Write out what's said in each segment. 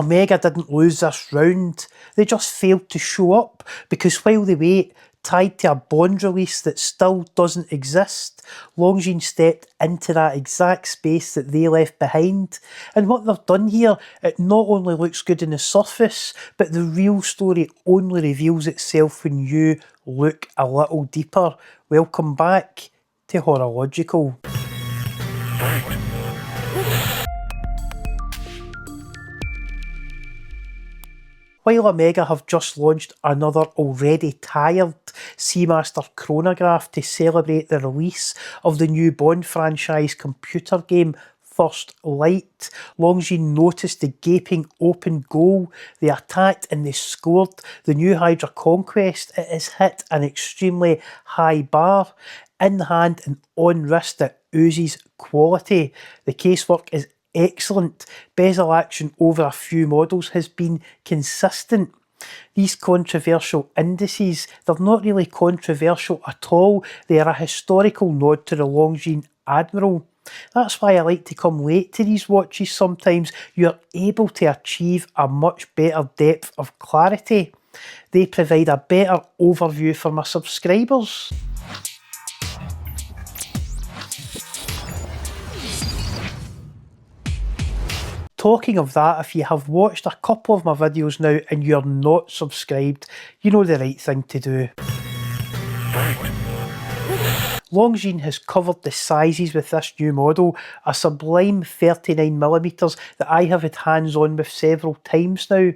Omega didn't lose this round, they just failed to show up because while they wait, tied to a bond release that still doesn't exist, Longines stepped into that exact space that they left behind. And what they've done here, it not only looks good on the surface, but the real story only reveals itself when you look a little deeper. Welcome back to Horological. While Omega have just launched another already tired Seamaster chronograph to celebrate the release of the new Bond franchise computer game First Light, Longines noticed the gaping open goal, they attacked and they scored. The new HydroConquest, it has hit an extremely high bar. In hand and on wrist it oozes quality. The casework is excellent. Bezel action over a few models has been consistent. These controversial indices, they're not really controversial at all. They are a historical nod to the Longines Admiral. That's why I like to come late to these watches sometimes. You're able to achieve a much better depth of clarity. They provide a better overview for my subscribers. Talking of that, if you have watched a couple of my videos now and you're not subscribed, you know the right thing to do. Longines has covered the sizes with this new model, a sublime 39mm that I have had hands on with several times now,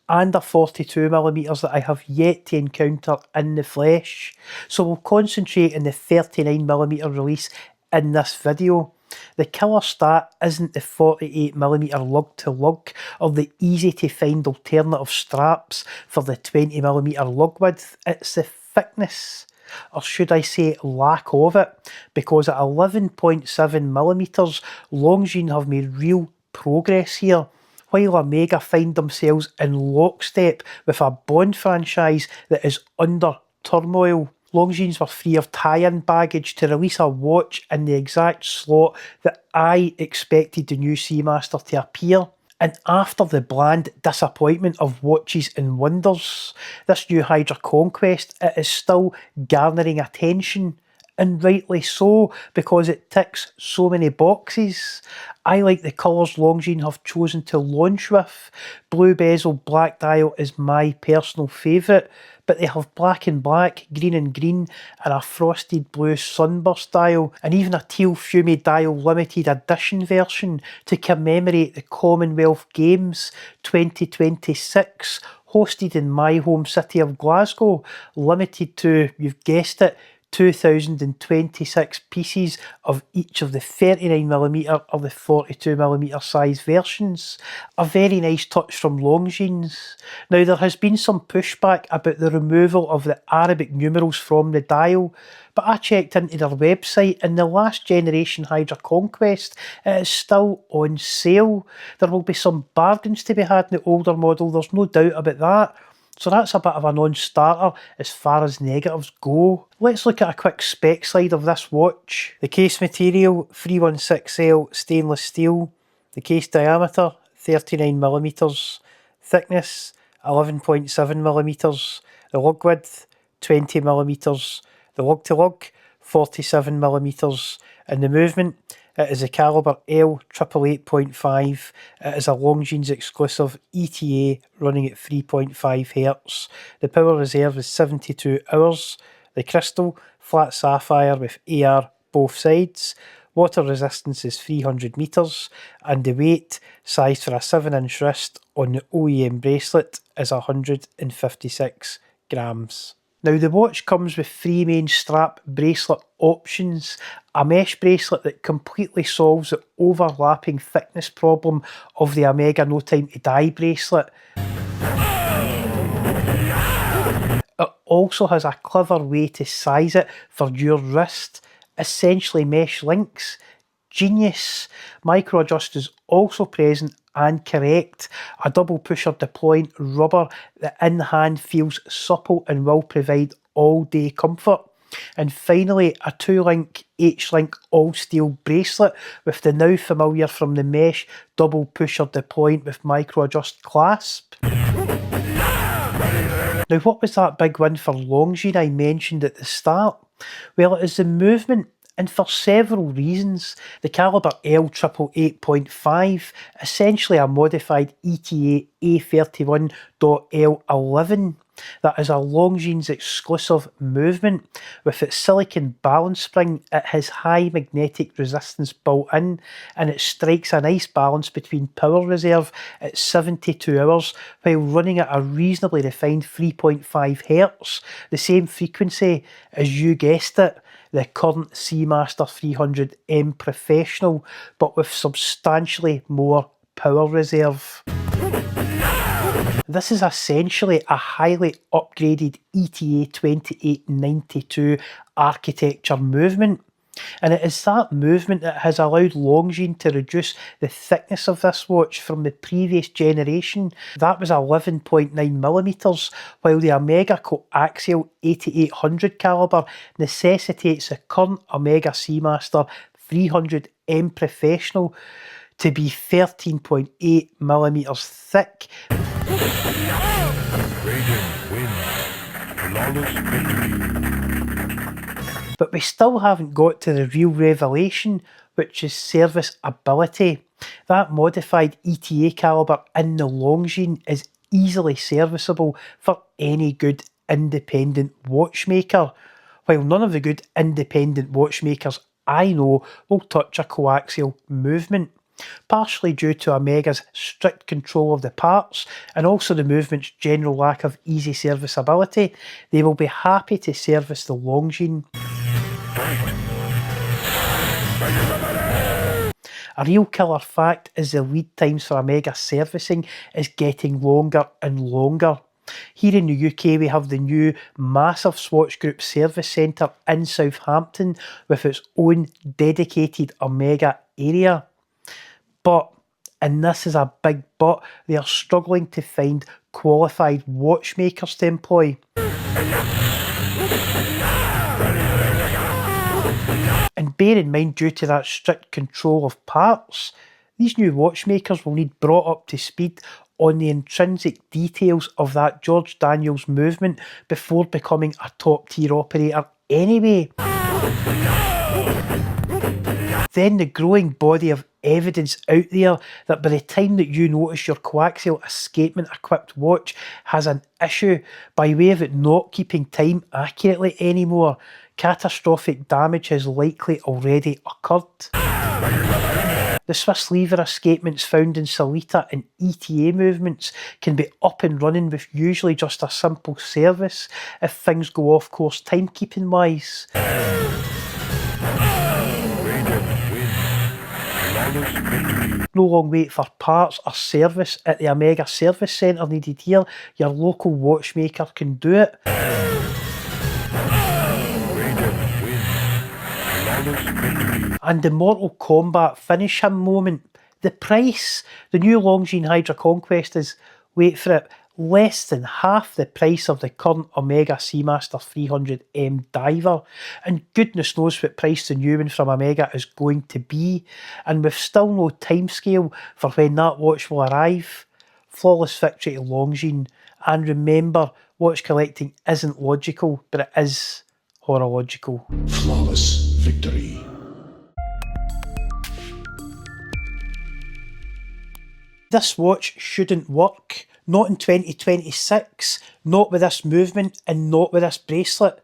and a 42mm that I have yet to encounter in the flesh. So we'll concentrate on the 39mm release in this video. The killer stat isn't the 48mm lug to lug or the easy to find alternative straps for the 20mm lug width, it's the thickness, or should I say lack of it, because at 11.7mm Longines have made real progress here, while Omega find themselves in lockstep with a Bond franchise that is under turmoil. Longines were free of tie-in baggage to release a watch in the exact slot that I expected the new Seamaster to appear. And after the bland disappointment of Watches and Wonders, this new HydroConquest, it is still garnering attention. And rightly so, because it ticks so many boxes. I like the colours Longines have chosen to launch with. Blue bezel, black dial is my personal favourite, but they have black and black, green and green, and a frosted blue sunburst dial, and even a teal fumey dial limited edition version to commemorate the Commonwealth Games 2026, hosted in my home city of Glasgow, limited to, you've guessed it, 2026 pieces of each of the 39mm or the 42mm size versions. A very nice touch from Longines. Now there has been some pushback about the removal of the Arabic numerals from the dial, but I checked into their website and the last generation HydroConquest is still on sale. There will be some bargains to be had in the older model, there's no doubt about that. So that's a bit of a non-starter as far as negatives go. Let's look at a quick spec slide of this watch. The case material, 316L stainless steel. The case diameter, 39mm. Thickness, 11.7mm. The lug width, 20mm. The lug to lug, 47mm. And the movement, it is a caliber L888.5. It is a Longines exclusive ETA running at 3.5 Hz. The power reserve is 72 hours. The crystal, flat sapphire with AR both sides. Water resistance is 300 metres. And the weight, sized for a 7-inch wrist on the OEM bracelet, is 156 grams. Now the watch comes with 3 main strap bracelet options, a mesh bracelet that completely solves the overlapping thickness problem of the Omega No Time to Die bracelet. It also has a clever way to size it for your wrist, essentially mesh links. Genius. Micro adjust is also present and correct. A double pusher deploying rubber that in hand feels supple and will provide all day comfort. And finally, a 2-link H-link all-steel bracelet with the now familiar from the mesh double pusher deployment with micro-adjust clasp. Now, what was that big win for Longines I mentioned at the start? Well, it is the movement, and for several reasons. The calibre L888.5, essentially a modified ETA A31.L11. That is a Longines exclusive movement. With its silicon balance spring, it has high magnetic resistance built in, and it strikes a nice balance between power reserve at 72 hours while running at a reasonably refined 3.5 Hz, the same frequency as, you guessed it, the current Seamaster 300M Professional, but with substantially more power reserve. This is essentially a highly upgraded ETA 2892 architecture movement, and it is that movement that has allowed Longines to reduce the thickness of this watch from the previous generation. That was 11.9mm, while the Omega coaxial 8800 calibre necessitates the current Omega Seamaster 300M Professional to be 13.8mm thick. But we still haven't got to the real revelation, which is serviceability. That modified ETA calibre in the Longines is easily serviceable for any good independent watchmaker, while none of the good independent watchmakers I know will touch a coaxial movement. Partially due to Omega's strict control of the parts and also the movement's general lack of easy serviceability, they will be happy to service the Longines. A real killer fact is the lead times for Omega servicing is getting longer and longer. Here in the UK we have the new massive Swatch Group service centre in Southampton with its own dedicated Omega area. But, and this is a big but, they are struggling to find qualified watchmakers to employ. And bear in mind, due to that strict control of parts, these new watchmakers will need brought up to speed on the intrinsic details of that George Daniels movement before becoming a top tier operator anyway. Then the growing body of evidence out there that by the time that you notice your coaxial escapement equipped watch has an issue by way of it not keeping time accurately anymore, catastrophic damage has likely already occurred. The Swiss lever escapements found in Solita and ETA movements can be up and running with usually just a simple service if things go off course timekeeping wise. No long wait for parts or service at the Omega Service Centre needed here. Your local watchmaker can do it. And the Mortal Kombat finish him moment. The price. The new Longines HydroConquest is, wait for it, less than half the price of the current Omega Seamaster 300M diver, and goodness knows what price the new one from Omega is going to be, and with still no timescale for when that watch will arrive. Flawless victory to Longines, and remember, watch collecting isn't logical, but it is horological. Flawless victory. This watch shouldn't work. Not in 2026, not with this movement, and not with this bracelet.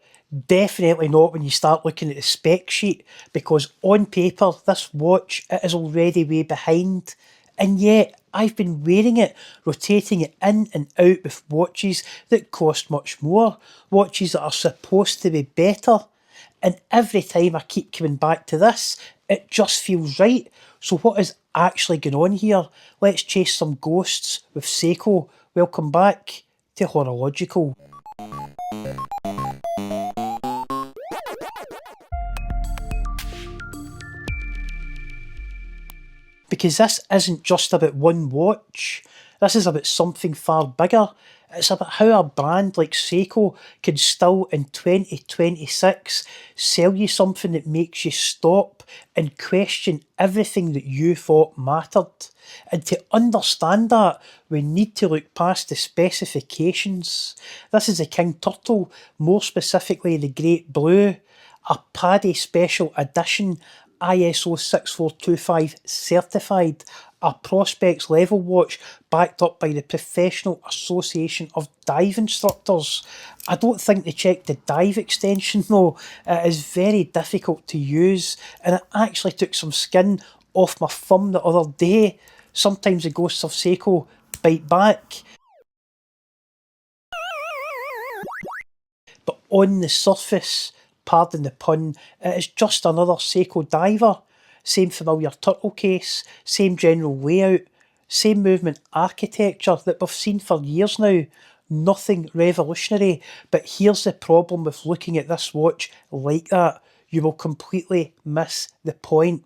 Definitely not when you start looking at the spec sheet, because on paper, this watch, it is already way behind. And yet, I've been wearing it, rotating it in and out with watches that cost much more, watches that are supposed to be better. And every time I keep coming back to this, it just feels right. So what is actually going on here? Let's chase some ghosts with Seiko. Welcome back to Horological. Because this isn't just about one watch. This is about something far bigger. It's about how a brand like Seiko can still in 2026 sell you something that makes you stop and question everything that you thought mattered. And to understand that, we need to look past the specifications. This is the King Turtle, more specifically the Great Blue, a Paddy Special Edition, ISO 6425 certified, a Prospex level watch backed up by the Professional Association of Dive Instructors. I don't think they checked the dive extension though. It is very difficult to use, and it actually took some skin off my thumb the other day. Sometimes the ghosts of Seiko bite back. But on the surface, pardon the pun, it is just another Seiko diver. Same familiar turtle case, same general layout, same movement architecture that we've seen for years now. Nothing revolutionary, but here's the problem with looking at this watch like that. You will completely miss the point.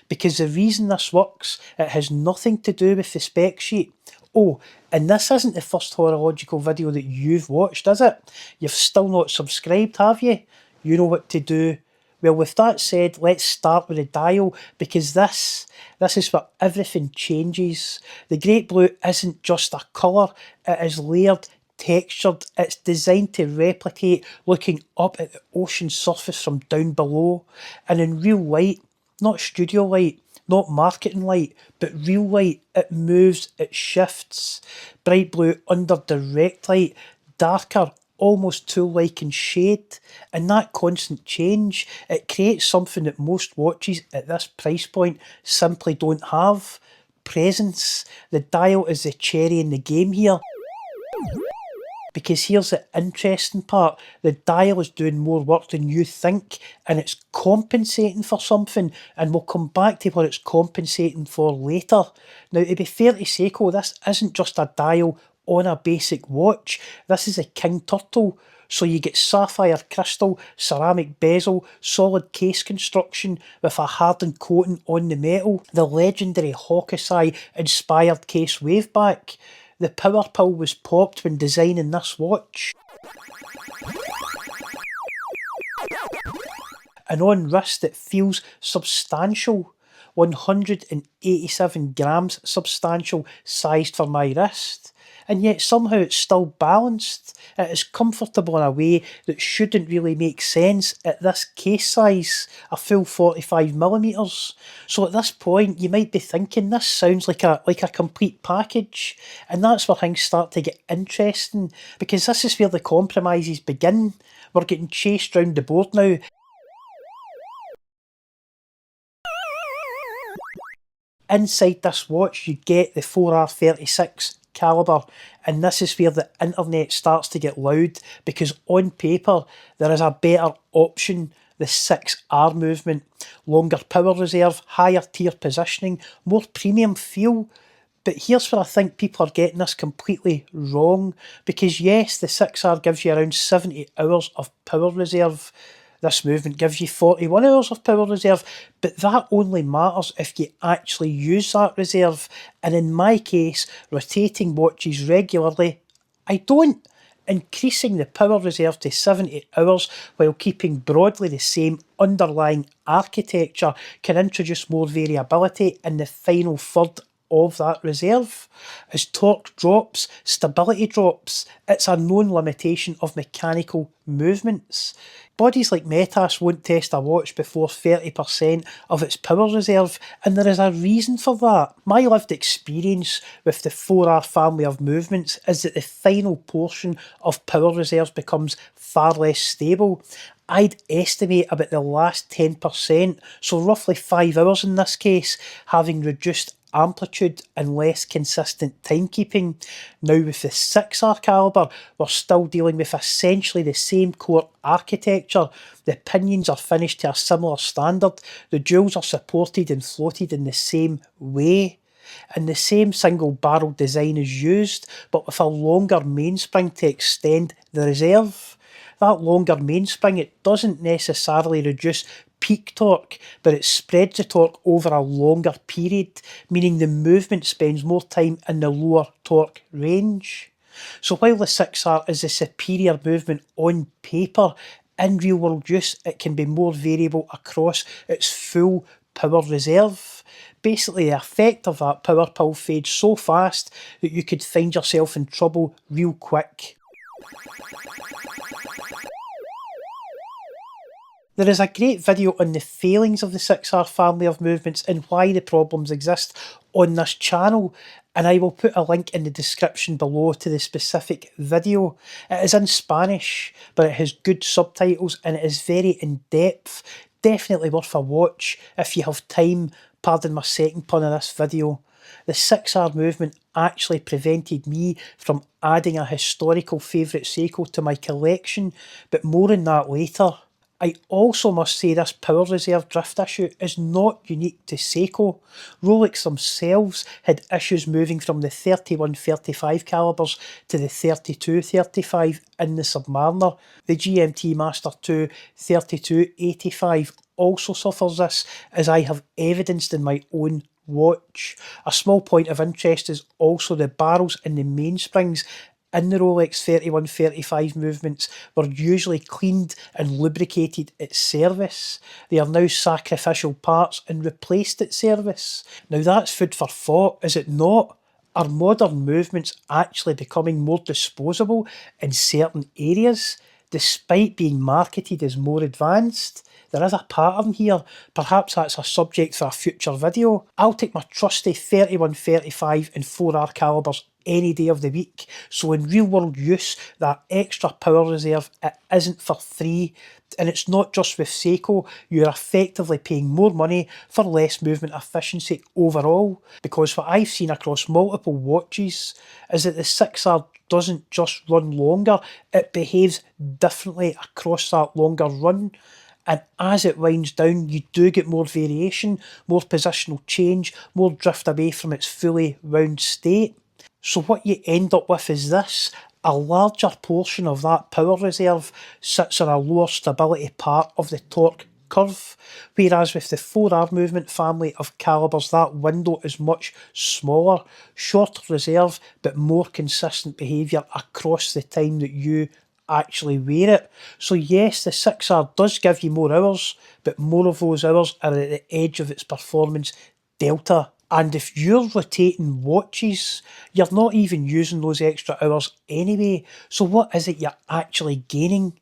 Because the reason this works, it has nothing to do with the spec sheet. Oh, and this isn't the first horological video that you've watched, is it? You've still not subscribed, have you? You know what to do. Well, with that said, let's start with the dial, because this is where everything changes. The Great Blue isn't just a colour, it is layered, textured, it's designed to replicate looking up at the ocean surface from down below. And in real light, not studio light, not marketing light, but real light, it moves, it shifts. Bright blue under direct light, darker, almost tool-like in shade, and that constant change, it creates something that most watches at this price point simply don't have. Presence. The dial is the cherry in the game here. Because here's the interesting part, the dial is doing more work than you think, and it's compensating for something, and we'll come back to what it's compensating for later. Now, to be fair to Seiko, this isn't just a dial on a basic watch, this is a King Turtle. So you get sapphire crystal, ceramic bezel, solid case construction with a hardened coating on the metal, the legendary Hokusai inspired case waveback. The power pill was popped when designing this watch. And on wrist it feels substantial. 187 grams substantial, sized for my wrist. And yet somehow it's still balanced. It is comfortable in a way that shouldn't really make sense at this case size, a full 45mm. So at this point you might be thinking this sounds like a complete package, and that's where things start to get interesting, because this is where the compromises begin. We're getting chased round the board now. Inside this watch you get the 4R36 caliber, and this is where the internet starts to get loud, because on paper there is a better option, the 6R movement. Longer power reserve, higher tier positioning, more premium feel. But here's where I think people are getting this completely wrong, because yes, the 6R gives you around 70 hours of power reserve. This movement gives you 41 hours of power reserve, but that only matters if you actually use that reserve. And in my case, rotating watches regularly, I don't. Increasing the power reserve to 70 hours while keeping broadly the same underlying architecture can introduce more variability in the final third of that reserve. As torque drops, stability drops. It's a known limitation of mechanical movements. Bodies like Metas won't test a watch before 30% of its power reserve, and there is a reason for that. My lived experience with the 4R family of movements is that the final portion of power reserves becomes far less stable. I'd estimate about the last 10%, so roughly 5 hours in this case, having reduced amplitude and less consistent timekeeping. Now with the 6R caliber, we're still dealing with essentially the same core architecture. The pinions are finished to a similar standard, the jewels are supported and floated in the same way, and the same single barrel design is used, but with a longer mainspring to extend the reserve. That longer mainspring, it doesn't necessarily reduce peak torque, but it spreads the torque over a longer period, meaning the movement spends more time in the lower torque range. So while the 6R is the superior movement on paper, in real world use it can be more variable across its full power reserve. Basically, the effect of that power pill fades so fast that you could find yourself in trouble real quick. There is a great video on the failings of the 6R family of movements and why the problems exist on this channel, and I will put a link in the description below to the specific video. It is in Spanish, but it has good subtitles and it is very in depth. Definitely worth a watch if you have time, pardon my second pun in this video. The 6R movement actually prevented me from adding a historical favourite Seiko to my collection, but more on that later. I also must say this power reserve drift issue is not unique to Seiko. Rolex themselves had issues moving from the 31-35 calibers to the 32-35 in the Submariner. The GMT Master 2 32-85 also suffers this, as I have evidenced in my own watch. A small point of interest is also the barrels and the mainsprings in the Rolex 31-35 movements were usually cleaned and lubricated at service. They are now sacrificial parts and replaced at service. Now that's food for thought, is it not? Are modern movements actually becoming more disposable in certain areas, despite being marketed as more advanced? There is a pattern here. Perhaps that's a subject for a future video. I'll take my trusty 31-35 and 4R calibers any day of the week. So in real world use, that extra power reserve, it isn't for free. And it's not just with Seiko, you're effectively paying more money for less movement efficiency overall. Because what I've seen across multiple watches is that the 6R doesn't just run longer, it behaves differently across that longer run. And as it winds down, you do get more variation, more positional change, more drift away from its fully wound state. So what you end up with is this: a larger portion of that power reserve sits on a lower stability part of the torque curve, whereas with the 4R movement family of calibers that window is much smaller, shorter reserve but more consistent behaviour across the time that you actually wear it. So yes, the 6R does give you more hours, but more of those hours are at the edge of its performance delta. And if you're rotating watches, you're not even using those extra hours anyway, so what is it you're actually gaining?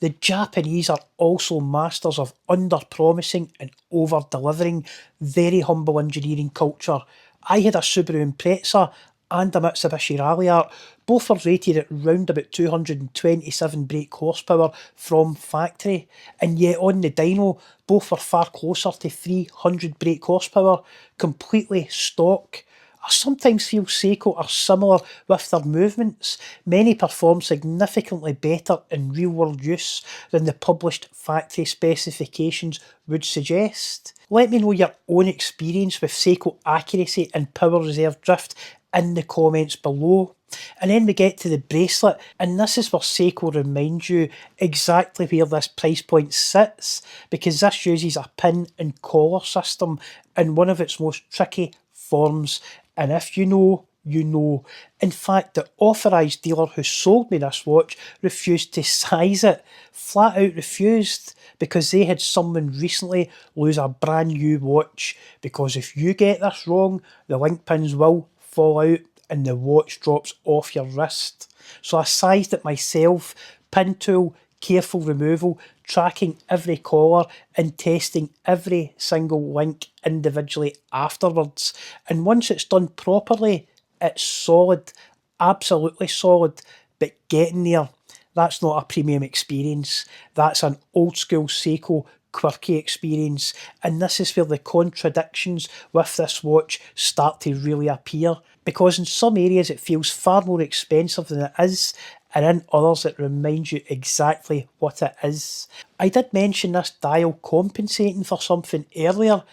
The Japanese are also masters of under-promising and over-delivering. Very humble engineering culture. I had a Subaru Impreza and a Mitsubishi Ralliart. Both were rated at round about 227 brake horsepower from factory, and yet on the dyno both were far closer to 300 brake horsepower, completely stock. I sometimes feel Seiko are similar with their movements. Many perform significantly better in real world use than the published factory specifications would suggest. Let me know your own experience with Seiko accuracy and power reserve drift in the comments below. And then we get to the bracelet, and this is where Seiko reminds you exactly where this price point sits, because this uses a pin and collar system in one of its most tricky forms, and if you know, you know. In fact, the authorised dealer who sold me this watch refused to size it, flat out refused, because they had someone recently lose a brand new watch, because if you get this wrong, the link pins will fall out and the watch drops off your wrist. So I sized it myself, pin tool, careful removal, tracking every collar and testing every single link individually afterwards. And once it's done properly, it's solid, absolutely solid, but getting there, that's not a premium experience. That's an old school Seiko quirky experience, and this is where the contradictions with this watch start to really appear, because in some areas it feels far more expensive than it is, and in others it reminds you exactly what it is. I did mention this dial compensating for something earlier,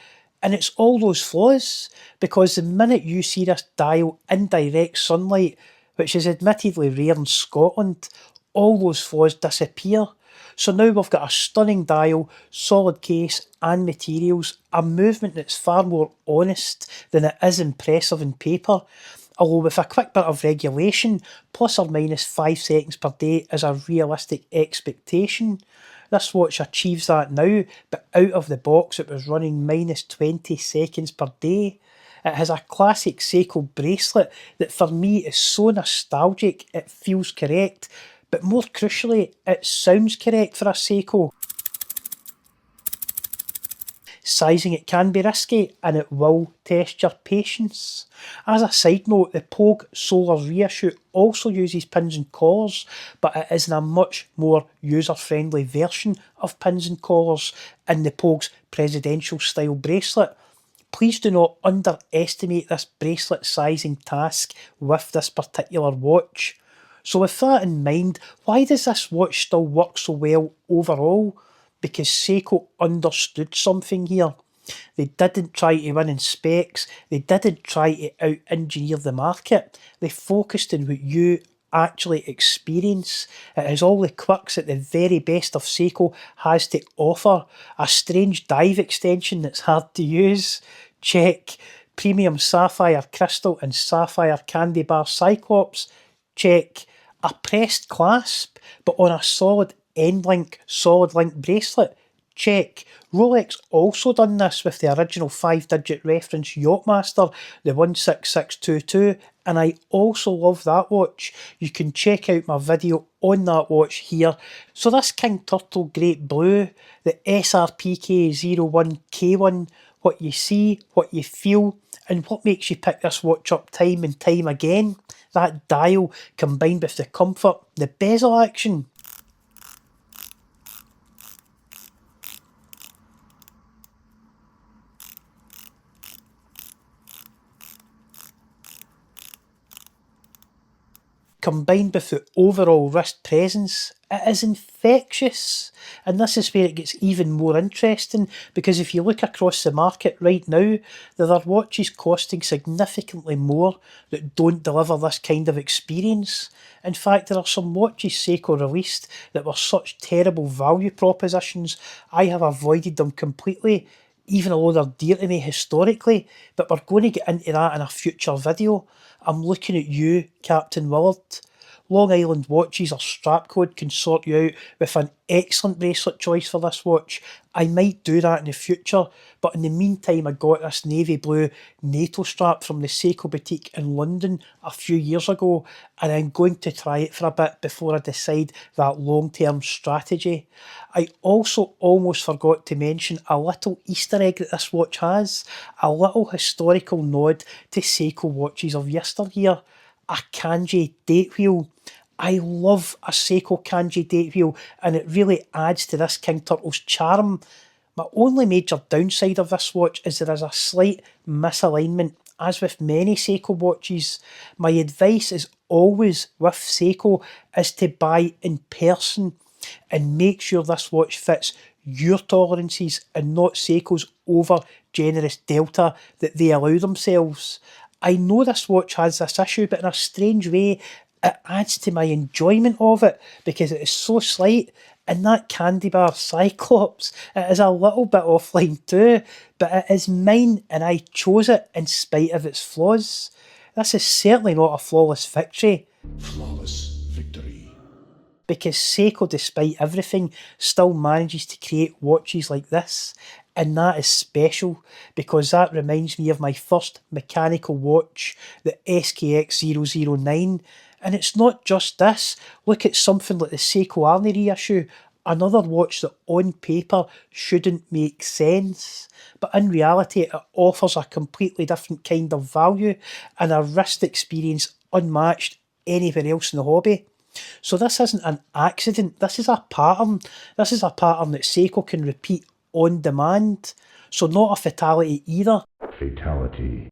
and it's all those flaws, because the minute you see this dial in direct sunlight, which is admittedly rare in Scotland, all those flaws disappear. So now we've got a stunning dial, solid case and materials, a movement that's far more honest than it is impressive in paper. Although with a quick bit of regulation, plus or minus 5 seconds per day is a realistic expectation. This watch achieves that now, but out of the box it was running minus 20 seconds per day. It has a classic Seiko bracelet that for me is so nostalgic it feels correct, but more crucially it sounds correct for a Seiko. Sizing it can be risky and it will test your patience. As a side note, the Pogue Solar Reissue also uses pins and collars, but it is in a much more user-friendly version of pins and collars in the Pogue's presidential style bracelet. Please do not underestimate this bracelet sizing task with this particular watch. So with that in mind, why does this watch still work so well overall? Because Seiko understood something here. They didn't try to win in specs, they didn't try to out-engineer the market, they focused on what you actually experience. It has all the quirks that the very best of Seiko has to offer. A strange dive extension that's hard to use, check. Premium sapphire crystal and sapphire candy bar cyclops, check. A pressed clasp, but on a solid solid link bracelet, check. Rolex also done this with the original 5-digit reference Yachtmaster, the 16622, and I also love that watch. You can check out my video on that watch here. So this King Turtle Great Blue, the SRPK01K1, what you see, what you feel, and what makes you pick this watch up time and time again. That dial combined with the comfort, the bezel action. Combined with the overall wrist presence, it is infectious. And this is where it gets even more interesting, because if you look across the market right now, there are watches costing significantly more that don't deliver this kind of experience. In fact, there are some watches Seiko released that were such terrible value propositions, I have avoided them completely, even though they're dear to me historically, but we're going to get into that in a future video. I'm looking at you, Captain Willard. Long Island Watches or Strapcode can sort you out with an excellent bracelet choice for this watch. I might do that in the future, but in the meantime I got this navy blue NATO strap from the Seiko boutique in London a few years ago, and I'm going to try it for a bit before I decide that long-term strategy. I also almost forgot to mention a little Easter egg that this watch has, a little historical nod to Seiko watches of yesteryear. A kanji date wheel. I love a Seiko kanji date wheel, and it really adds to this King Turtle's charm. My only major downside of this watch is there is a slight misalignment, as with many Seiko watches. My advice is always with Seiko is to buy in person and make sure this watch fits your tolerances and not Seiko's over generous delta that they allow themselves. I know this watch has this issue, but in a strange way, it adds to my enjoyment of it because it is so slight. And that candy bar Cyclops, it is a little bit offline too, but it is mine and I chose it in spite of its flaws. This is certainly not a flawless victory. Flawless victory. Because Seiko, despite everything, still manages to create watches like this. And that is special because that reminds me of my first mechanical watch, the SKX009. And it's not just this. Look at something like the Seiko Arnie reissue, another watch that on paper shouldn't make sense. But in reality, it offers a completely different kind of value and a wrist experience unmatched anywhere else in the hobby. So this isn't an accident, this is a pattern. This is a pattern that Seiko can repeat on demand. So not a fatality either. Fatality.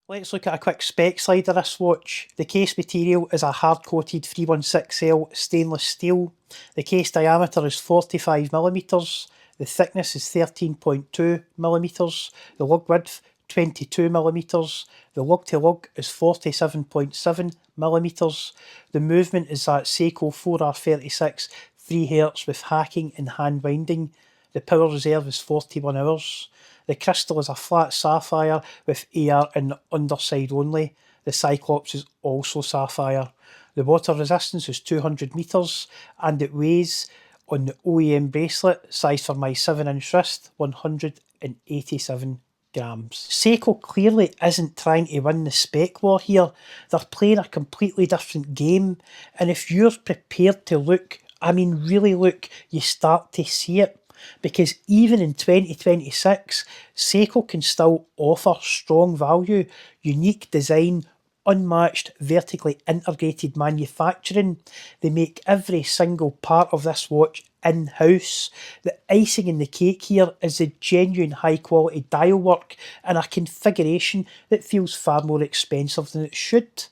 Let's look at a quick spec slide of this watch. The case material is a hard-coated 316L stainless steel. The case diameter is 45mm. The thickness is 13.2mm. The lug width 22mm. The lug to lug is 47.7mm. The movement is that Seiko 4R36 3 Hz with hacking and hand winding. The power reserve is 41 hours. The crystal is a flat sapphire with AR in the underside only. The Cyclops is also sapphire. The water resistance is 200 metres and it weighs, on the OEM bracelet, size for my 7-inch wrist, 187 grams. Seiko clearly isn't trying to win the spec war here. They're playing a completely different game, and if you're prepared to look, I mean really look, you start to see it. Because even in 2026, Seiko can still offer strong value, unique design, unmatched vertically integrated manufacturing. They make every single part of this watch in-house. The icing in the cake here is the genuine high quality dial work and a configuration that feels far more expensive than it should.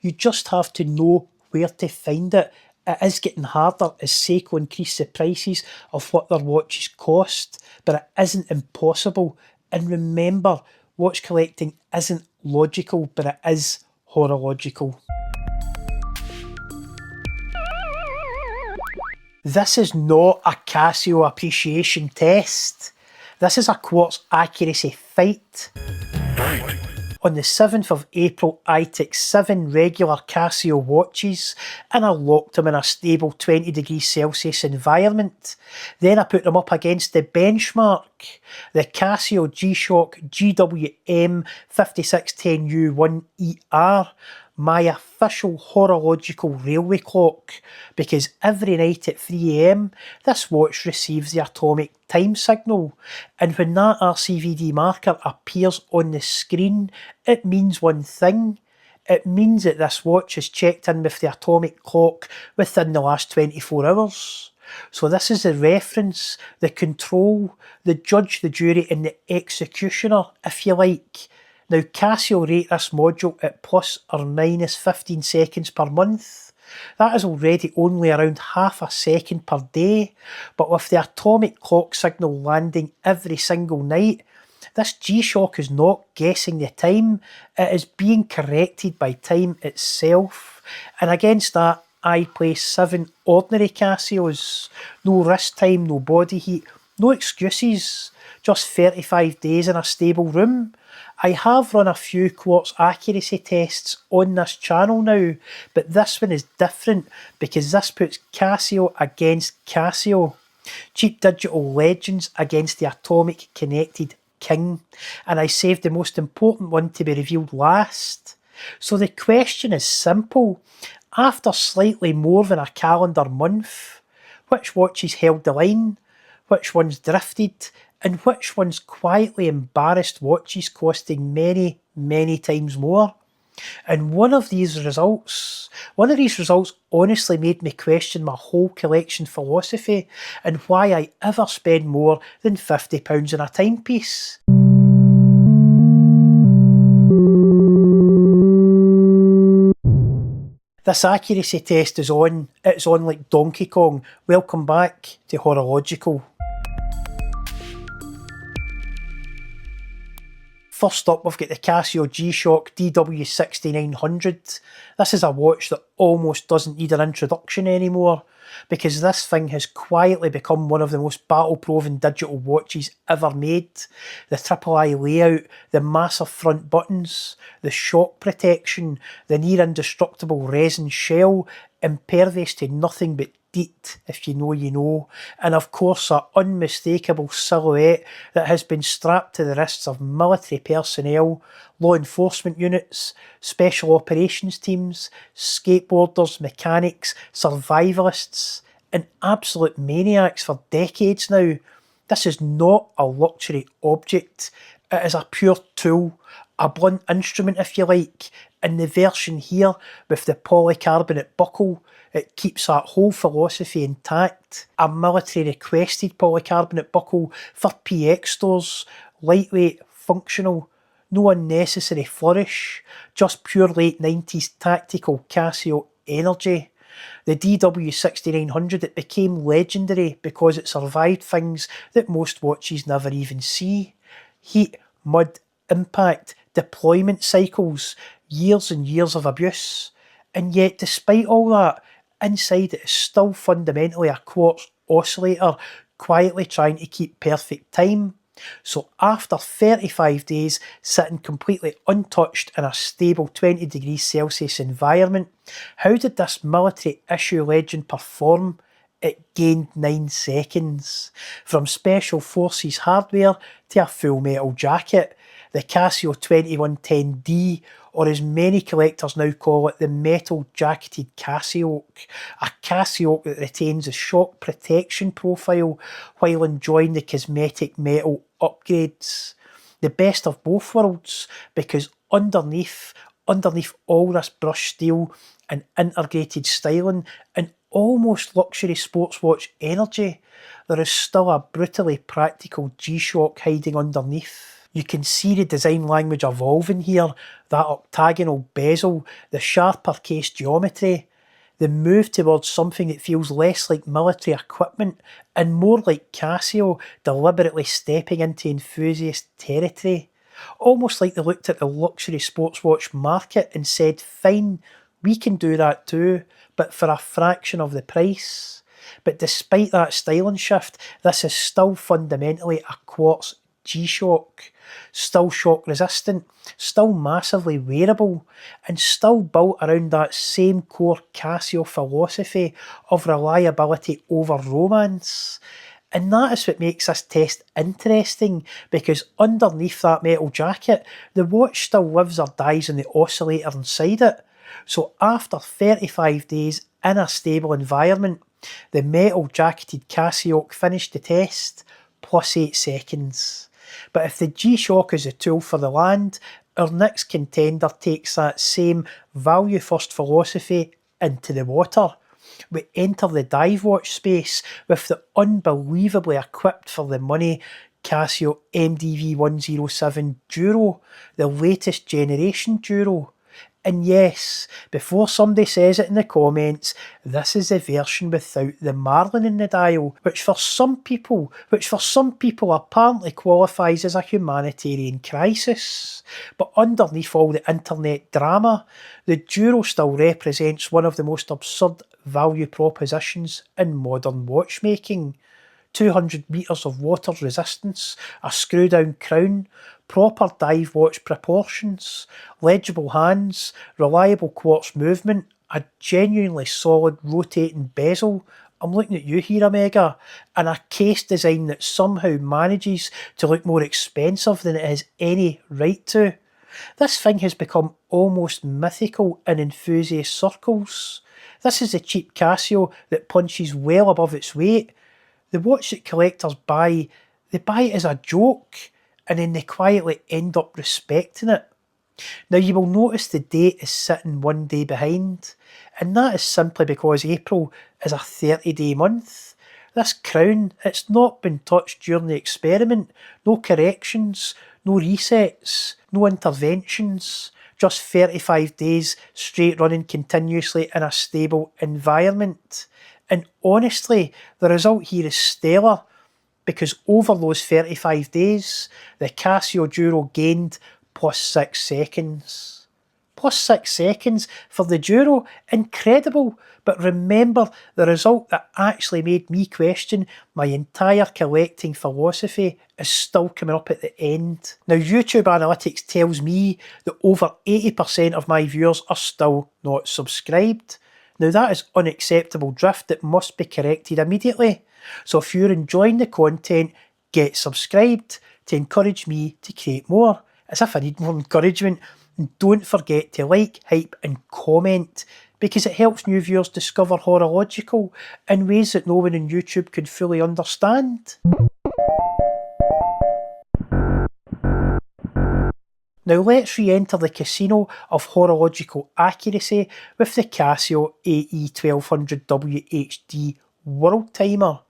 You just have to know where to find it. It is getting harder as Seiko increase the prices of what their watches cost, but it isn't impossible. And remember, watch collecting isn't logical, but it is horological. This is not a Casio appreciation test. This is a Quartz accuracy fight. On the 7th of April, I took 7 regular Casio watches and I locked them in a stable 20 degrees Celsius environment. Then I put them up against the benchmark, the Casio G-Shock GWM 5610U1ER, my official horological railway clock, because every night at 3 AM this watch receives the atomic time signal, and when that RCVD marker appears on the screen, it means one thing. It means that this watch is checked in with the atomic clock within the last 24 hours. So this is the reference, the control, the judge, the jury and the executioner, if you like. Now Casio rate this module at plus or minus 15 seconds per month. That is already only around half a second per day, but with the atomic clock signal landing every single night, this G-Shock is not guessing the time, it is being corrected by time itself. And against that, I place 7 ordinary Casios. No wrist time, no body heat, no excuses, just 35 days in a stable room. I have run a few Quartz accuracy tests on this channel now, but this one is different because this puts Casio against Casio. Cheap digital legends against the atomic connected king. And I saved the most important one to be revealed last. So the question is simple. After slightly more than a calendar month, which watches held the line? Which ones drifted? And which ones quietly embarrassed watches costing many, many times more? And one of these results honestly made me question my whole collection philosophy and why I ever spend more than £50 on a timepiece. This accuracy test is on. It's on like Donkey Kong. Welcome back to Horological. First up, we've got the Casio G-Shock DW6900. This is a watch that almost doesn't need an introduction anymore because this thing has quietly become one of the most battle-proven digital watches ever made. The triple eye layout, the massive front buttons, the shock protection, the near-indestructible resin shell, impervious to nothing but DEET, if you know you know, and of course that unmistakable silhouette that has been strapped to the wrists of military personnel, law enforcement units, special operations teams, skateboarders, mechanics, survivalists, and absolute maniacs for decades now. This is not a luxury object, it is a pure tool, a blunt instrument if you like, and the version here with the polycarbonate buckle, it keeps that whole philosophy intact. A military requested polycarbonate buckle for PX stores, lightweight, functional, no unnecessary flourish, just pure late 90s tactical Casio energy. The DW6900, it became legendary because it survived things that most watches never even see. Heat, mud, impact, deployment cycles, years and years of abuse. And yet despite all that, inside it is still fundamentally a quartz oscillator, quietly trying to keep perfect time. So after 35 days sitting completely untouched in a stable 20 degrees Celsius environment, how did this military issue legend perform? It gained 9 seconds. From special forces hardware to a full metal jacket, the Casio 2110D, or as many collectors now call it, the metal jacketed Casio, a Casio that retains the shock protection profile while enjoying the cosmetic metal upgrades. The best of both worlds, because underneath all this brushed steel and integrated styling and almost luxury sports watch energy, there is still a brutally practical G-Shock hiding underneath. You can see the design language evolving here, that octagonal bezel, the sharper case geometry, the move towards something that feels less like military equipment and more like Casio deliberately stepping into enthusiast territory. Almost like they looked at the luxury sports watch market and said, fine, we can do that too, but for a fraction of the price. But despite that styling shift, this is still fundamentally a quartz G-Shock, still shock resistant, still massively wearable, and still built around that same core Casio philosophy of reliability over romance. And that is what makes this test interesting, because underneath that metal jacket, the watch still lives or dies in the oscillator inside it. So after 35 days in a stable environment, the metal jacketed Casio finished the test, plus 8 seconds. But if the G-Shock is a tool for the land, our next contender takes that same value first philosophy into the water. We enter the dive watch space with the unbelievably equipped for the money Casio MDV107 Duro, the latest generation Duro. And yes, before somebody says it in the comments, this is the version without the marlin in the dial, which for some people apparently qualifies as a humanitarian crisis. But underneath all the internet drama, the Duro still represents one of the most absurd value propositions in modern watchmaking. 200 metres of water resistance, a screw down crown, proper dive watch proportions, legible hands, reliable quartz movement, a genuinely solid rotating bezel, I'm looking at you here Omega, and a case design that somehow manages to look more expensive than it has any right to. This thing has become almost mythical in enthusiast circles. This is a cheap Casio that punches well above its weight. The watch that collectors buy, they buy it as a joke, and then they quietly end up respecting it. Now you will notice the date is sitting 1 day behind, and that is simply because April is a 30-day month. This crown, it's not been touched during the experiment, no corrections, no resets, no interventions, just 35 days straight running continuously in a stable environment. And honestly, the result here is stellar, because over those 35 days, the Casio Duro gained plus 6 seconds. Plus 6 seconds for the Duro, incredible. But remember, the result that actually made me question my entire collecting philosophy is still coming up at the end. Now, YouTube analytics tells me that over 80% of my viewers are still not subscribed. Now that is unacceptable drift that must be corrected immediately. So if you're enjoying the content, get subscribed to encourage me to create more. As if I need more encouragement. And don't forget to like, hype and comment, because it helps new viewers discover Horological in ways that no one on YouTube could fully understand. Now let's re-enter the casino of horological accuracy with the Casio AE1200WHD World Timer,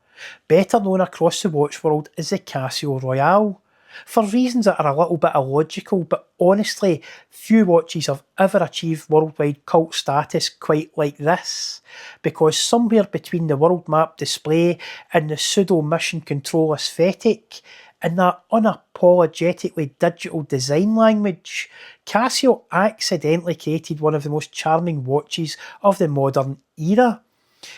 better known across the watch world as the Casio Royale. For reasons that are a little bit illogical, but honestly, few watches have ever achieved worldwide cult status quite like this, because somewhere between the world map display and the pseudo mission control aesthetic, and that unapologetically digital design language, Casio accidentally created one of the most charming watches of the modern era.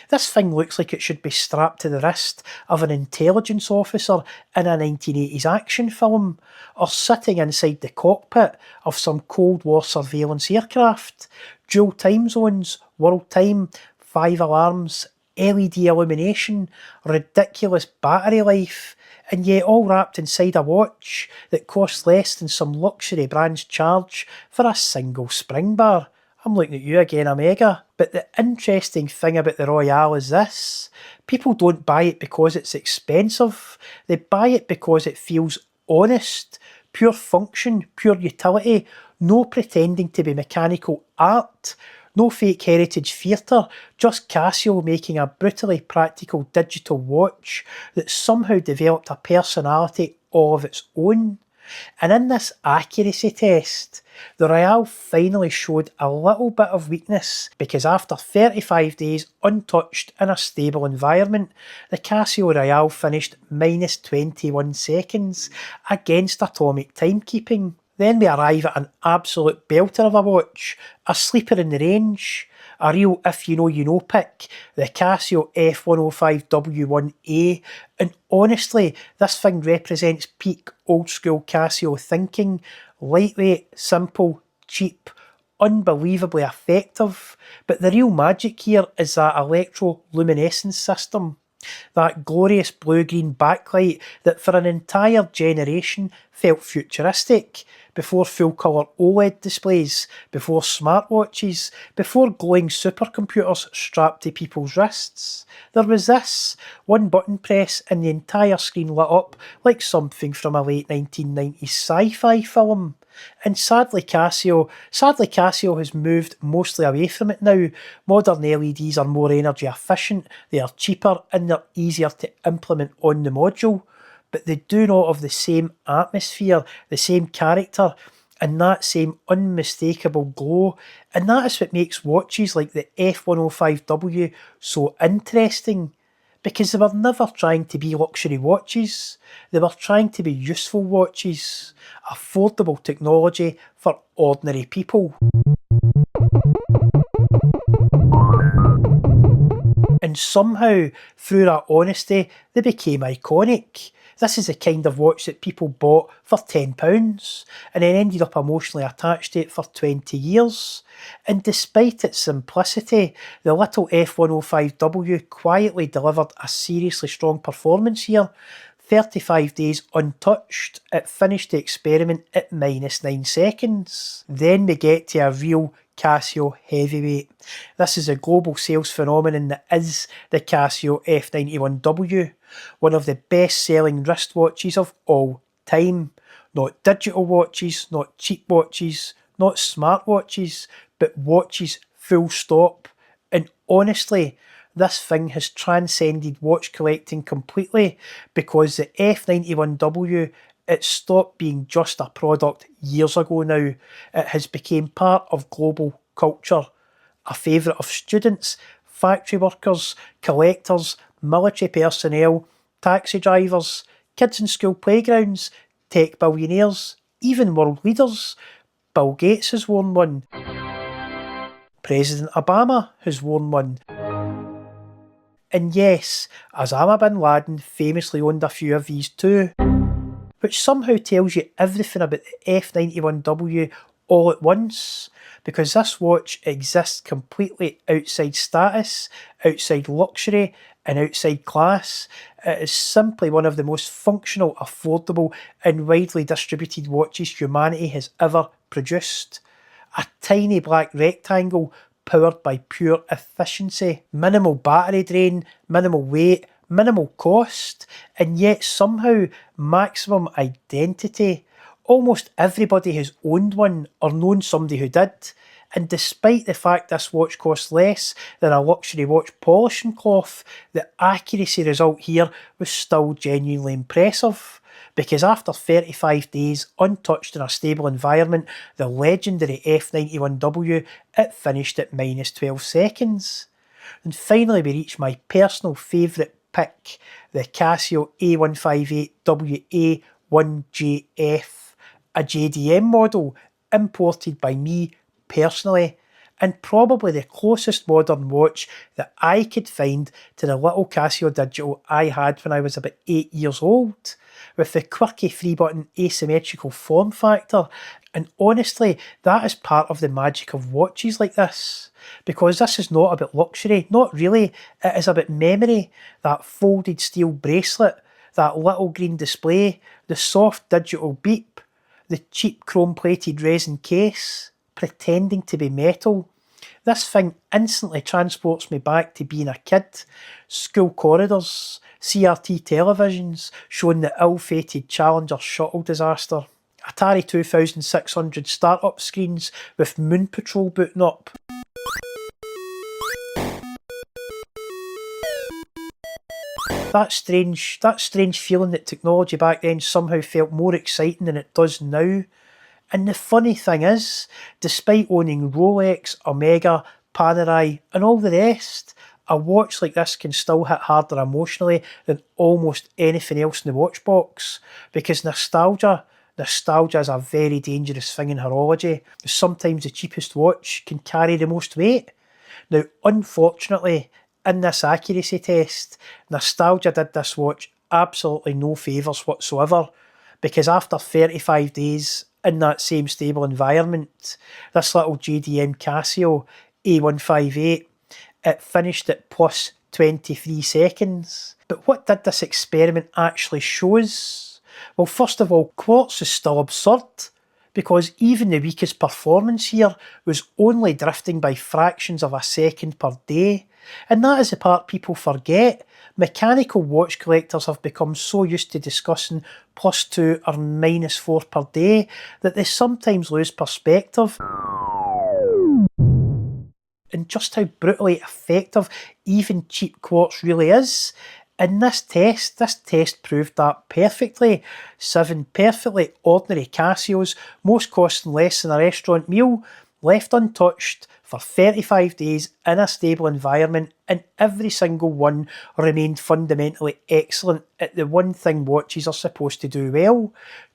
This thing looks like it should be strapped to the wrist of an intelligence officer in a 1980s action film, or sitting inside the cockpit of some Cold War surveillance aircraft. Dual time zones, world time, 5 alarms, LED illumination, ridiculous battery life, and yet all wrapped inside a watch that costs less than some luxury brands charge for a single spring bar. I'm looking at you again, Omega. But the interesting thing about the Royale is this: people don't buy it because it's expensive, they buy it because it feels honest, pure function, pure utility, no pretending to be mechanical art, no fake heritage theatre, just Casio making a brutally practical digital watch that somehow developed a personality all of its own. And in this accuracy test, the Royale finally showed a little bit of weakness, because after 35 days untouched in a stable environment, the Casio Royale finished minus 21 seconds against atomic timekeeping. Then we arrive at an absolute belter of a watch, a sleeper in the range, a real if you know pick, the Casio F105W1A, and honestly, this thing represents peak old school Casio thinking: lightweight, simple, cheap, unbelievably effective. But the real magic here is that electroluminescence system. That glorious blue-green backlight that for an entire generation felt futuristic, before full-colour OLED displays, before smartwatches, before glowing supercomputers strapped to people's wrists. There was this, one button press and the entire screen lit up like something from a late 1990s sci-fi film. And sadly Casio has moved mostly away from it now. Modern LEDs are more energy efficient, they are cheaper, and they're easier to implement on the module. But they do not have the same atmosphere, the same character, and that same unmistakable glow. And that is what makes watches like the F105W so interesting. Because they were never trying to be luxury watches, they were trying to be useful watches, affordable technology for ordinary people. And somehow, through that honesty, they became iconic. This is the kind of watch that people bought for £10 and then ended up emotionally attached to it for 20 years. And despite its simplicity, the little F105W quietly delivered a seriously strong performance here. 35 days untouched, it finished the experiment at minus 9 seconds. Then we get to a real Casio heavyweight. This is a global sales phenomenon that is the Casio F91W, one of the best-selling wristwatches of all time. Not digital watches, not cheap watches, not smartwatches, but watches full stop. And honestly, this thing has transcended watch collecting completely, because the F91W, it stopped being just a product years ago now. It has become part of global culture, a favourite of students, factory workers, collectors, military personnel, taxi drivers, kids in school playgrounds, tech billionaires, even world leaders. Bill Gates has worn one. President Obama has worn one. And yes, Osama bin Laden famously owned a few of these too. Which somehow tells you everything about the F91W all at once, because this watch exists completely outside status, outside luxury, and outside class. It is simply one of the most functional, affordable, and widely distributed watches humanity has ever produced. A tiny black rectangle powered by pure efficiency, minimal battery drain, minimal weight, minimal cost, and yet somehow maximum identity. Almost everybody has owned one or known somebody who did, and despite the fact this watch costs less than a luxury watch polishing cloth, the accuracy result here was still genuinely impressive. Because after 35 days untouched in a stable environment, the legendary F91W, it finished at minus 12 seconds. And finally we reach my personal favourite pick, the Casio A158WA1JF, a JDM model imported by me personally. and probably the closest modern watch that I could find to the little Casio Digital I had when I was about 8 years old, with the quirky 3-button asymmetrical form factor. And honestly, that is part of the magic of watches like this, because this is not about luxury, not really, it is about memory. That folded steel bracelet, that little green display, the soft digital beep, the cheap chrome-plated resin case, pretending to be metal. This thing instantly transports me back to being a kid. School corridors, CRT televisions showing the ill-fated Challenger shuttle disaster, Atari 2600 start-up screens with Moon Patrol booting up. That strange feeling that technology back then somehow felt more exciting than it does now. And the funny thing is, despite owning Rolex, Omega, Panerai and all the rest, a watch like this can still hit harder emotionally than almost anything else in the watch box, because nostalgia is a very dangerous thing in horology. Sometimes the cheapest watch can carry the most weight. Now, unfortunately, in this accuracy test, nostalgia did this watch absolutely no favours whatsoever, because after 35 days in that same stable environment, this little JDM Casio A158, it finished at plus 23 seconds. But what did this experiment actually show us? Well, first of all, Quartz is still absurd, because even the weakest performance here was only drifting by fractions of a second per day. And that is the part people forget. Mechanical watch collectors have become so used to discussing +2 or -4 per day that they sometimes lose perspective and just how brutally effective even cheap quartz really is. In this test proved that perfectly. 7 perfectly ordinary Casios, most costing less than a restaurant meal, left untouched for 35 days in a stable environment, and every single one remained fundamentally excellent at the one thing watches are supposed to do well: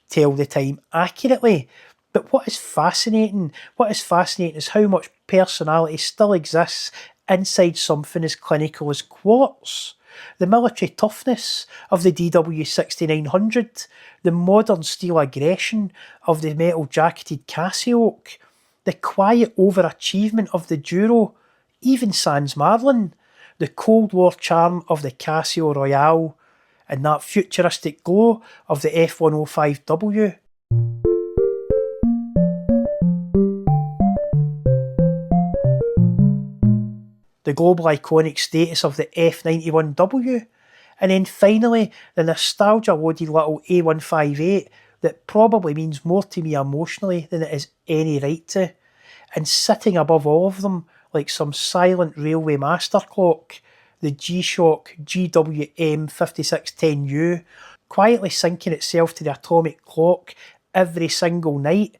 tell the time accurately. But what is fascinating is how much personality still exists inside something as clinical as quartz. The military toughness of the DW6900, the modern steel aggression of the metal jacketed Casio, the quiet overachievement of the Duro, even sans Marlin, the Cold War charm of the Casio Royale, and that futuristic glow of the F105W. The global iconic status of the F91W, and then finally the nostalgia-loaded little A158 that probably means more to me emotionally than it has any right to. And sitting above all of them, like some silent railway master clock, the G-Shock GWM 5610U, quietly syncing itself to the atomic clock every single night,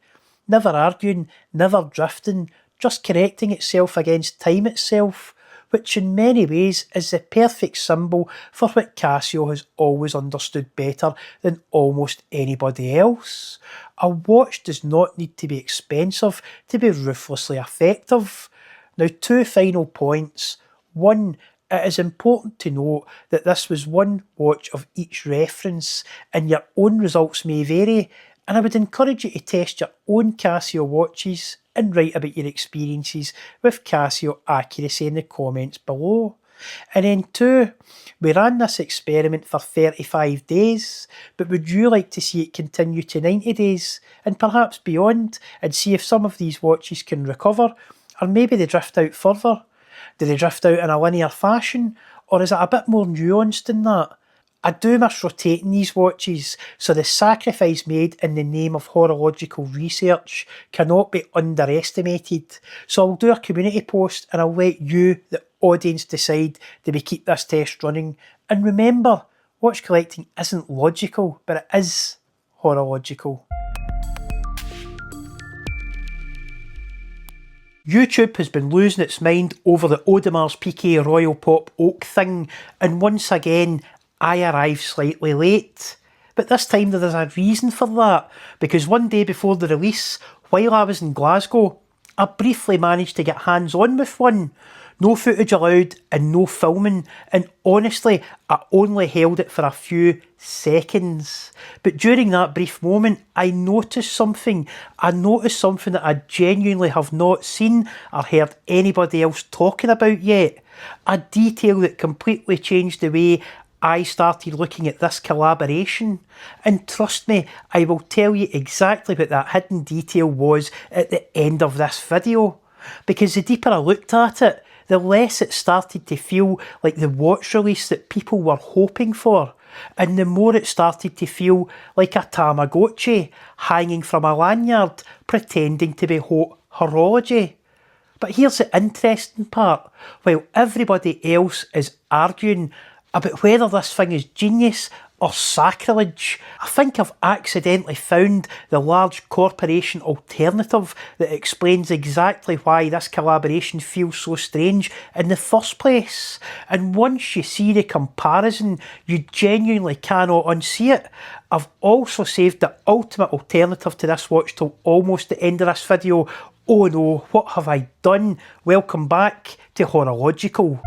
never arguing, never drifting, just correcting itself against time itself, which in many ways is the perfect symbol for what Casio has always understood better than almost anybody else. A watch does not need to be expensive to be ruthlessly effective. Now, 2 final points. 1, it is important to note that this was one watch of each reference, and your own results may vary, and I would encourage you to test your own Casio watches and write about your experiences with Casio accuracy in the comments below. And then 2, we ran this experiment for 35 days, but would you like to see it continue to 90 days and perhaps beyond, and see if some of these watches can recover, or maybe they drift out further? Do they drift out in a linear fashion, or is it a bit more nuanced than that? I do miss rotating these watches, so the sacrifice made in the name of horological research cannot be underestimated. So I'll do a community post and I'll let you, the audience, decide, do we keep this test running? And remember, watch collecting isn't logical, but it is horological. YouTube has been losing its mind over the Audemars Piguet Royal Pop Oak thing, and once again, I arrived slightly late. But this time there is a reason for that, because one day before the release, while I was in Glasgow, I briefly managed to get hands on with one. No footage allowed and no filming, and honestly I only held it for a few seconds. But during that brief moment I noticed something. I noticed something that I genuinely have not seen or heard anybody else talking about yet. A detail that completely changed the way I started looking at this collaboration. And trust me, I will tell you exactly what that hidden detail was at the end of this video. Because the deeper I looked at it, the less it started to feel like the watch release that people were hoping for, and the more it started to feel like a Tamagotchi hanging from a lanyard pretending to be haute horology. But here's the interesting part. While everybody else is arguing about whether this thing is genius or sacrilege, I think I've accidentally found the large corporation alternative that explains exactly why this collaboration feels so strange in the first place. And once you see the comparison, you genuinely cannot unsee it. I've also saved the ultimate alternative to this watch till almost the end of this video. Oh no, what have I done? Welcome back to Horological.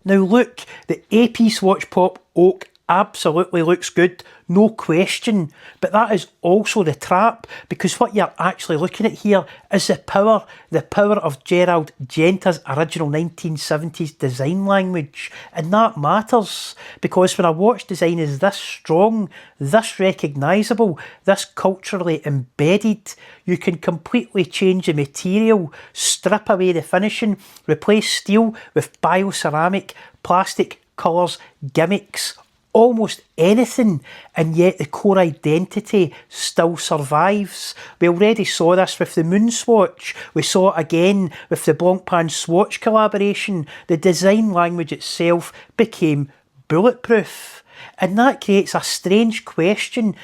Now look, the AP Swatch Pop Oak absolutely looks good, no question, but that is also the trap, because what you're actually looking at here is the power of Gerald Genta's original 1970s design language, and that matters, because when a watch design is this strong, this recognisable, this culturally embedded, you can completely change the material, strip away the finishing, replace steel with bioceramic, plastic, colours, gimmicks, almost anything, and yet the core identity still survives. We already saw this with the Moonswatch. We saw it again with the Blancpain Swatch collaboration. The design language itself became bulletproof. And that creates a strange question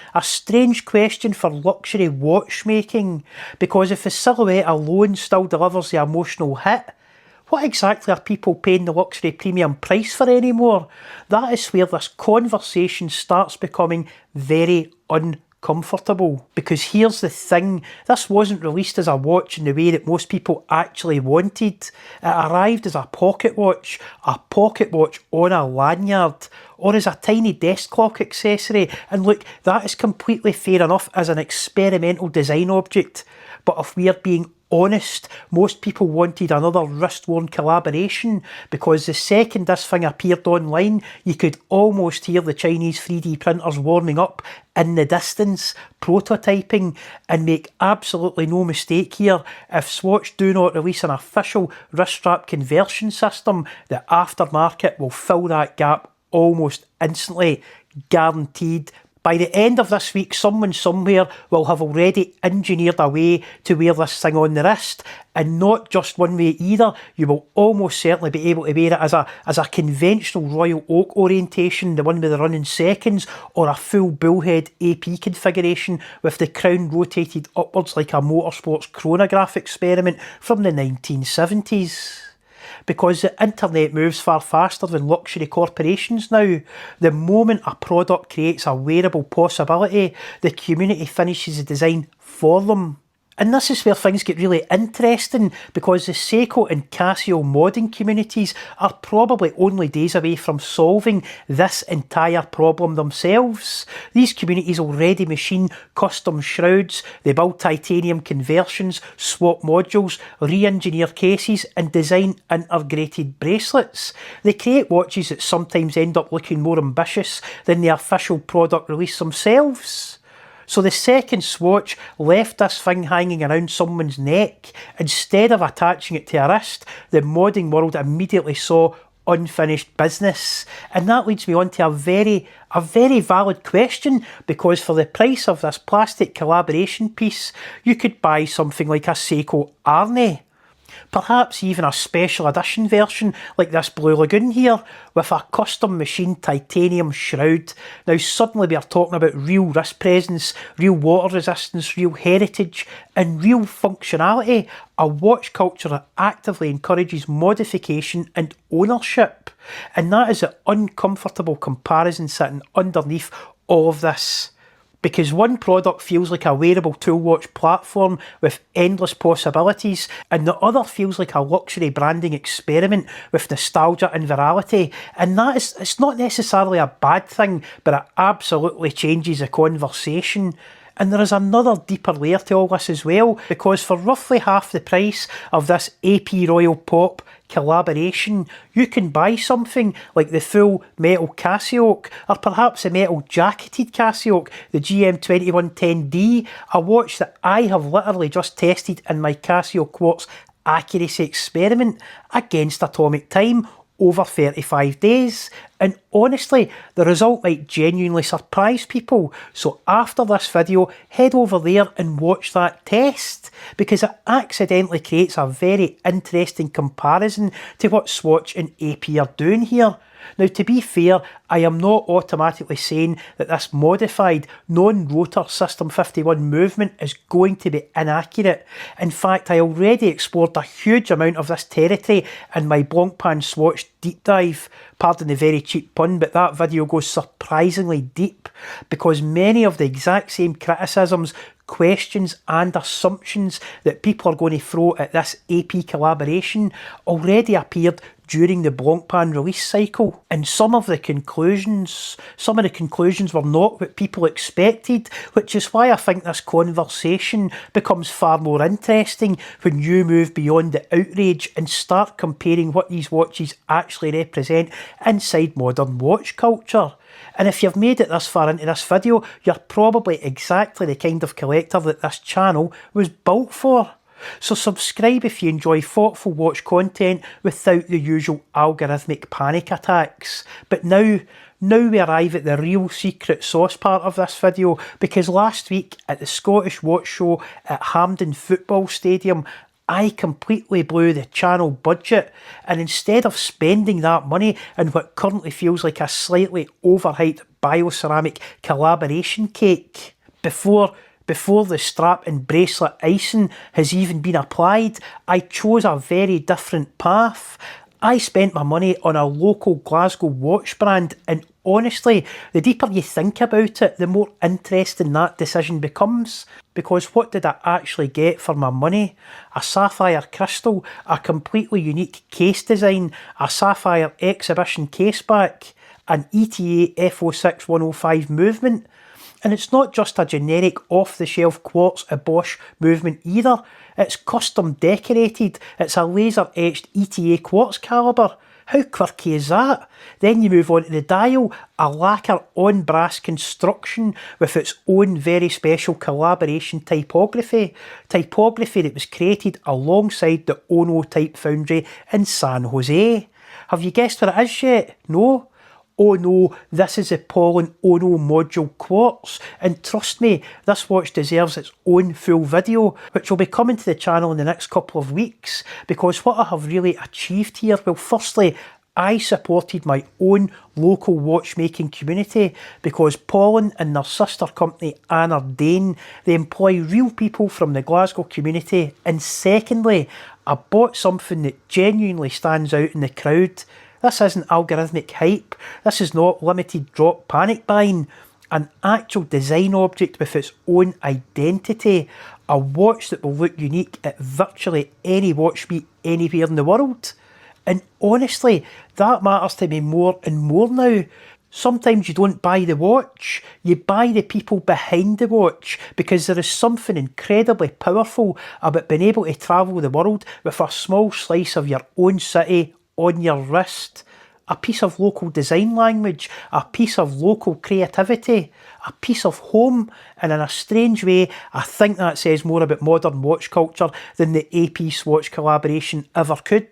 for luxury watchmaking, because if the silhouette alone still delivers the emotional hit, what exactly are people paying the luxury premium price for anymore? That is where this conversation starts becoming very uncomfortable. Because here's the thing, this wasn't released as a watch in the way that most people actually wanted. It arrived as a pocket watch on a lanyard, or as a tiny desk clock accessory. And look, that is completely fair enough as an experimental design object. But if we are being honest, most people wanted another wrist-worn collaboration, because the second this thing appeared online, you could almost hear the Chinese 3D printers warming up in the distance, prototyping. And make absolutely no mistake here, if Swatch do not release an official wrist strap conversion system, the aftermarket will fill that gap almost instantly, guaranteed. By the end of this week, someone somewhere will have already engineered a way to wear this thing on the wrist, and not just one way either. You will almost certainly be able to wear it as a conventional Royal Oak orientation, the one with the running seconds, or a full bullhead AP configuration with the crown rotated upwards like a motorsports chronograph experiment from the 1970s. Because the internet moves far faster than luxury corporations now. The moment a product creates a wearable possibility, the community finishes the design for them. And this is where things get really interesting, because the Seiko and Casio modding communities are probably only days away from solving this entire problem themselves. These communities already machine custom shrouds, they build titanium conversions, swap modules, re-engineer cases, and design integrated bracelets. They create watches that sometimes end up looking more ambitious than the official product release themselves. So the second Swatch left this thing hanging around someone's neck, instead of attaching it to a wrist, the modding world immediately saw unfinished business. And that leads me on to a very valid question, because for the price of this plastic collaboration piece, you could buy something like a Seiko Arne. Perhaps even a special edition version like this Blue Lagoon here, with a custom machined titanium shroud. Now suddenly we are talking about real wrist presence, real water resistance, real heritage, and real functionality. A watch culture that actively encourages modification and ownership. And that is the uncomfortable comparison sitting underneath all of this. Because one product feels like a wearable tool watch platform with endless possibilities, and the other feels like a luxury branding experiment with nostalgia and virality. And it's not necessarily a bad thing, but it absolutely changes the conversation. And there is another deeper layer to all this as well, because for roughly half the price of this AP Royal Pop collaboration, you can buy something like the full metal Casio, or perhaps a metal jacketed Casio, the GM2110D, a watch that I have literally just tested in my Casio Quartz accuracy experiment against atomic time over 35 days. And honestly, the result might genuinely surprise people. So after this video, head over there and watch that test, because it accidentally creates a very interesting comparison to what Swatch and AP are doing here. Now, to be fair, I am not automatically saying that this modified non-rotor System 51 movement is going to be inaccurate. In fact, I already explored a huge amount of this territory in my Blancpain Swatch deep dive. Pardon the very cheap pun, but that video goes surprisingly deep, because many of the exact same criticisms, questions and assumptions that people are going to throw at this AP collaboration already appeared during the Blancpain release cycle. And some of the conclusions were not what people expected, which is why I think this conversation becomes far more interesting when you move beyond the outrage and start comparing what these watches actually represent inside modern watch culture. And if you've made it this far into this video, you're probably exactly the kind of collector that this channel was built for. So subscribe if you enjoy thoughtful watch content without the usual algorithmic panic attacks. But now we arrive at the real secret sauce part of this video, because last week at the Scottish Watch Show at Hampden Football Stadium, I completely blew the channel budget, and instead of spending that money in what currently feels like a slightly overhyped bioceramic collaboration cake, before the strap and bracelet icing has even been applied, I chose a very different path. I spent my money on a local Glasgow watch brand, and honestly, the deeper you think about it, the more interesting that decision becomes. Because what did I actually get for my money? A sapphire crystal, a completely unique case design, a sapphire exhibition caseback, an ETA F06 105 movement. And it's not just a generic off-the-shelf quartz Bosch movement either. It's custom decorated. It's a laser-etched ETA quartz calibre. How quirky is that? Then you move on to the dial, a lacquer on brass construction with its own very special collaboration typography. Typography that was created alongside the Ono Type Foundry in San Jose. Have you guessed what it is yet? No? Oh no, this is the Paulin Ono Modul Quartz, and trust me, this watch deserves its own full video, which will be coming to the channel in the next couple of weeks, because what I have really achieved here, well, firstly, I supported my own local watchmaking community, because Paulin and their sister company Anna Dane, they employ real people from the Glasgow community, and secondly, I bought something that genuinely stands out in the crowd. This isn't algorithmic hype, this is not limited drop panic buying, an actual design object with its own identity, a watch that will look unique at virtually any watch meet anywhere in the world. And honestly, that matters to me more and more now. Sometimes you don't buy the watch, you buy the people behind the watch, because there is something incredibly powerful about being able to travel the world with a small slice of your own city on your wrist, a piece of local design language, a piece of local creativity, a piece of home, and in a strange way, I think that says more about modern watch culture than the AP Swatch collaboration ever could.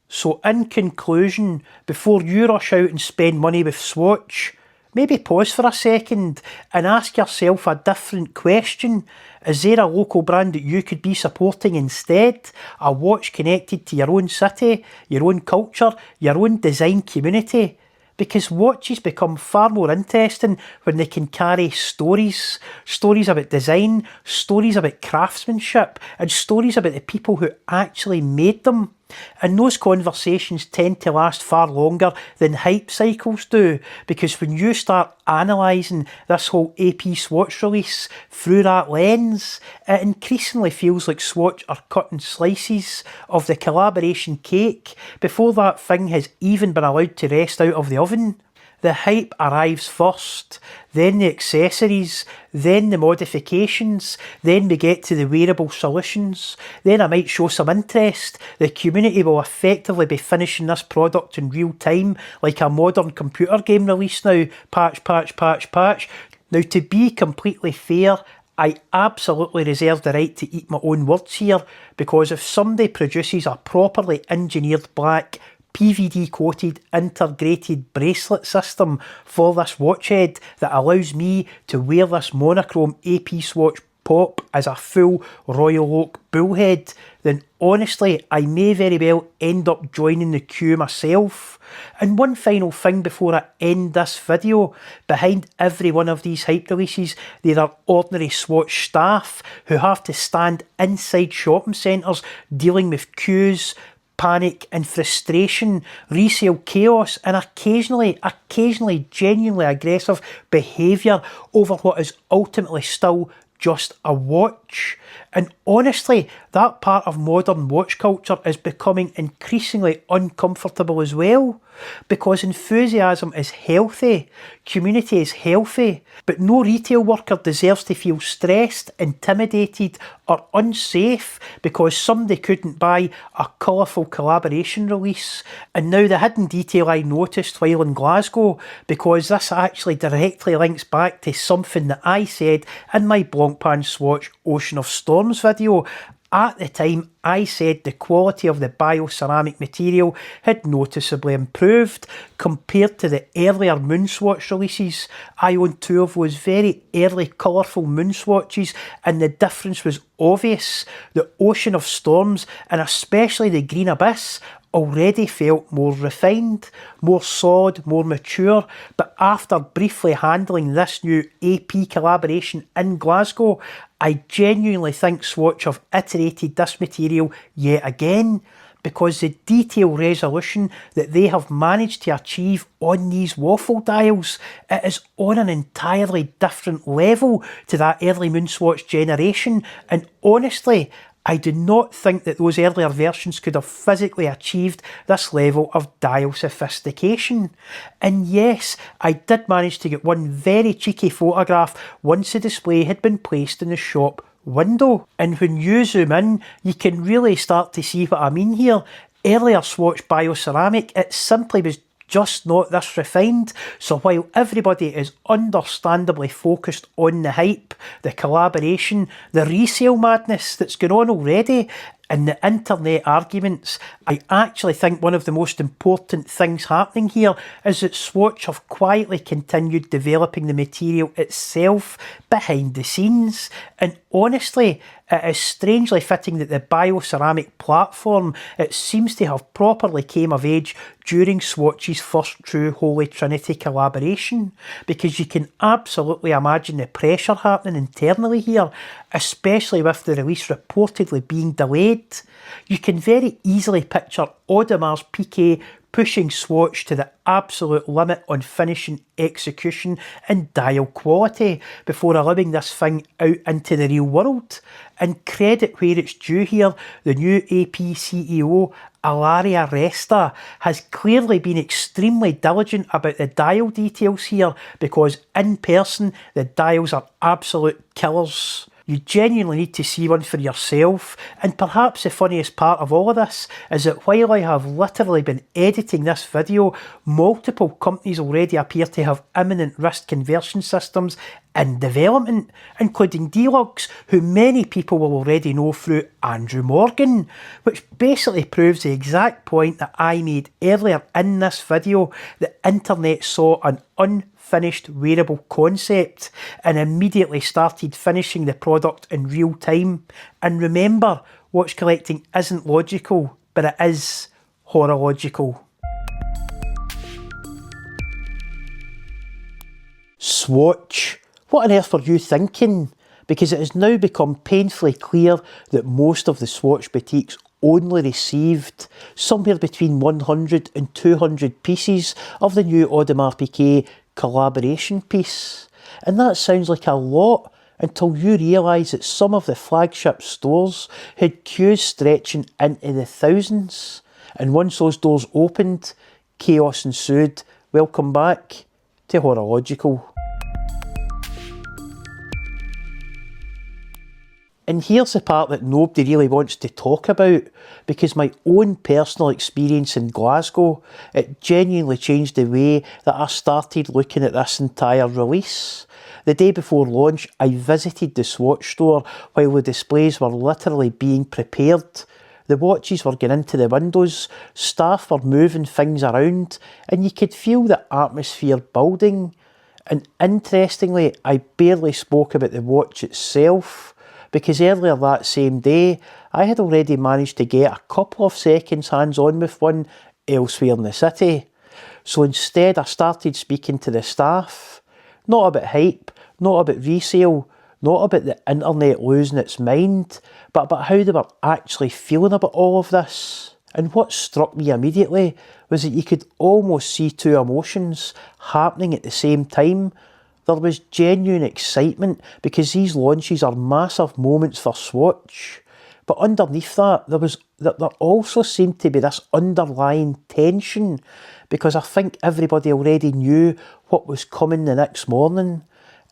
So in conclusion, before you rush out and spend money with Swatch, maybe pause for a second and ask yourself a different question. Is there a local brand that you could be supporting instead? A watch connected to your own city, your own culture, your own design community? Because watches become far more interesting when they can carry stories. Stories about design, stories about craftsmanship, and stories about the people who actually made them. And those conversations tend to last far longer than hype cycles do, because when you start analysing this whole AP Swatch release through that lens, it increasingly feels like Swatch are cutting slices of the collaboration cake before that thing has even been allowed to rest out of the oven. The hype arrives first, then the accessories, then the modifications, then we get to the wearable solutions, then I might show some interest. The community will effectively be finishing this product in real time, like a modern computer game release now, patch, patch, patch, patch. Now, to be completely fair, I absolutely reserve the right to eat my own words here, because if somebody produces a properly engineered black PVD coated integrated bracelet system for this watch head that allows me to wear this monochrome AP Swatch pop as a full Royal Oak bullhead, then honestly I may very well end up joining the queue myself. And one final thing before I end this video: behind every one of these hype releases there are ordinary Swatch staff who have to stand inside shopping centres dealing with queues, panic and frustration, resale chaos, and occasionally genuinely aggressive behaviour over what is ultimately still just a watch. And honestly, that part of modern watch culture is becoming increasingly uncomfortable as well, because enthusiasm is healthy, community is healthy, but no retail worker deserves to feel stressed, intimidated or unsafe because somebody couldn't buy a colourful collaboration release. And now the hidden detail I noticed while in Glasgow, because this actually directly links back to something that I said in my Blancpain Swatch Ocean of Storms video. At the time, I said the quality of the bioceramic material had noticeably improved compared to the earlier Moonswatch releases. I owned two of those very early colourful Moonswatches, and the difference was obvious. The Ocean of Storms, and especially the Green Abyss, already felt more refined, more solid, more mature, but after briefly handling this new AP collaboration in Glasgow, I genuinely think Swatch have iterated this material yet again, because the detail resolution that they have managed to achieve on these waffle dials, it is on an entirely different level to that early Moonswatch generation, and honestly, I do not think that those earlier versions could have physically achieved this level of dial sophistication. And yes, I did manage to get one very cheeky photograph once the display had been placed in the shop window. And when you zoom in, you can really start to see what I mean here. Earlier Swatch bioceramic, it simply was just not this refined. So while everybody is understandably focused on the hype, the collaboration, the resale madness that's going on already, and the internet arguments, I actually think one of the most important things happening here is that Swatch have quietly continued developing the material itself behind the scenes. And honestly, it is strangely fitting that the bioceramic platform, it seems to have properly came of age during Swatch's first true Holy Trinity collaboration, because you can absolutely imagine the pressure happening internally here, especially with the release reportedly being delayed. You can very easily picture Audimar's Piquet pushing Swatch to the absolute limit on finishing execution and dial quality before allowing this thing out into the real world. And credit where it's due here, the new AP CEO, Ilaria Resta, has clearly been extremely diligent about the dial details here, because in person the dials are absolute killers. You genuinely need to see one for yourself. And perhaps the funniest part of all of this is that while I have literally been editing this video, multiple companies already appear to have imminent wrist conversion systems in development, including D-Lugs, who many people will already know through Andrew Morgan, which basically proves the exact point that I made earlier in this video. The internet saw an unfinished wearable concept and immediately started finishing the product in real time. And remember, watch collecting isn't logical, but it is horological. Swatch. What on earth were you thinking? Because it has now become painfully clear that most of the Swatch boutiques only received somewhere between 100 and 200 pieces of the new Audemars Piguet collaboration piece. And that sounds like a lot until you realise that some of the flagship stores had queues stretching into the thousands. And once those doors opened, chaos ensued. Welcome back to Horological. And here's the part that nobody really wants to talk about, because my own personal experience in Glasgow, it genuinely changed the way that I started looking at this entire release. The day before launch, I visited the Swatch store while the displays were literally being prepared. The watches were going into the windows, staff were moving things around, and you could feel the atmosphere building. And interestingly, I barely spoke about the watch itself, because earlier that same day, I had already managed to get a couple of seconds hands-on with one elsewhere in the city. So instead I started speaking to the staff, not about hype, not about resale, not about the internet losing its mind, but about how they were actually feeling about all of this. And what struck me immediately was that you could almost see two emotions happening at the same time. There was genuine excitement because these launches are massive moments for Swatch. But underneath that, there also seemed to be this underlying tension, because I think everybody already knew what was coming the next morning.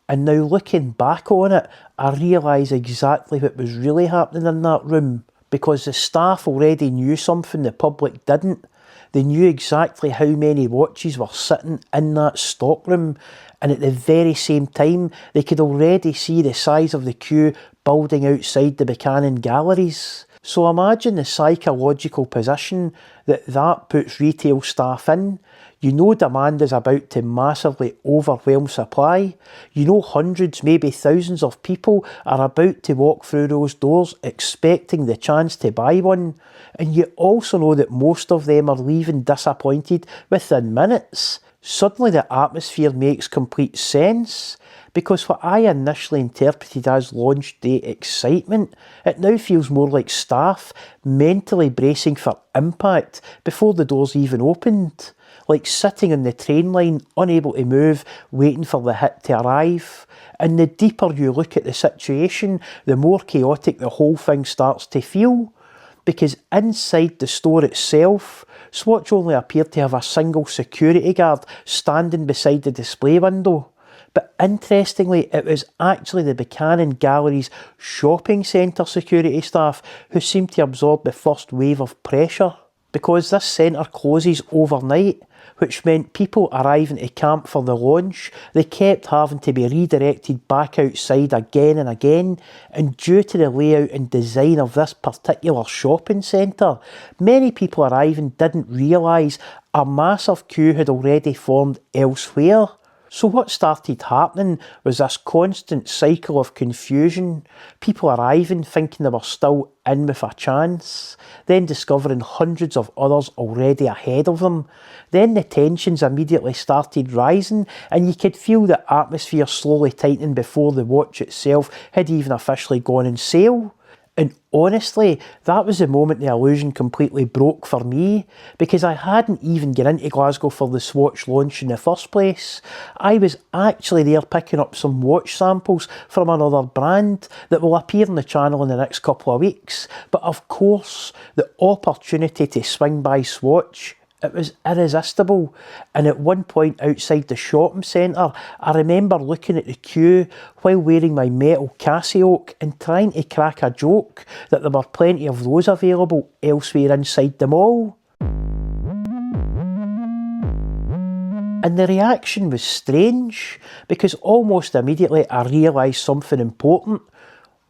And now looking back on it, I realise exactly what was really happening in that room, because the staff already knew something the public didn't. They knew exactly how many watches were sitting in that stockroom, and at the very same time, they could already see the size of the queue building outside the Buchanan galleries. So imagine the psychological position that puts retail staff in. You know demand is about to massively overwhelm supply. You know hundreds, maybe thousands of people are about to walk through those doors expecting the chance to buy one. And you also know that most of them are leaving disappointed within minutes. Suddenly the atmosphere makes complete sense, because what I initially interpreted as launch day excitement, it now feels more like staff mentally bracing for impact before the doors even opened. Like sitting on the train line, unable to move, waiting for the hit to arrive. And the deeper you look at the situation, the more chaotic the whole thing starts to feel. Because inside the store itself, Swatch only appeared to have a single security guard standing beside the display window. But interestingly, it was actually the Buchanan Gallery's shopping centre security staff who seemed to absorb the first wave of pressure. Because this centre closes overnight, which meant people arriving to camp for the launch, they kept having to be redirected back outside again and again, and due to the layout and design of this particular shopping centre, many people arriving didn't realise a massive queue had already formed elsewhere. So what started happening was this constant cycle of confusion, people arriving thinking they were still in with a chance, then discovering hundreds of others already ahead of them. Then the tensions immediately started rising, and you could feel the atmosphere slowly tightening before the watch itself had even officially gone on sale. And honestly, that was the moment the illusion completely broke for me, because I hadn't even got into Glasgow for the Swatch launch in the first place. I was actually there picking up some watch samples from another brand that will appear on the channel in the next couple of weeks. But of course, the opportunity to swing by Swatch, it was irresistible. And at one point outside the shopping centre, I remember looking at the queue while wearing my metal Casio and trying to crack a joke that there were plenty of those available elsewhere inside the mall. And the reaction was strange, because almost immediately I realised something important.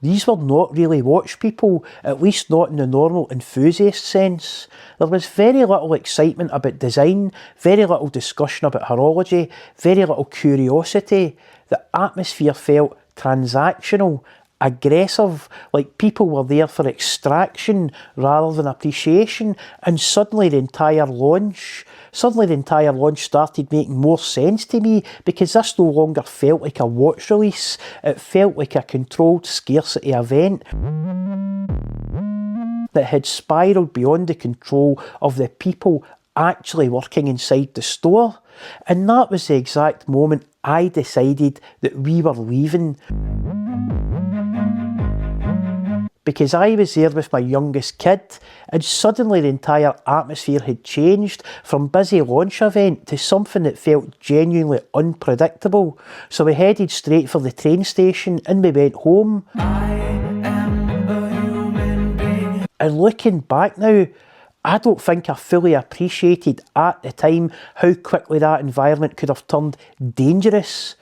These were not really watch people, at least not in the normal enthusiast sense. There was very little excitement about design, very little discussion about horology, very little curiosity. The atmosphere felt transactional, aggressive, like people were there for extraction rather than appreciation. And suddenly the entire launch started making more sense to me, because this no longer felt like a watch release, it felt like a controlled scarcity event. that had spiralled beyond the control of the people actually working inside the store. And that was the exact moment I decided that we were leaving. Because I was there with my youngest kid, and suddenly the entire atmosphere had changed from busy launch event to something that felt genuinely unpredictable. So we headed straight for the train station and we went home. I am a human being. And looking back now, I don't think I fully appreciated at the time how quickly that environment could have turned dangerous.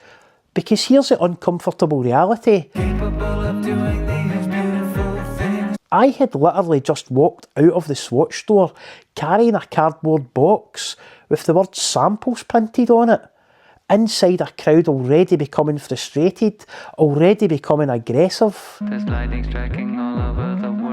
Because here's the uncomfortable reality. Capable of doing these beautiful things. I had literally just walked out of the Swatch store carrying a cardboard box with the word samples printed on it. Inside a crowd already becoming frustrated, already becoming aggressive. There's lightning striking all over the world.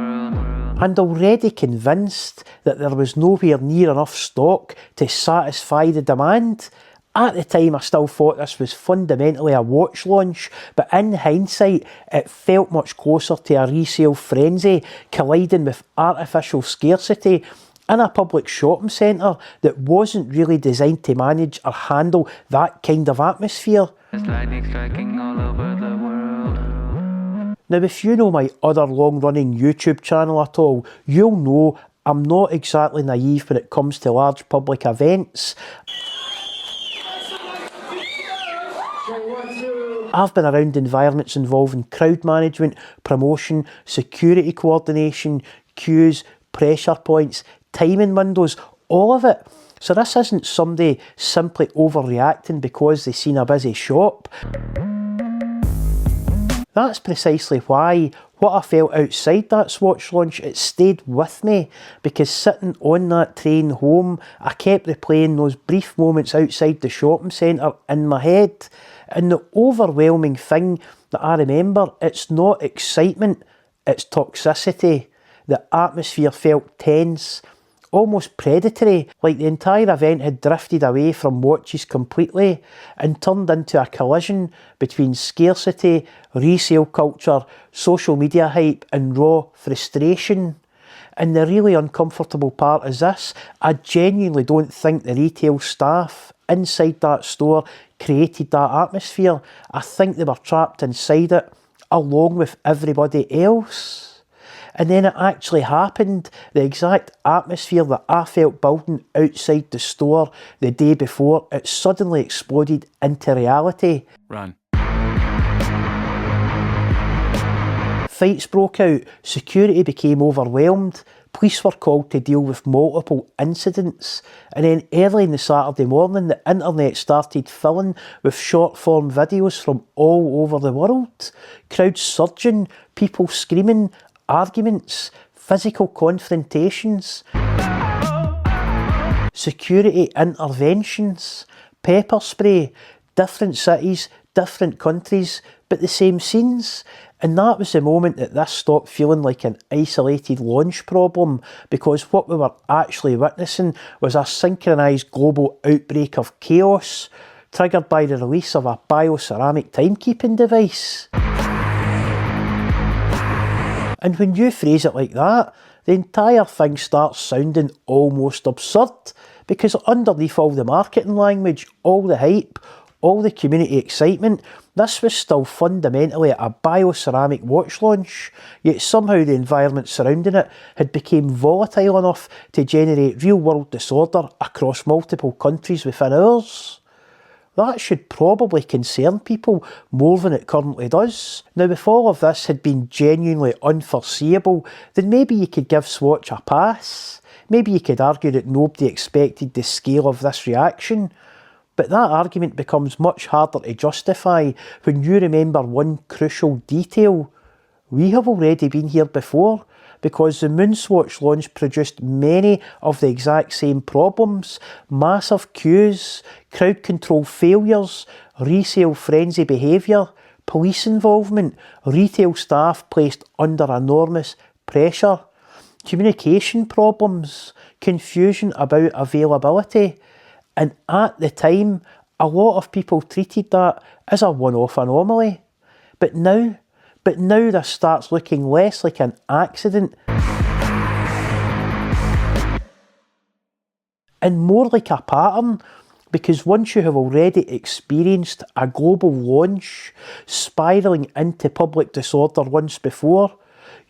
And already convinced that there was nowhere near enough stock to satisfy the demand. At the time, I still thought this was fundamentally a watch launch, but in hindsight, it felt much closer to a resale frenzy colliding with artificial scarcity in a public shopping centre that wasn't really designed to manage or handle that kind of atmosphere. There's lightning striking all over the world. Now, if you know my other long-running YouTube channel at all, you'll know I'm not exactly naive when it comes to large public events. I've been around environments involving crowd management, promotion, security coordination, queues, pressure points, timing windows, all of it. So this isn't somebody simply overreacting because they've seen a busy shop. That's precisely why what I felt outside that Swatch launch, it stayed with me, because sitting on that train home, I kept replaying those brief moments outside the shopping centre in my head. And the overwhelming thing that I remember, it's not excitement, it's toxicity. The atmosphere felt tense, almost predatory, like the entire event had drifted away from watches completely and turned into a collision between scarcity, resale culture, social media hype and raw frustration. And the really uncomfortable part is this: I genuinely don't think the retail staff inside that store created that atmosphere. I think they were trapped inside it along with everybody else. And then it actually happened. The exact atmosphere that I felt building outside the store the day before, it suddenly exploded into reality. Run. Fights broke out, security became overwhelmed, police were called to deal with multiple incidents, and then early in the Saturday morning the internet started filling with short form videos from all over the world. Crowds surging, people screaming, arguments, physical confrontations, security interventions, pepper spray, different cities, different countries, but the same scenes. And that was the moment that this stopped feeling like an isolated launch problem, because what we were actually witnessing was a synchronised global outbreak of chaos, triggered by the release of a bioceramic timekeeping device. And when you phrase it like that, the entire thing starts sounding almost absurd, because underneath all the marketing language, all the hype, all the community excitement, this was still fundamentally a bioceramic watch launch, yet somehow the environment surrounding it had become volatile enough to generate real-world disorder across multiple countries within hours. That should probably concern people more than it currently does. Now, if all of this had been genuinely unforeseeable, then maybe you could give Swatch a pass. Maybe you could argue that nobody expected the scale of this reaction. But that argument becomes much harder to justify when you remember one crucial detail. We have already been here before, because the Moonswatch launch produced many of the exact same problems: massive queues, crowd control failures, resale frenzy behaviour, police involvement, retail staff placed under enormous pressure, communication problems, confusion about availability. And at the time, a lot of people treated that as a one-off anomaly. But now this starts looking less like an accident and more like a pattern, because once you have already experienced a global launch spiralling into public disorder once before,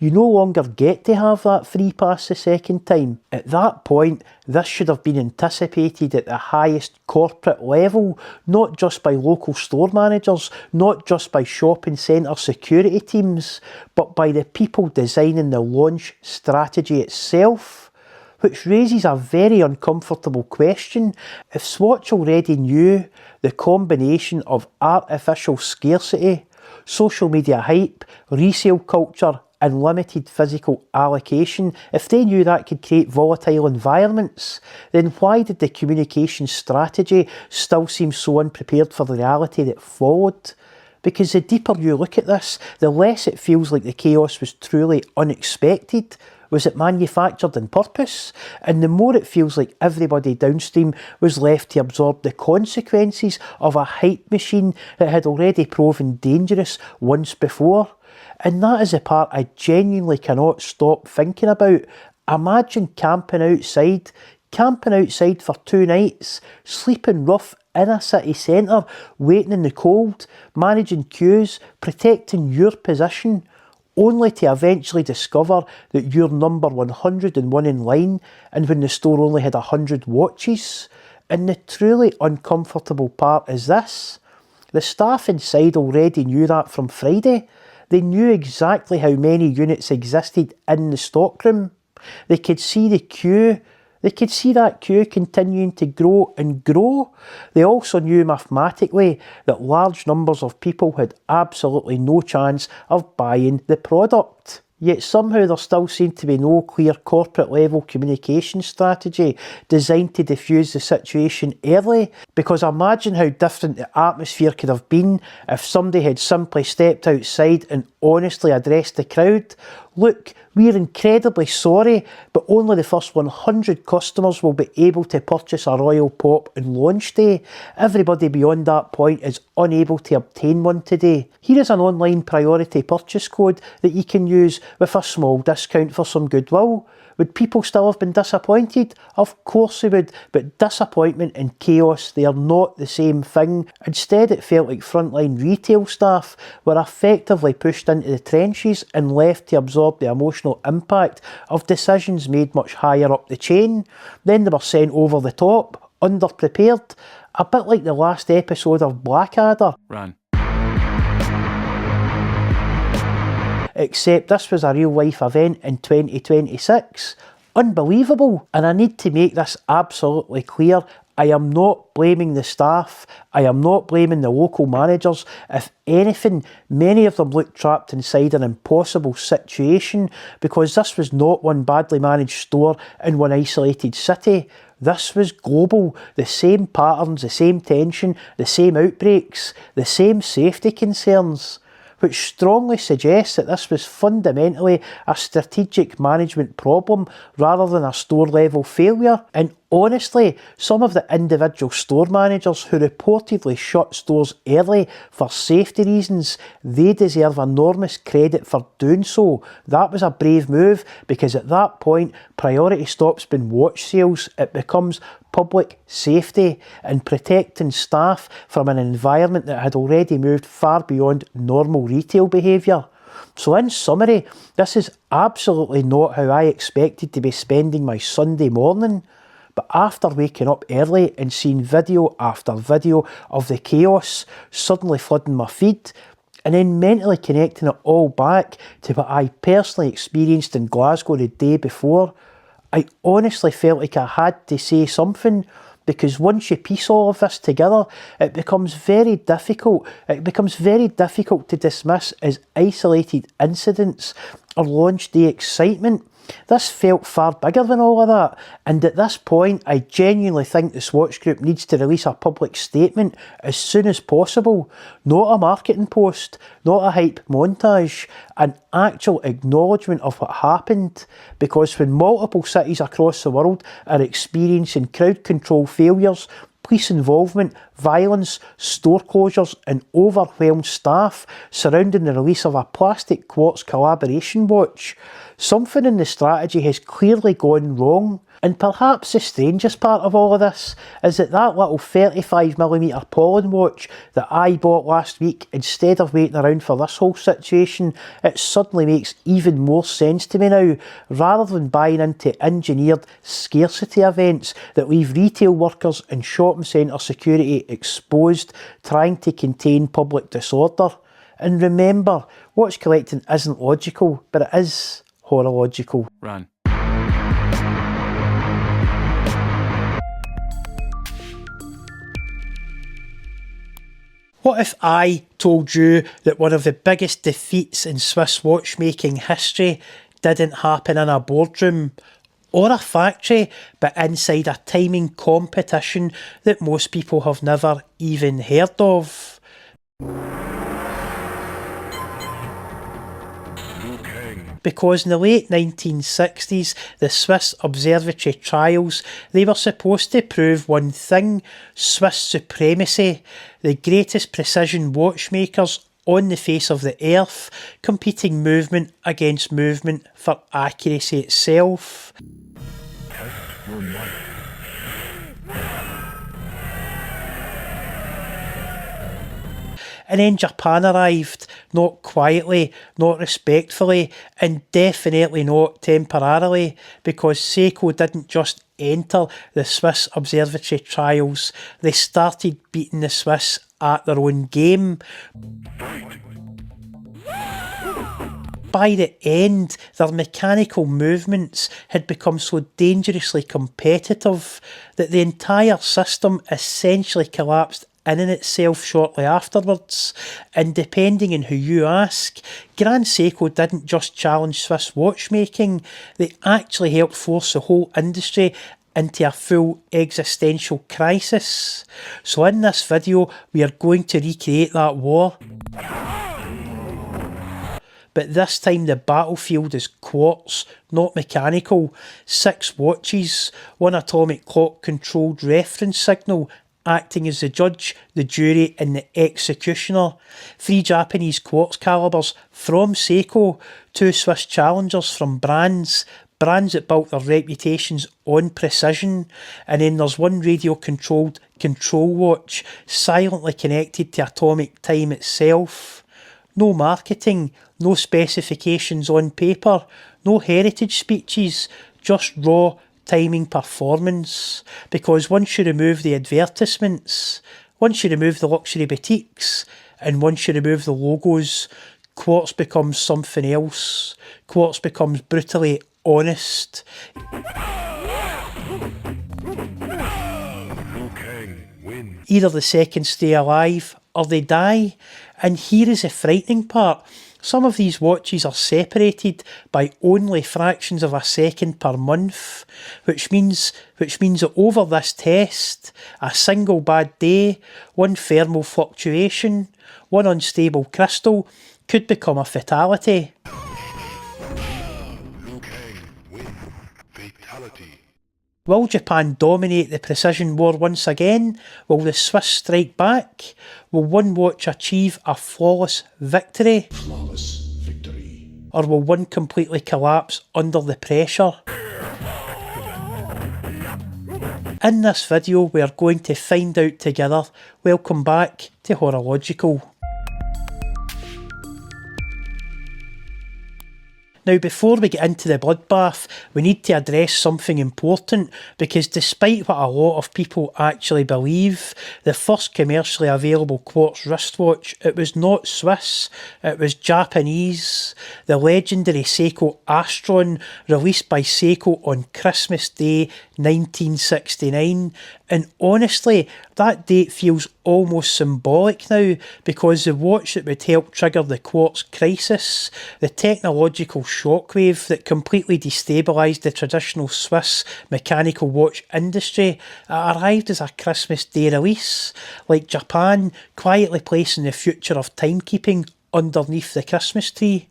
you no longer get to have that free pass the second time. At that point, this should have been anticipated at the highest corporate level, not just by local store managers, not just by shopping centre security teams, but by the people designing the launch strategy itself. Which raises a very uncomfortable question. If Swatch already knew the combination of artificial scarcity, social media hype, resale culture, and limited physical allocation, if they knew that could create volatile environments, then why did the communication strategy still seem so unprepared for the reality that followed? Because the deeper you look at this, the less it feels like the chaos was truly unexpected. Was it manufactured on purpose? And the more it feels like everybody downstream was left to absorb the consequences of a hype machine that had already proven dangerous once before. And that is the part I genuinely cannot stop thinking about. Imagine camping outside for 2 nights, sleeping rough in a city centre, waiting in the cold, managing queues, protecting your position, only to eventually discover that you're number 101 in line, and when the store only had 100 watches. And the truly uncomfortable part is this: the staff inside already knew that from Friday. They knew exactly how many units existed in the stockroom. They could see the queue. They could see that queue continuing to grow and grow. They also knew mathematically that large numbers of people had absolutely no chance of buying the product. Yet somehow there still seemed to be no clear corporate level communication strategy designed to diffuse the situation early, because imagine how different the atmosphere could have been if somebody had simply stepped outside and honestly addressed the crowd. Look, we're incredibly sorry, but only the first 100 customers will be able to purchase a Royal Pop on launch day. Everybody beyond that point is unable to obtain one today. Here is an online priority purchase code that you can use with a small discount for some goodwill. Would people still have been disappointed? Of course they would, but disappointment and chaos, they are not the same thing. Instead, it felt like frontline retail staff were effectively pushed into the trenches and left to absorb the emotional impact of decisions made much higher up the chain. Then they were sent over the top, underprepared, a bit like the last episode of Blackadder. Run. Except this was a real life event in 2026. Unbelievable. And I need to make this absolutely clear. I am not blaming the staff. I am not blaming the local managers. If anything, many of them looked trapped inside an impossible situation, because this was not one badly managed store in one isolated city. This was global. The same patterns, the same tension, the same outbreaks, the same safety concerns, which strongly suggests that this was fundamentally a strategic management problem rather than a store-level failure. And honestly, some of the individual store managers who reportedly shut stores early for safety reasons, they deserve enormous credit for doing so. That was a brave move, because at that point, priority stops being watch sales. It becomes public safety and protecting staff from an environment that had already moved far beyond normal retail behaviour. So in summary, this is absolutely not how I expected to be spending my Sunday morning. But after waking up early and seeing video after video of the chaos suddenly flooding my feed, and then mentally connecting it all back to what I personally experienced in Glasgow the day before, I honestly felt like I had to say something, because once you piece all of this together, it becomes very difficult. It becomes very difficult to dismiss as isolated incidents or launch day excitement. This felt far bigger than all of that, and at this point I genuinely think the Swatch Group needs to release a public statement as soon as possible. Not a marketing post, not a hype montage, an actual acknowledgement of what happened, because when multiple cities across the world are experiencing crowd control failures, police involvement, violence, store closures and overwhelmed staff surrounding the release of a plastic quartz collaboration watch, something in the strategy has clearly gone wrong. And perhaps the strangest part of all of this is that little 35mm Paulin watch that I bought last week, instead of waiting around for this whole situation, it suddenly makes even more sense to me now, rather than buying into engineered scarcity events that leave retail workers and shopping centre security exposed, trying to contain public disorder. And remember, watch collecting isn't logical, but it is horological. Run. What if I told you that one of the biggest defeats in Swiss watchmaking history didn't happen in a boardroom or a factory, but inside a timing competition that most people have never even heard of? Because in the late 1960s, the Swiss Observatory trials, they were supposed to prove one thing: Swiss supremacy, the greatest precision watchmakers on the face of the earth, competing movement against movement for accuracy itself. And then Japan arrived, not quietly, not respectfully, and definitely not temporarily, because Seiko didn't just enter the Swiss Observatory trials, they started beating the Swiss at their own game. By the end, their mechanical movements had become so dangerously competitive that the entire system essentially collapsed in itself shortly afterwards. And depending on who you ask, Grand Seiko didn't just challenge Swiss watchmaking, they actually helped force the whole industry into a full existential crisis. So in this video, we are going to recreate that war. But this time the battlefield is quartz, not mechanical. 6 watches, 1 atomic clock controlled reference signal, acting as the judge, the jury and the executioner. 3 Japanese quartz calibers from Seiko, 2 Swiss challengers from brands that built their reputations on precision, and then there's 1 radio controlled control watch, silently connected to atomic time itself. No marketing, no specifications on paper, no heritage speeches, just raw timing performance. Because once you remove the advertisements, once you remove the luxury boutiques, and once you remove the logos, quartz becomes something else. Quartz becomes brutally honest. Either the seconds stay alive or they die. And here is the frightening part. Some of these watches are separated by only fractions of a second per month, which means that over this test, a single bad day, 1 thermal fluctuation, 1 unstable crystal could become a fatality. Will Japan dominate the precision war once again? Will the Swiss strike back? Will one watch achieve a flawless victory? Flawless victory. Or will one completely collapse under the pressure? In this video we are going to find out together. Welcome back to Horological. Now, before we get into the bloodbath, we need to address something important, because despite what a lot of people actually believe, the first commercially available quartz wristwatch, it was not Swiss, it was Japanese. The legendary Seiko Astron, released by Seiko on Christmas Day 1969. And honestly, that date feels almost symbolic now, because the watch that would help trigger the quartz crisis, the technological shockwave that completely destabilised the traditional Swiss mechanical watch industry, arrived as a Christmas Day release, like Japan quietly placing the future of timekeeping underneath the Christmas tree.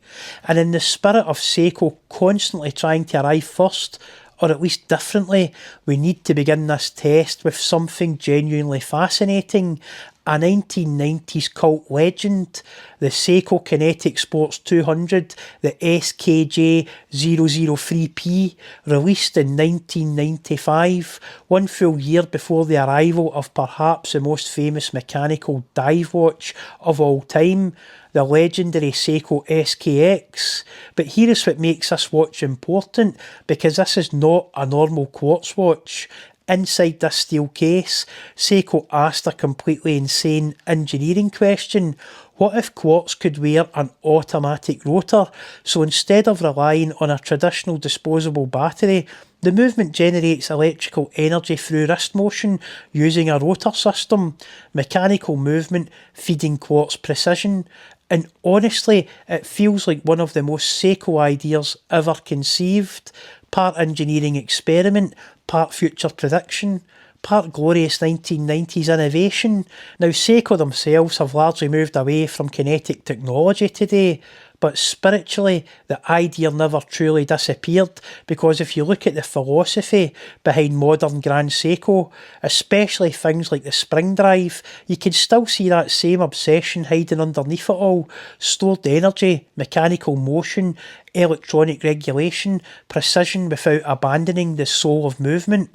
And in the spirit of Seiko constantly trying to arrive first, or at least differently, we need to begin this test with something genuinely fascinating. a 1990s cult legend, the Seiko Kinetic Sports 200, the SKJ003P, released in 1995, one full year before the arrival of perhaps the most famous mechanical dive watch of all time, the legendary Seiko SKX. But here is what makes this watch important, because this is not a normal quartz watch. Inside this steel case, Seiko asked a completely insane engineering question. What if quartz could wear an automatic rotor? So instead of relying on a traditional disposable battery, the movement generates electrical energy through wrist motion using a rotor system. Mechanical movement feeding quartz precision. And honestly, it feels like one of the most Seiko ideas ever conceived. Part engineering experiment, part future prediction, part glorious 1990s innovation. Now, Seiko themselves have largely moved away from kinetic technology today, but spiritually, the idea never truly disappeared, because if you look at the philosophy behind modern Grand Seiko, especially things like the spring drive, you can still see that same obsession hiding underneath it all. Stored energy, mechanical motion, electronic regulation, precision without abandoning the soul of movement.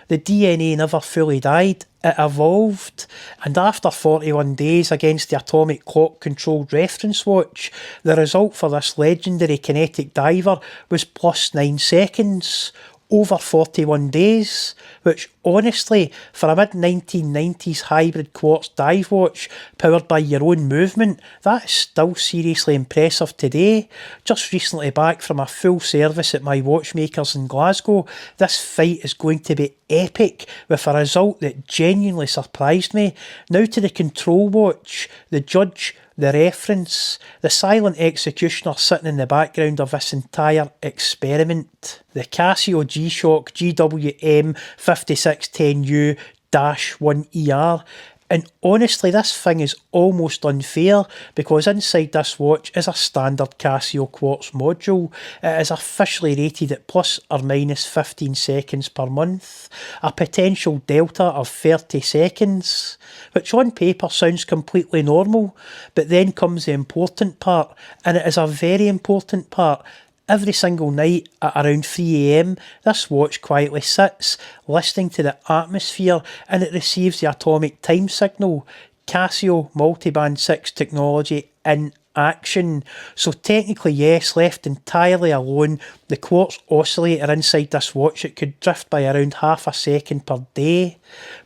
The DNA never fully died, it evolved, and after 41 days against the atomic clock controlled reference watch, the result for this legendary kinetic diver was +9 seconds, over 41 days, which honestly, for a mid-1990s hybrid quartz dive watch powered by your own movement, that is still seriously impressive today. Just recently back from a full service at my watchmakers in Glasgow, this fight is going to be epic, with a result that genuinely surprised me. Now to the control watch, the judge, the reference, the silent executioner sitting in the background of this entire experiment. The Casio G-Shock GWM 5610U-1ER. And honestly, this thing is almost unfair, because inside this watch is a standard Casio quartz module. It is officially rated at ±15 seconds per month, a potential delta of 30 seconds, which on paper sounds completely normal, but then comes the important part, and it is a very important part. Every single night at around 3 AM, this watch quietly sits, listening to the atmosphere, and it receives the atomic time signal. Casio multiband 6 technology in action. So technically, yes, left entirely alone, the quartz oscillator inside this watch, it could drift by around half a second per day.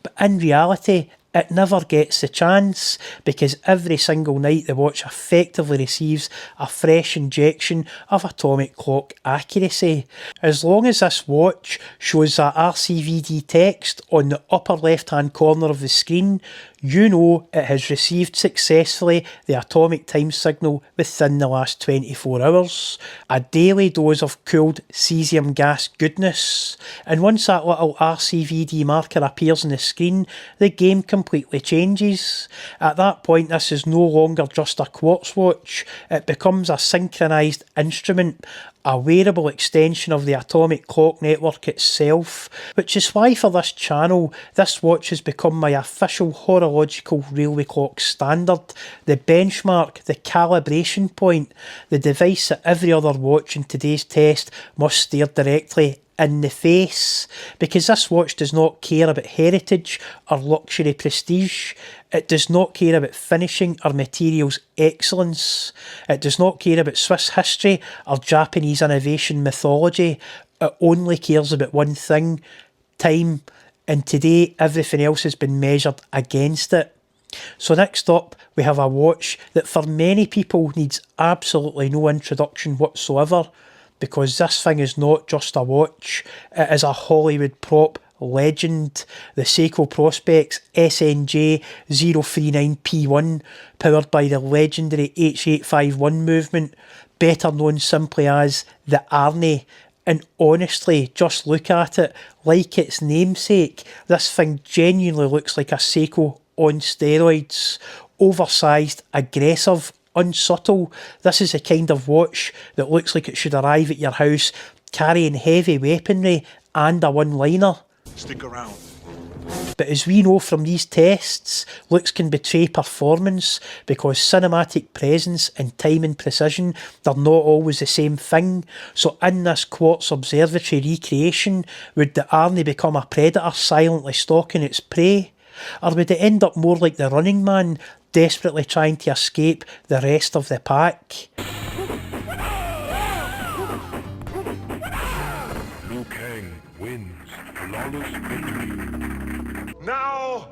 But in reality, it never gets the chance, because every single night the watch effectively receives a fresh injection of atomic clock accuracy. As long as this watch shows that RCVD text on the upper left hand corner of the screen, you know it has received successfully the atomic time signal within the last 24 hours. A daily dose of cooled cesium gas goodness. And once that little RCVD marker appears on the screen, the game completely changes. At that point, this is no longer just a quartz watch. It becomes a synchronised instrument, a wearable extension of the atomic clock network itself, which is why for this channel, this watch has become my official horological railway clock standard, the benchmark, the calibration point, the device that every other watch in today's test must stare directly in the face, because this watch does not care about heritage or luxury prestige. It does not care about finishing or materials excellence. It does not care about Swiss history or Japanese innovation mythology. It only cares about one thing: time. And today, everything else has been measured against it. So next up, we have a watch that for many people needs absolutely no introduction whatsoever, because this thing is not just a watch, it is a Hollywood prop legend, the Seiko Prospex SNJ 039P1, powered by the legendary H851 movement, better known simply as the Arnie. And honestly, just look at it, like its namesake, this thing genuinely looks like a Seiko on steroids. Oversized, aggressive, unsubtle. This is the kind of watch that looks like it should arrive at your house carrying heavy weaponry and a one-liner. Stick around. But as we know from these tests, looks can betray performance because cinematic presence and time and precision, they're not always the same thing. So in this Quartz Observatory recreation, would the Arnie become a predator silently stalking its prey? Or would it end up more like the Running Man, desperately trying to escape the rest of the pack? Liu Kang wins. Flawless victory. Now,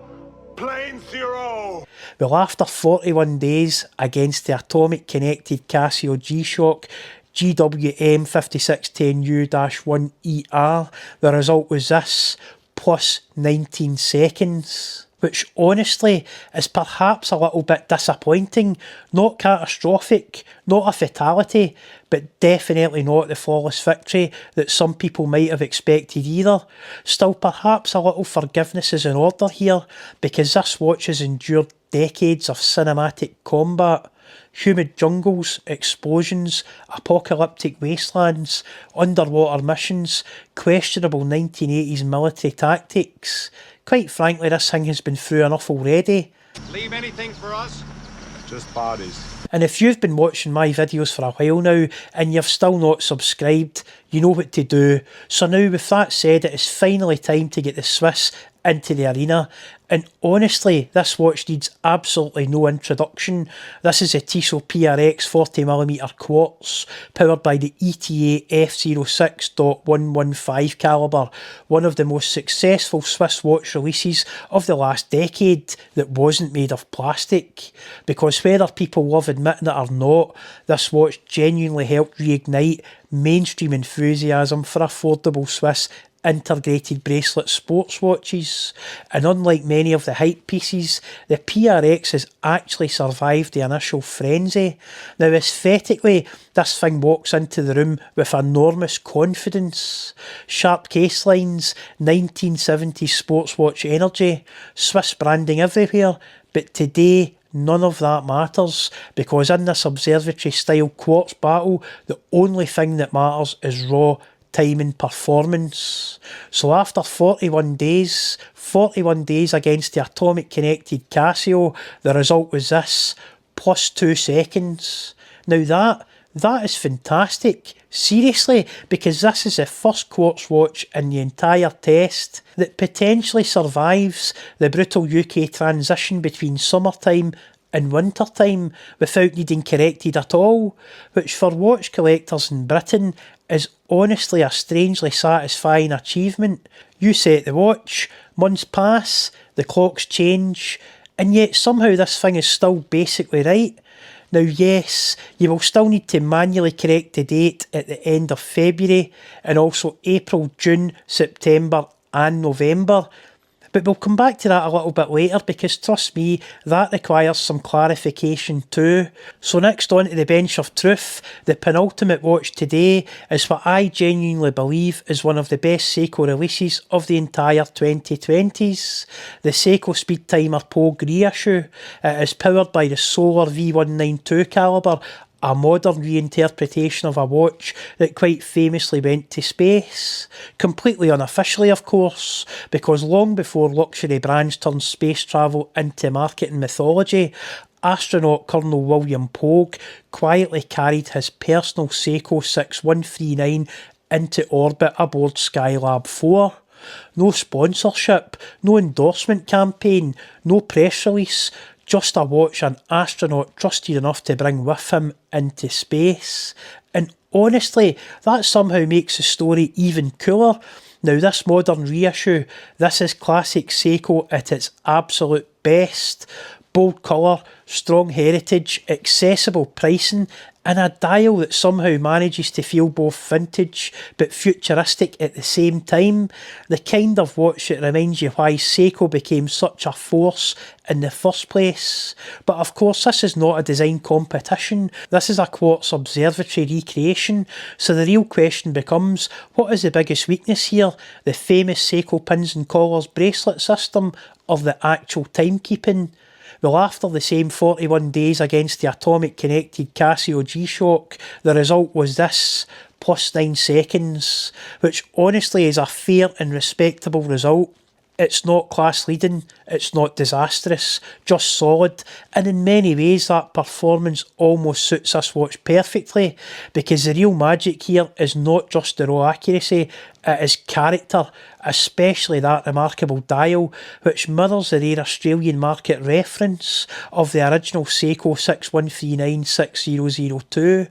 Plane Zero! Well, after 41 days against the atomic connected Casio G-Shock GWM 5610U-1ER, the result was this, plus 19 seconds. Which honestly is perhaps a little bit disappointing, not catastrophic, not a fatality, but definitely not the flawless victory that some people might have expected either. Still, perhaps a little forgiveness is in order here, because this watch has endured decades of cinematic combat. Humid jungles, explosions, apocalyptic wastelands, underwater missions, questionable 1980s military tactics. Quite frankly, this thing has been through enough already. Leave anything for us? Just bodies. And if you've been watching my videos for a while now and you've still not subscribed, you know what to do. So now with that said, it is finally time to get the Swiss into the arena. And honestly, this watch needs absolutely no introduction. This is a Tissot PRX 40mm quartz, powered by the ETA F06.115 calibre, one of the most successful Swiss watch releases of the last decade that wasn't made of plastic. Because whether people love admitting it or not, this watch genuinely helped reignite mainstream enthusiasm for affordable Swiss integrated bracelet sports watches, and unlike many of the hype pieces, the PRX has actually survived the initial frenzy. Now aesthetically, this thing walks into the room with enormous confidence. Sharp case lines, 1970s sports watch energy, Swiss branding everywhere, but today none of that matters, because in this observatory style quartz battle, the only thing that matters is raw time and performance. So after 41 days against the atomic connected Casio, the result was this, plus 2 seconds. Now that is fantastic, seriously, because this is the first quartz watch in the entire test that potentially survives the brutal UK transition between summertime in wintertime without needing corrected at all, which for watch collectors in Britain is honestly a strangely satisfying achievement. You set the watch, months pass, the clocks change, and yet somehow this thing is still basically right. Now yes, you will still need to manually correct the date at the end of February and also April, June, September and November. But we'll come back to that a little bit later because trust me, that requires some clarification too. So next on to the bench of truth, the penultimate watch today is what I genuinely believe is one of the best Seiko releases of the entire 2020s. The Seiko Speed Timer Pogue reissue. It is powered by the Solar V192 calibre, a modern reinterpretation of a watch that quite famously went to space. Completely unofficially, of course, because long before luxury brands turned space travel into marketing mythology, astronaut Colonel William Pogue quietly carried his personal Seiko 6139 into orbit aboard Skylab 4. No sponsorship, no endorsement campaign, no press release, just a watch an astronaut trusted enough to bring with him into space. And honestly, that somehow makes the story even cooler. Now this modern reissue, this is classic Seiko at its absolute best. Bold colour, strong heritage, accessible pricing, and a dial that somehow manages to feel both vintage but futuristic at the same time. The kind of watch that reminds you why Seiko became such a force in the first place. But of course this is not a design competition, this is a Quartz Observatory recreation, so the real question becomes, what is the biggest weakness here? The famous Seiko pins and collars bracelet system, or the actual timekeeping? Well, after the same 41 days against the atomic connected Casio G-Shock, the result was this, plus 9 seconds, which honestly is a fair and respectable result. It's not class leading, it's not disastrous, just solid, and in many ways that performance almost suits this watch perfectly, because the real magic here is not just the raw accuracy, it is character, especially that remarkable dial, which mirrors the rare Australian market reference of the original Seiko 6139-6002,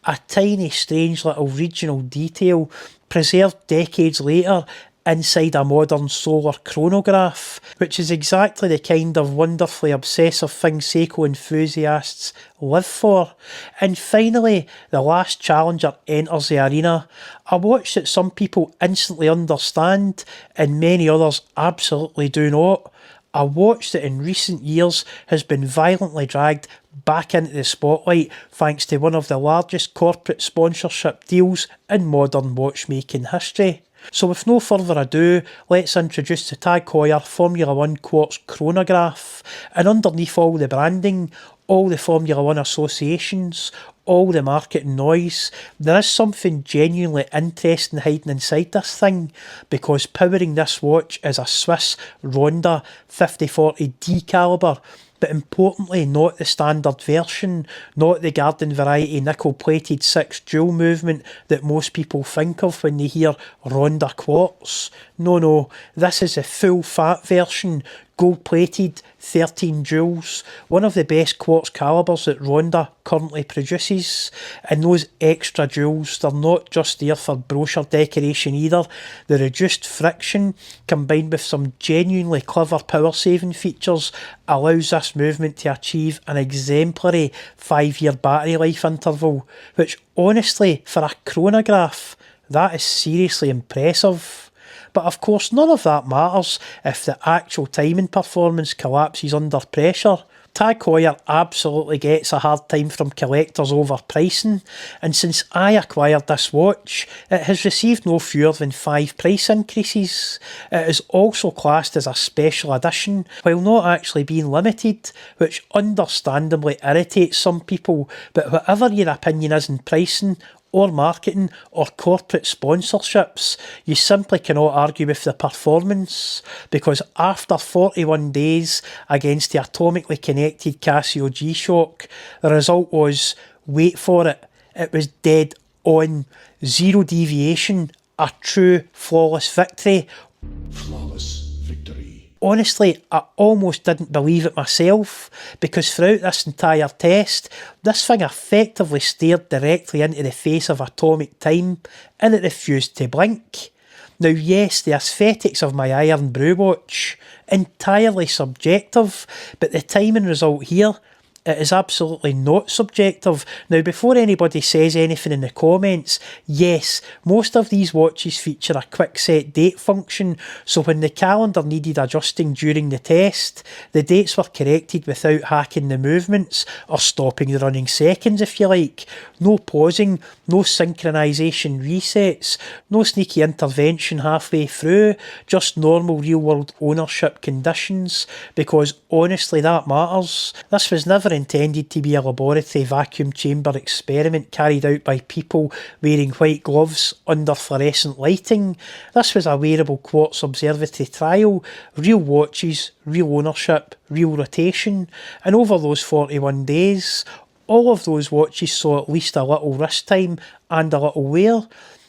a tiny strange little regional detail preserved decades later inside a modern solar chronograph, which is exactly the kind of wonderfully obsessive thing Seiko enthusiasts live for. And finally, the last challenger enters the arena, a watch that some people instantly understand and many others absolutely do not. A watch that in recent years has been violently dragged back into the spotlight thanks to one of the largest corporate sponsorship deals in modern watchmaking history. So with no further ado, let's introduce the TAG Heuer Formula 1 Quartz chronograph, and underneath all the branding, all the Formula 1 associations, all the marketing noise, there is something genuinely interesting hiding inside this thing, because powering this watch is a Swiss Ronda 5040D calibre, but importantly not the standard version, not the garden variety nickel-plated 6 jewel movement that most people think of when they hear Ronda Quartz. No, this is the full fat version, gold-plated, 13 jewels, one of the best quartz calibers that Ronda currently produces. And those extra jewels, they're not just there for brochure decoration either. The reduced friction, combined with some genuinely clever power saving features, allows this movement to achieve an exemplary 5-year battery life interval, which honestly, for a chronograph, that is seriously impressive. But of course none of that matters if the actual timing performance collapses under pressure. TAG Heuer absolutely gets a hard time from collectors over pricing, and since I acquired this watch, it has received no fewer than 5 price increases. It is also classed as a special edition, while not actually being limited, which understandably irritates some people, but whatever your opinion is in pricing, or marketing, or corporate sponsorships, you simply cannot argue with the performance, because after 41 days against the atomically connected Casio G-Shock, the result was, wait for it, it was dead on, zero deviation, a true flawless victory. Flawless victory. Honestly, I almost didn't believe it myself, because throughout this entire test, this thing effectively stared directly into the face of atomic time, and it refused to blink. Now yes, the aesthetics of my Iron Brew watch, entirely subjective, but the timing result here, it is absolutely not subjective. Now, before anybody says anything in the comments, yes, most of these watches feature a quick set date function, so when the calendar needed adjusting during the test, the dates were corrected without hacking the movements, or stopping the running seconds if you like. No pausing, no synchronisation resets, no sneaky intervention halfway through, just normal real world ownership conditions, because honestly that matters. This was never intended to be a laboratory vacuum chamber experiment carried out by people wearing white gloves under fluorescent lighting. This was a wearable quartz observatory trial, real watches, real ownership, real rotation, and over those 41 days, all of those watches saw at least a little wrist time and a little wear,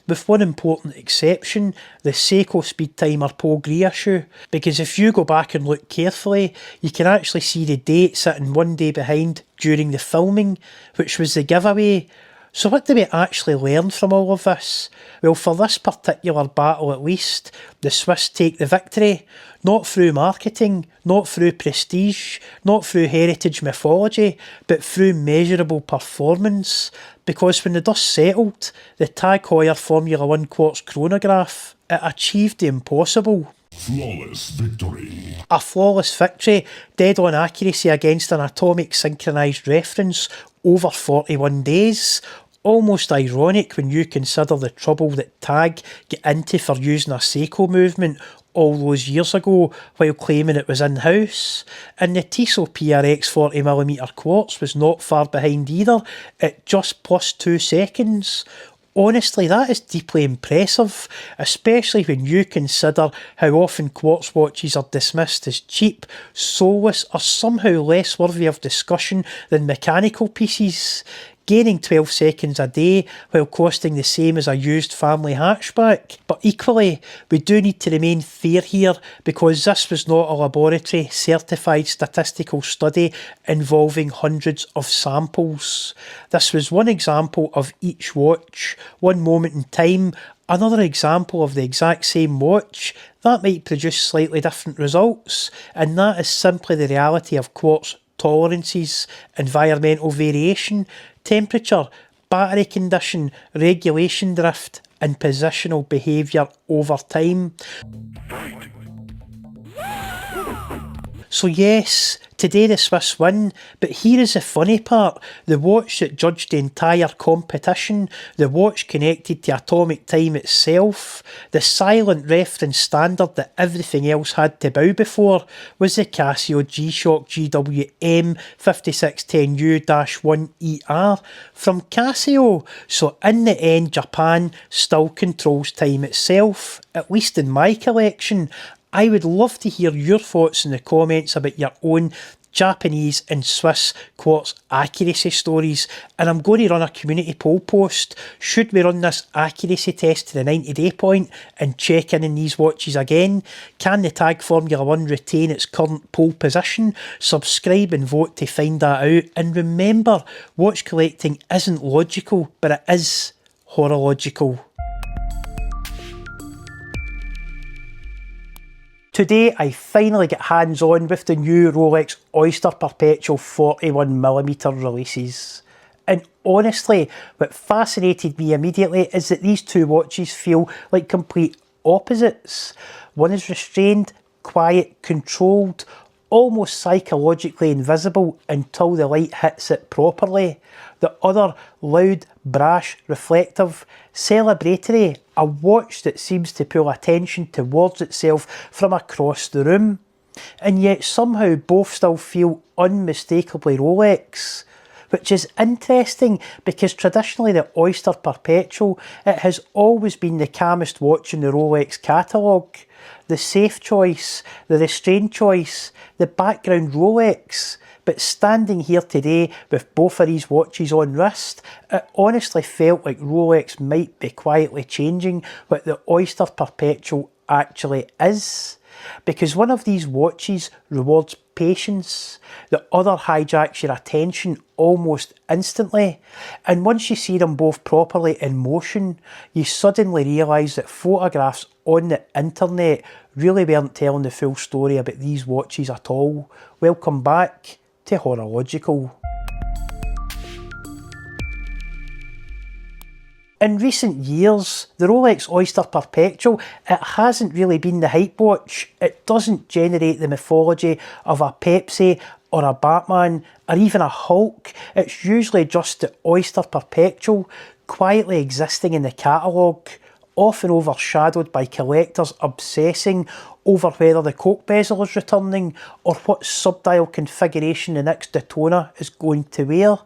with one important exception, the Seiko Speed Timer Poe issue, because if you go back and look carefully, you can actually see the date sitting 1 day behind during the filming, which was the giveaway. So what do we actually learn from all of this? Well, for this particular battle at least, the Swiss take the victory, not through marketing, not through prestige, not through heritage mythology, but through measurable performance. Because when the dust settled, the TAG Heuer Formula 1 Quartz chronograph, it achieved the impossible. Flawless victory. A flawless victory, dead on accuracy against an atomic synchronised reference over 41 days. Almost ironic when you consider the trouble that TAG get into for using a Seiko movement all those years ago while claiming it was in-house. And the Tissot PRX 40mm quartz was not far behind either, at just plus 2 seconds. Honestly, that is deeply impressive, especially when you consider how often quartz watches are dismissed as cheap, soulless, or somehow less worthy of discussion than mechanical pieces, gaining 12 seconds a day while costing the same as a used family hatchback. But equally, we do need to remain fair here, because this was not a laboratory certified statistical study involving hundreds of samples. This was one example of each watch, one moment in time, another example of the exact same watch. That might produce slightly different results, and that is simply the reality of quartz tolerances, environmental variation, temperature, battery condition, regulation drift, and positional behaviour over time. So yes, today the Swiss win, but here is the funny part. The watch that judged the entire competition, the watch connected to atomic time itself, the silent reference standard that everything else had to bow before, was the Casio G-Shock GWM 5610U-1ER from Casio. So in the end, Japan still controls time itself, at least in my collection. I would love to hear your thoughts in the comments about your own Japanese and Swiss quartz accuracy stories, and I'm going to run a community poll post. Should we run this accuracy test to the 90-day point and check in these watches again? Can the Tag Formula 1 retain its current pole position? Subscribe and vote to find that out. And remember, watch collecting isn't logical, but it is horological. Today I finally get hands on with the new Rolex Oyster Perpetual 41mm releases. And honestly, what fascinated me immediately is that these two watches feel like complete opposites. One is restrained, quiet, controlled, almost psychologically invisible until the light hits it properly. The other, loud, brash, reflective, celebratory, a watch that seems to pull attention towards itself from across the room. And yet somehow both still feel unmistakably Rolex. Which is interesting, because traditionally the Oyster Perpetual, it has always been the calmest watch in the Rolex catalogue. The safe choice, the restrained choice, the background Rolex. But standing here today with both of these watches on wrist, it honestly felt like Rolex might be quietly changing what the Oyster Perpetual actually is. Because one of these watches rewards patience, the other hijacks your attention almost instantly, and once you see them both properly in motion, you suddenly realise that photographs on the internet really weren't telling the full story about these watches at all. Welcome back to Horological. In recent years, the Rolex Oyster Perpetual, it hasn't really been the hype watch. It doesn't generate the mythology of a Pepsi or a Batman or even a Hulk. It's usually just the Oyster Perpetual quietly existing in the catalogue, often overshadowed by collectors obsessing over whether the Coke bezel is returning or what subdial configuration the next Daytona is going to wear.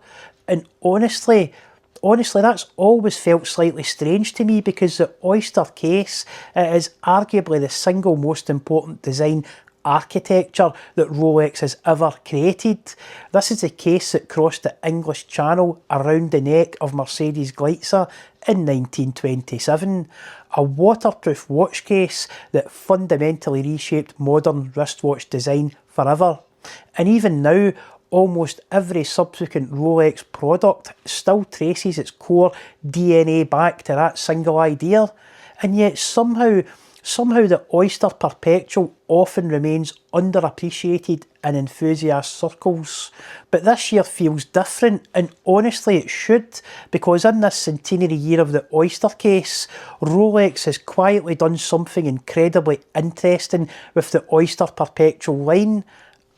And honestly, that's always felt slightly strange to me, because the Oyster case, it is arguably the single most important design architecture that Rolex has ever created. This is the case that crossed the English Channel around the neck of Mercedes Gleitzer in 1927. A waterproof watch case that fundamentally reshaped modern wristwatch design forever. And even now, almost every subsequent Rolex product still traces its core DNA back to that single idea, and yet somehow the Oyster Perpetual often remains underappreciated in enthusiast circles. But this year feels different, and honestly it should, because in this centenary year of the Oyster case, Rolex has quietly done something incredibly interesting with the Oyster Perpetual line.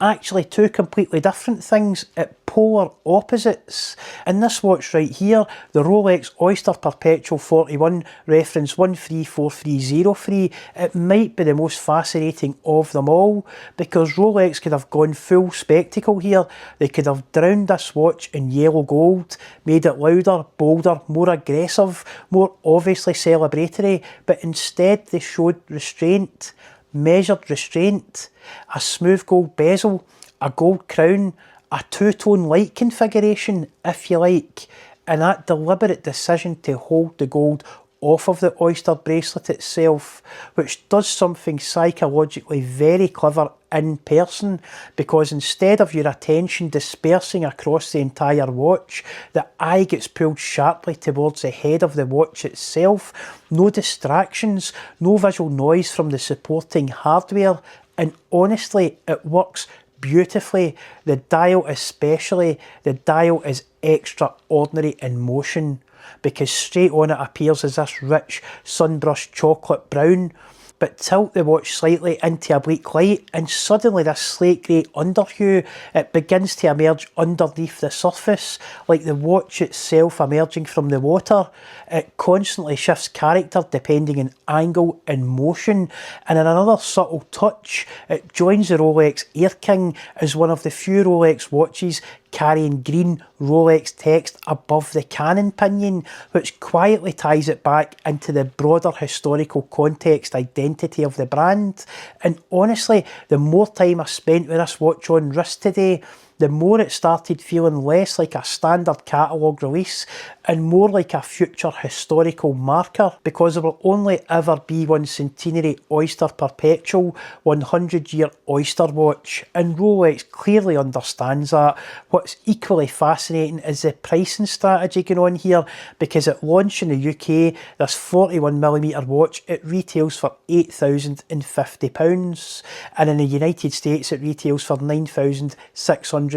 actually two completely different things at polar opposites. In this watch right here, the Rolex Oyster Perpetual 41 reference 134303, it might be the most fascinating of them all, because Rolex could have gone full spectacle here. They could have drowned this watch in yellow gold, made it louder, bolder, more aggressive, more obviously celebratory, but instead they showed restraint, measured restraint, a smooth gold bezel, a gold crown, a two-tone light configuration, if you like, and that deliberate decision to hold the gold off of the oyster bracelet itself, which does something psychologically very clever in person, because instead of your attention dispersing across the entire watch, the eye gets pulled sharply towards the head of the watch itself. No distractions, no visual noise from the supporting hardware, and honestly, it works beautifully. The dial especially, the dial is extraordinary in motion, because straight on it appears as this rich sunbrushed chocolate brown, but tilt the watch slightly into a bleak light and suddenly this slate grey underhue, it begins to emerge underneath the surface, like the watch itself emerging from the water. It constantly shifts character depending on angle and motion, and in another subtle touch, it joins the Rolex Air King as one of the few Rolex watches carrying green Rolex text above the cannon pinion, which quietly ties it back into the broader historical context identity of the brand. And honestly, the more time I spent with this watch on wrist today, the more it started feeling less like a standard catalogue release and more like a future historical marker, because there will only ever be one centenary Oyster Perpetual 100-year Oyster watch, and Rolex clearly understands that. What's equally fascinating is the pricing strategy going on here, because at launch in the UK, this 41mm watch, it retails for £8,050, and in the United States it retails for $9,650,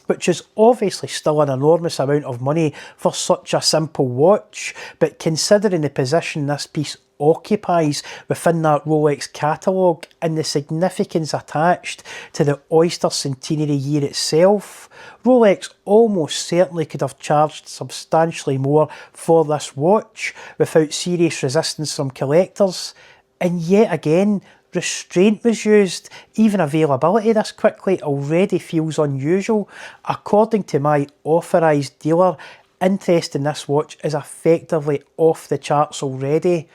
which is obviously still an enormous amount of money for such a simple watch, but considering the position this piece occupies within that Rolex catalogue and the significance attached to the Oyster centenary year itself, Rolex almost certainly could have charged substantially more for this watch without serious resistance from collectors. And yet again, restraint was used. Even availability this quickly already feels unusual. According to my authorised dealer, interest in this watch is effectively off the charts already,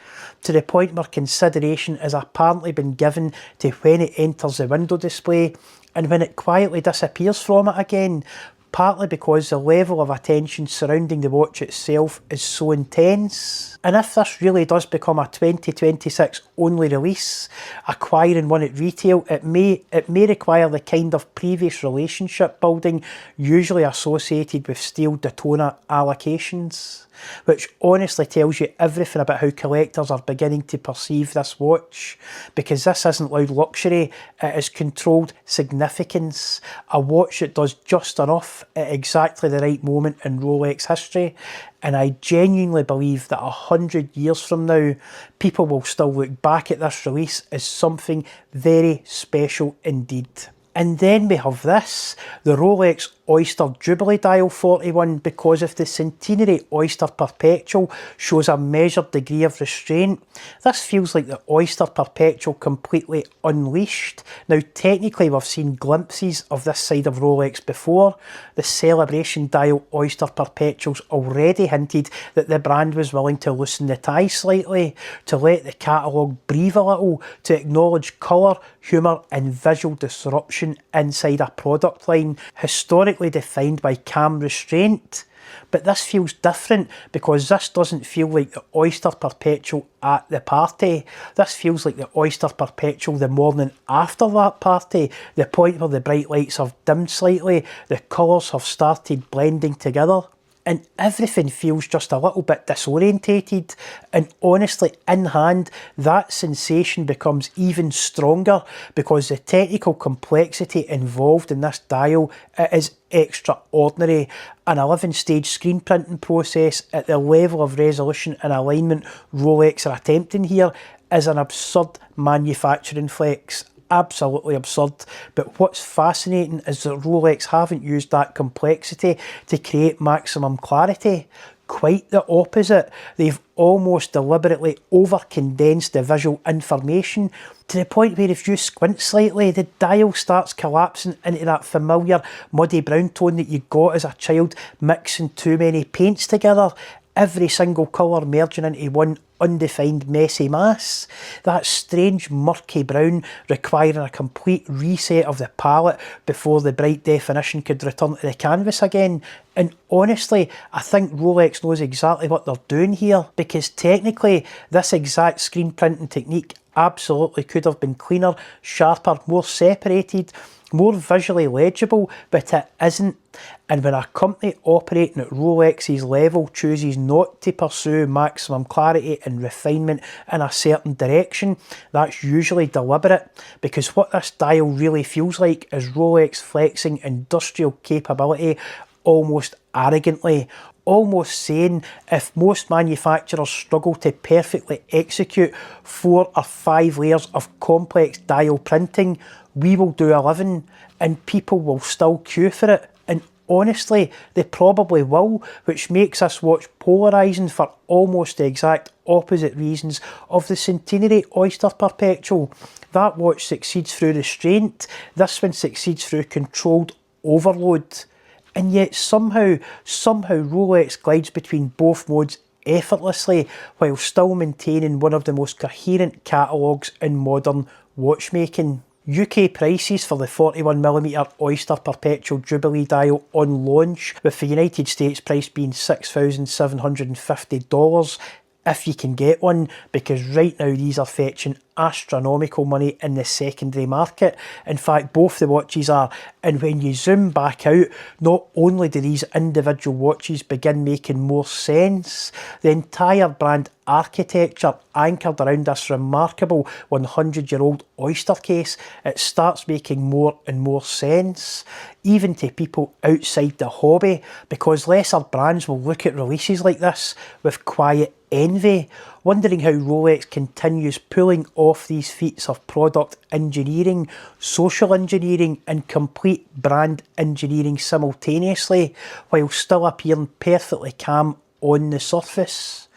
to the point where consideration has apparently been given to when it enters the window display and when it quietly disappears from it again, partly because the level of attention surrounding the watch itself is so intense. And if this really does become a 2026 only release, acquiring one at retail, it may require the kind of previous relationship building usually associated with steel Daytona allocations, which honestly tells you everything about how collectors are beginning to perceive this watch, because this isn't loud luxury, it is controlled significance, a watch that does just enough at exactly the right moment in Rolex history. And I genuinely believe that 100 years from now, people will still look back at this release as something very special indeed. And then we have this, the Rolex Oyster Jubilee Dial 41, because if the centenary Oyster Perpetual shows a measured degree of restraint, this feels like the Oyster Perpetual completely unleashed. Now technically we've seen glimpses of this side of Rolex before. The Celebration Dial Oyster Perpetuals already hinted that the brand was willing to loosen the tie slightly, to let the catalogue breathe a little, to acknowledge colour, humour and visual disruption inside a product line historically defined by calm restraint. But this feels different, because this doesn't feel like the Oyster Perpetual at the party. This feels like the Oyster Perpetual the morning after that party, the point where the bright lights have dimmed slightly, the colours have started blending together, and everything feels just a little bit disorientated. And honestly, in hand, that sensation becomes even stronger, because the technical complexity involved in this dial, it is extraordinary. An 11-stage screen printing process at the level of resolution and alignment Rolex are attempting here is an absurd manufacturing flex. absolutely absurd. But what's fascinating is that Rolex haven't used that complexity to create maximum clarity. Quite the opposite. They've almost deliberately over-condensed the visual information to the point where if you squint slightly, the dial starts collapsing into that familiar muddy brown tone that you got as a child mixing too many paints together. Every single colour merging into one undefined messy mass. That strange murky brown requiring a complete reset of the palette before the bright definition could return to the canvas again. And honestly, I think Rolex knows exactly what they're doing here, because technically this exact screen printing technique absolutely could have been cleaner, sharper, more separated, more visually legible, but it isn't. And when a company operating at Rolex's level chooses not to pursue maximum clarity and refinement in a certain direction, that's usually deliberate, because what this dial really feels like is Rolex flexing industrial capability almost arrogantly, almost saying if most manufacturers struggle to perfectly execute 4 or 5 layers of complex dial printing, we will do 11 and people will still queue for it. And honestly, they probably will, which makes this watch polarising for almost the exact opposite reasons of the Centenary Oyster Perpetual. That watch succeeds through restraint, this one succeeds through controlled overload. And yet somehow Rolex glides between both modes effortlessly while still maintaining one of the most coherent catalogues in modern watchmaking. UK prices for the 41mm Oyster Perpetual Jubilee dial on launch, with the United States price being $6,750 if you can get one, because right now these are fetching astronomical money in the secondary market. In fact, both the watches are. And when you zoom back out, not only do these individual watches begin making more sense, the entire brand architecture anchored around this remarkable 100-year-old oyster case, it starts making more and more sense, even to people outside the hobby, because lesser brands will look at releases like this with quiet envy, wondering how Rolex continues pulling off these feats of product engineering, social engineering and complete brand engineering simultaneously, while still appearing perfectly calm on the surface.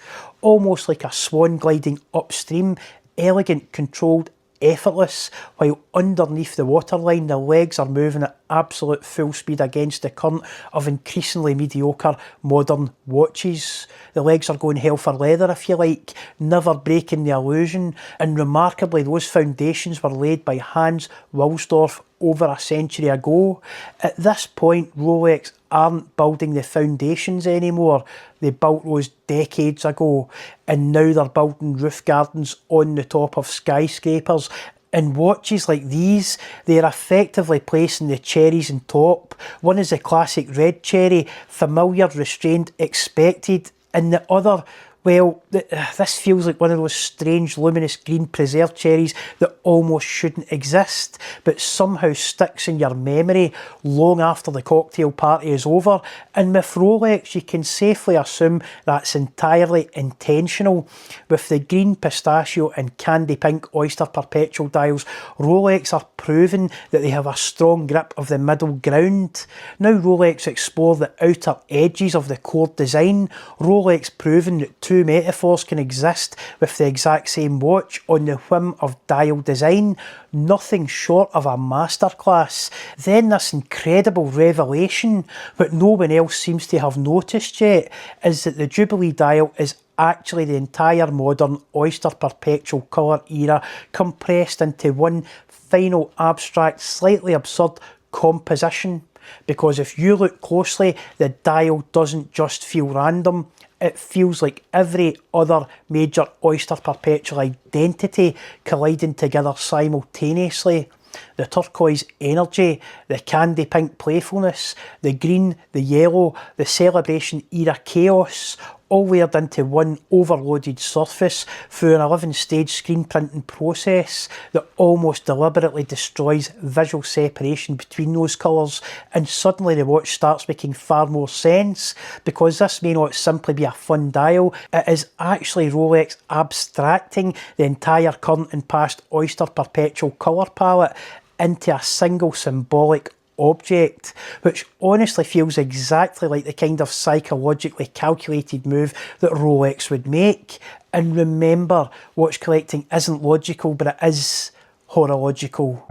Almost like a swan gliding upstream, elegant, controlled, effortless, while underneath the waterline the legs are moving at absolute full speed against the current of increasingly mediocre modern watches. The legs are going hell for leather, if you like, never breaking the illusion, and remarkably those foundations were laid by Hans Wilsdorf over a century ago. At this point, Rolex aren't building the foundations anymore. They built those decades ago, and now they're building roof gardens on the top of skyscrapers. And watches like these, they're effectively placing the cherries on top. One is the classic red cherry, familiar, restrained, expected, and the other, well, this feels like one of those strange luminous green preserved cherries that almost shouldn't exist, but somehow sticks in your memory long after the cocktail party is over. And with Rolex, you can safely assume that's entirely intentional. With the green, pistachio and candy pink Oyster Perpetual dials, Rolex are proving that they have a strong grip of the middle ground. Now Rolex explore the outer edges of the core design. Rolex proving that two metaphors can exist with the exact same watch on the whim of dial design. Nothing short of a masterclass. Then this incredible revelation, what no one else seems to have noticed yet, is that the Jubilee dial is actually the entire modern Oyster Perpetual colour era compressed into one final abstract, slightly absurd composition. Because if you look closely, the dial doesn't just feel random, it feels like every other major Oyster Perpetual identity colliding together simultaneously. The turquoise energy, the candy pink playfulness, the green, the yellow, the celebration era chaos, all layered into one overloaded surface through an 11-stage screen printing process that almost deliberately destroys visual separation between those colours, and suddenly the watch starts making far more sense, because this may not simply be a fun dial, it is actually Rolex abstracting the entire current and past Oyster Perpetual colour palette into a single symbolic object, which honestly feels exactly like the kind of psychologically calculated move that Rolex would make. And remember, watch collecting isn't logical, but it is horological.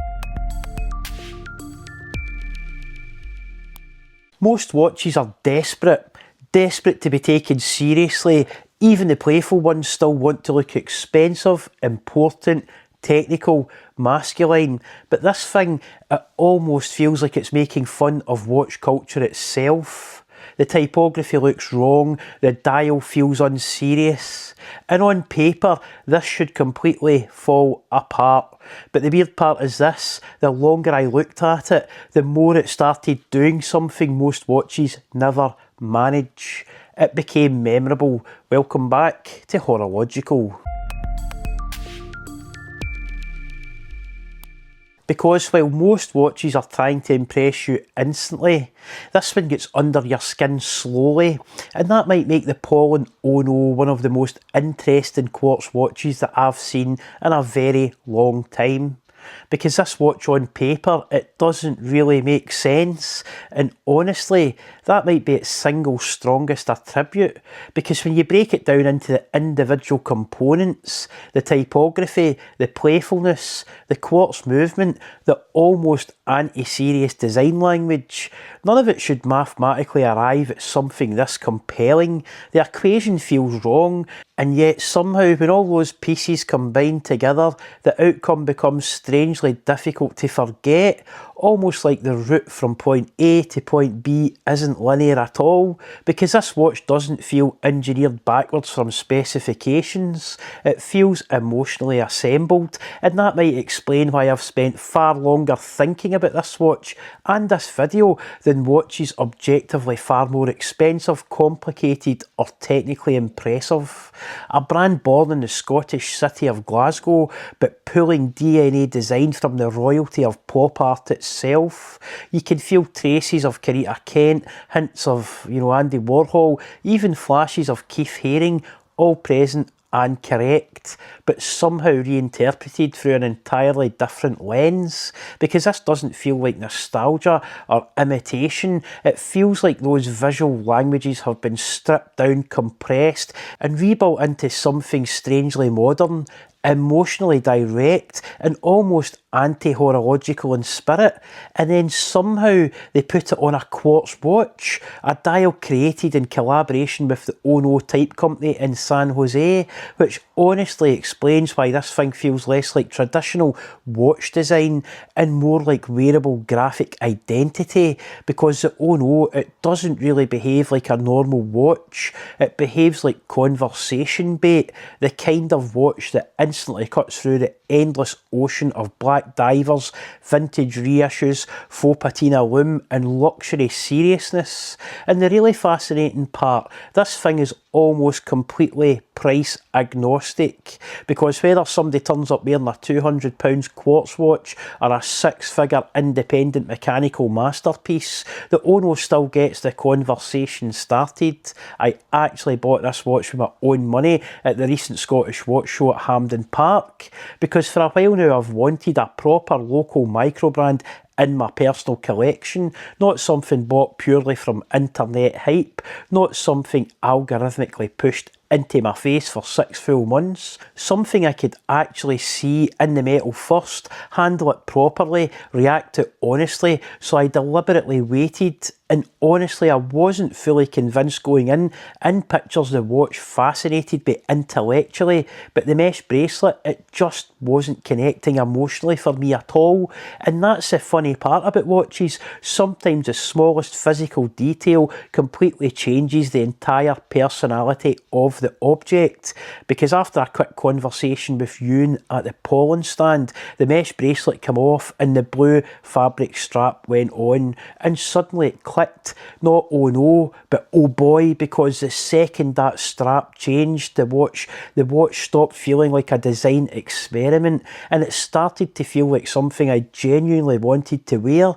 Most watches are desperate to be taken seriously. Even the playful ones still want to look expensive, important, technical, masculine, but this thing, it almost feels like it's making fun of watch culture itself. The typography looks wrong, the dial feels unserious, and on paper this should completely fall apart. But the weird part is this: the longer I looked at it, the more it started doing something most watches never manage. It became memorable. Welcome back to Horological. Because while most watches are trying to impress you instantly, this one gets under your skin slowly, and that might make the Paulin Ono one of the most interesting quartz watches that I've seen in a very long time. Because this watch on paper, it doesn't really make sense, and honestly that might be its single strongest attribute, because when you break it down into the individual components, the typography, the playfulness, the quartz movement, the almost anti-serious design language, none of it should mathematically arrive at something this compelling. The equation feels wrong, and yet somehow when all those pieces combine together, the outcome becomes strangely difficult to forget, almost like the route from point A to point B isn't linear at all, because this watch doesn't feel engineered backwards from specifications. It feels emotionally assembled, and that might explain why I've spent far longer thinking about this watch and this video than watches objectively far more expensive, complicated or technically impressive. A brand born in the Scottish city of Glasgow, but pulling DNA design from the royalty of pop art itself. You can feel traces of Kennett, hints of, Andy Warhol, even flashes of Keith Haring, all present and correct, but somehow reinterpreted through an entirely different lens, because this doesn't feel like nostalgia or imitation. It feels like those visual languages have been stripped down, compressed and rebuilt into something strangely modern, emotionally direct and almost anti-horological in spirit, and then somehow they put it on a quartz watch, a dial created in collaboration with the Ono Type Company in San Jose, which honestly explains why this thing feels less like traditional watch design and more like wearable graphic identity, because the Ono, it doesn't really behave like a normal watch, it behaves like conversation bait, the kind of watch that instantly cuts through the endless ocean of black divers, vintage reissues, faux patina lume and luxury seriousness. And the really fascinating part, this thing is almost completely price agnostic, because whether somebody turns up wearing a £200 quartz watch or a six-figure independent mechanical masterpiece, the Ono still gets the conversation started. I actually bought this watch with my own money at the recent Scottish Watch Show at Hampden Park, because for a while now I've wanted a proper local micro brand in my personal collection, not something bought purely from internet hype, not something algorithmically pushed into my face for 6 full months, something I could actually see in the metal first, handle it properly, react to it honestly. So I deliberately waited, and honestly I wasn't fully convinced going in pictures the watch fascinated me intellectually, but the mesh bracelet, it just wasn't connecting emotionally for me at all. And that's the funny part about watches, sometimes the smallest physical detail completely changes the entire personality of the object, because after a quick conversation with Yoon at the Paulin stand, the mesh bracelet came off and the blue fabric strap went on, and suddenly it clicked clicked, not oh no, but oh boy, because the second that strap changed, the watch stopped feeling like a design experiment, and it started to feel like something I genuinely wanted to wear.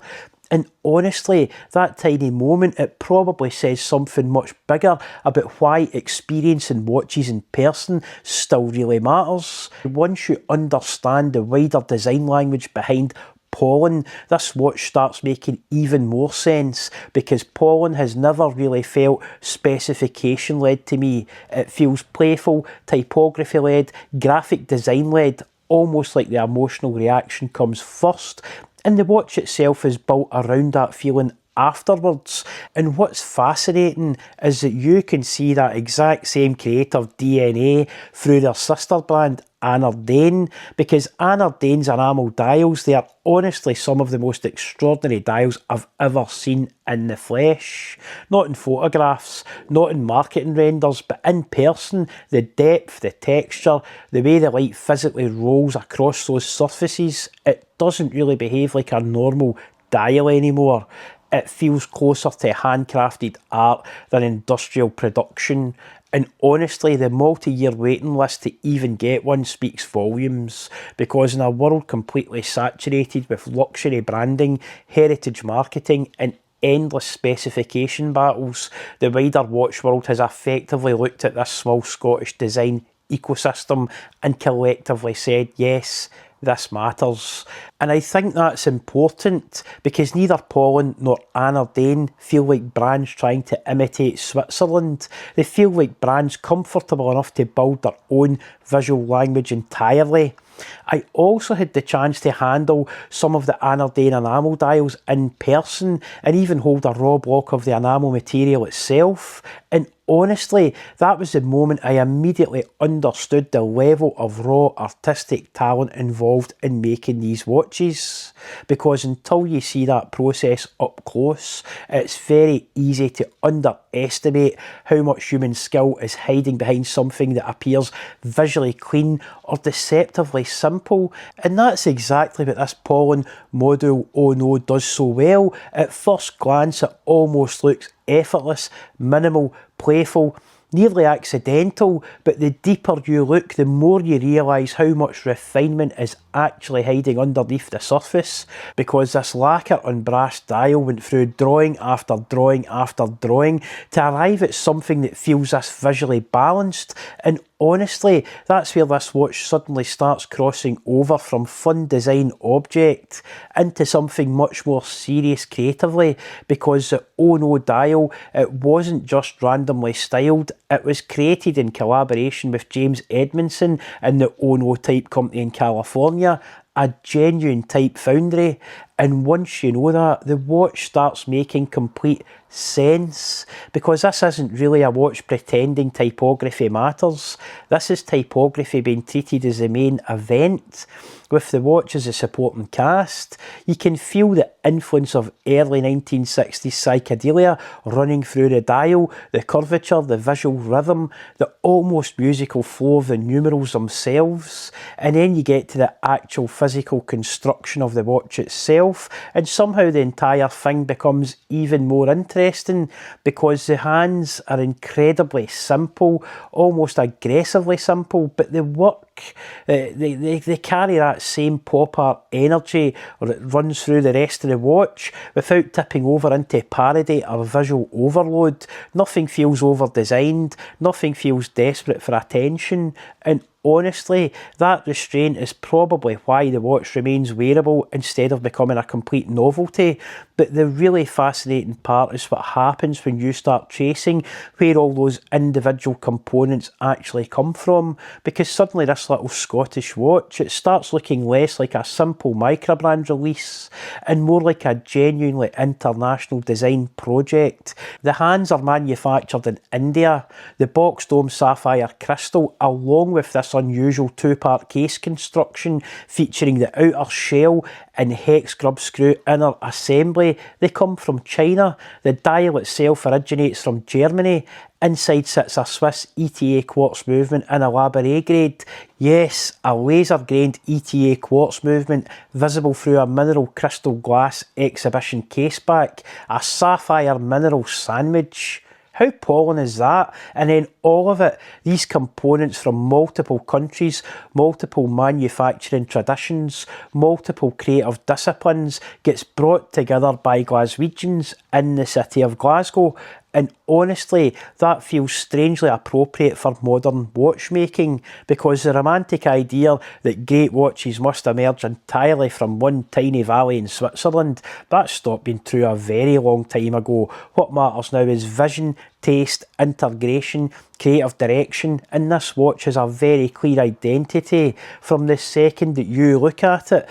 And honestly, that tiny moment, it probably says something much bigger about why experiencing watches in person still really matters. Once you understand the wider design language behind Paulin, this watch starts making even more sense, because Paulin has never really felt specification led to me. It feels playful, typography led, graphic design led, almost like the emotional reaction comes first, and the watch itself is built around that feeling afterwards. And what's fascinating is that you can see that exact same creative DNA through their sister brand Anardane, because Anardane's enamel dials, they are honestly some of the most extraordinary dials I've ever seen in the flesh. Not in photographs, not in marketing renders, but in person. The depth, the texture, the way the light physically rolls across those surfaces, it doesn't really behave like a normal dial anymore. It feels closer to handcrafted art than industrial production. And honestly, the multi-year waiting list to even get one speaks volumes, because in a world completely saturated with luxury branding, heritage marketing and endless specification battles, the wider watch world has effectively looked at this small Scottish design ecosystem and collectively said, yes, this matters. And I think that's important, because neither Paulin nor Anardane feel like brands trying to imitate Switzerland. They feel like brands comfortable enough to build their own visual language entirely. I also had the chance to handle some of the Anardane enamel dials in person and even hold a raw block of the enamel material itself. And honestly, that was the moment I immediately understood the level of raw artistic talent involved in making these watches. Because until you see that process up close, it's very easy to underestimate how much human skill is hiding behind something that appears visually clean or deceptively simple. And that's exactly what this Paulin Modul Oh No does so well. At first glance, it almost looks effortless, minimal, playful, nearly accidental, but the deeper you look, the more you realise how much refinement is actually hiding underneath the surface, because this lacquer on brass dial went through drawing after drawing after drawing to arrive at something that feels this visually balanced. And honestly, that's where this watch suddenly starts crossing over from fun design object into something much more serious creatively, because the Oh No dial, it wasn't just randomly styled, it was created in collaboration with James Edmondson and the Oh No Type Company in California, a genuine type foundry. And once you know that, the watch starts making complete sense, because this isn't really a watch pretending typography matters. This is typography being treated as the main event, with the watch as a supporting cast. You can feel the influence of early 1960s psychedelia running through the dial, the curvature, the visual rhythm, the almost musical flow of the numerals themselves. And then you get to the actual physical construction of the watch itself, and somehow the entire thing becomes even more interesting, because the hands are incredibly simple, almost aggressively simple, but they work. They carry that same pop art energy, or it runs through the rest of the watch without tipping over into parody or visual overload. Nothing feels over designed, nothing feels desperate for attention, and honestly, that restraint is probably why the watch remains wearable instead of becoming a complete novelty. But the really fascinating part is what happens when you start tracing where all those individual components actually come from, because suddenly this little Scottish watch, it starts looking less like a simple microbrand release and more like a genuinely international design project. The hands are manufactured in India. The box dome sapphire crystal, along with this unusual two-part case construction featuring the outer shell and hex grub screw inner assembly, they come from China. The dial itself originates from Germany, Inside sits a Swiss ETA quartz movement in a Labouré grade. Yes, a laser-grained ETA quartz movement visible through a mineral crystal glass exhibition caseback, a sapphire mineral sandwich. How Paulin is that? And then all of it, these components from multiple countries, multiple manufacturing traditions, multiple creative disciplines, gets brought together by Glaswegians in the city of Glasgow. And honestly, that feels strangely appropriate for modern watchmaking, because the romantic idea that great watches must emerge entirely from one tiny valley in Switzerland, that stopped being true a very long time ago. What matters now is vision, taste, integration, creative direction, and this watch has a very clear identity from the second that you look at it.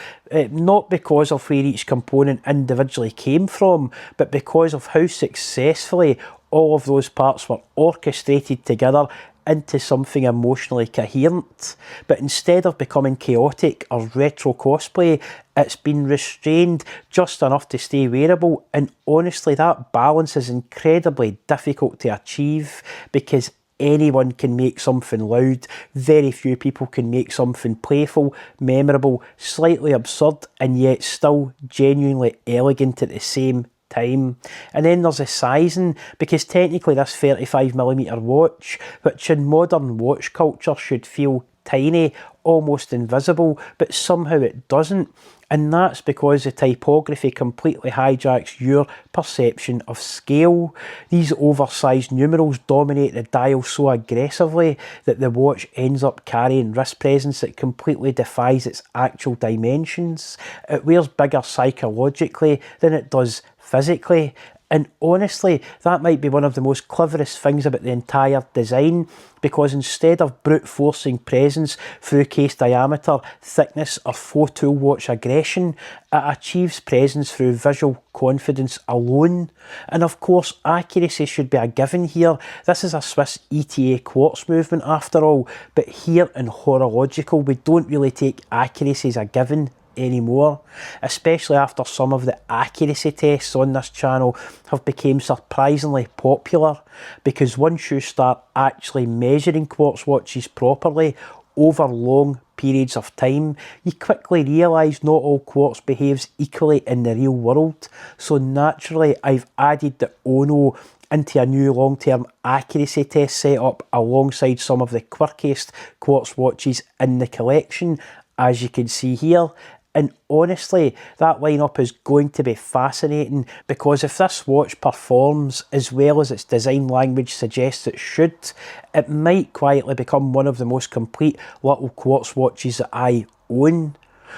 Not because of where each component individually came from, but because of how successfully all of those parts were orchestrated together into something emotionally coherent. But instead of becoming chaotic or retro cosplay, it's been restrained just enough to stay wearable, and honestly that balance is incredibly difficult to achieve, because anyone can make something loud, very few people can make something playful, memorable, slightly absurd, and yet still genuinely elegant at the same time. And then there's the sizing, because technically this 35mm watch, which in modern watch culture should feel tiny, almost invisible, but somehow it doesn't. And that's because the typography completely hijacks your perception of scale. These oversized numerals dominate the dial so aggressively that the watch ends up carrying wrist presence that completely defies its actual dimensions. It wears bigger psychologically than it does physically. And honestly, that might be one of the most cleverest things about the entire design, because instead of brute forcing presence through case diameter, thickness or photo watch aggression, it achieves presence through visual confidence alone. And of course, accuracy should be a given here. This is a Swiss ETA quartz movement after all, but here in Horological we don't really take accuracy as a given anymore, especially after some of the accuracy tests on this channel have become surprisingly popular, because once you start actually measuring quartz watches properly over long periods of time, you quickly realise not all quartz behaves equally in the real world. So naturally I've added the Ono into a new long-term accuracy test setup alongside some of the quirkiest quartz watches in the collection, as you can see here. And honestly, that lineup is going to be fascinating, because if this watch performs as well as its design language suggests it should, it might quietly become one of the most complete little quartz watches that I own.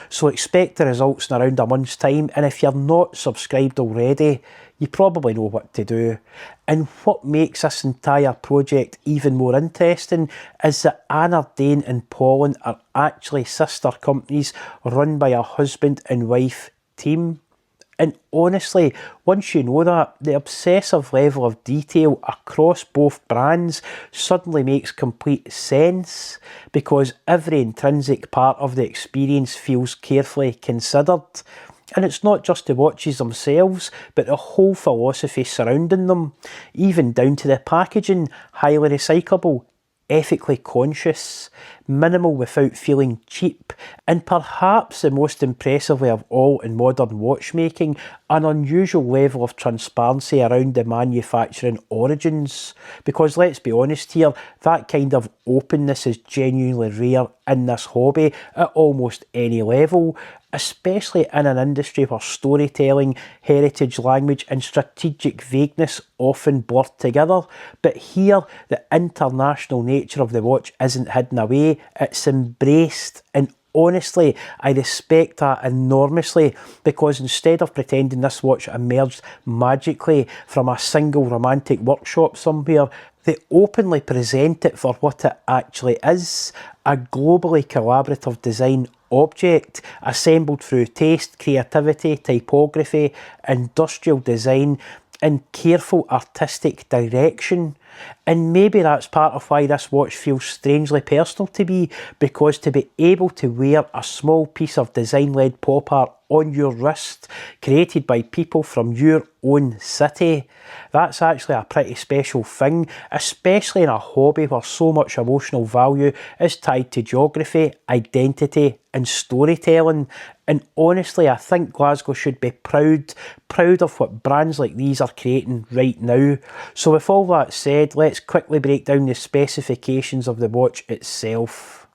So expect the results in around a month's time, and if you're not subscribed already, you probably know what to do. And what makes this entire project even more interesting is that Anna Dane and Paulin are actually sister companies run by a husband and wife team. And honestly, once you know that, the obsessive level of detail across both brands suddenly makes complete sense, because every intrinsic part of the experience feels carefully considered. And it's not just the watches themselves, but the whole philosophy surrounding them, even down to the packaging, highly recyclable, ethically conscious, minimal without feeling cheap, and perhaps the most impressively of all in modern watchmaking, an unusual level of transparency around the manufacturing origins. Because let's be honest here, that kind of openness is genuinely rare in this hobby at almost any level, especially in an industry where storytelling, heritage language and strategic vagueness often blur together. But here, the international nature of the watch isn't hidden away, it's embraced. And honestly, I respect that enormously, because instead of pretending this watch emerged magically from a single romantic workshop somewhere, they openly present it for what it actually is, a globally collaborative design object assembled through taste, creativity, typography, industrial design and careful artistic direction. And maybe that's part of why this watch feels strangely personal to me, because to be able to wear a small piece of design-led pop art on your wrist, created by people from your own city. That's actually a pretty special thing, especially in a hobby where so much emotional value is tied to geography, identity and storytelling. And honestly, I think Glasgow should be proud of what brands like these are creating right now. So with all that said, let's quickly break down the specifications of the watch itself.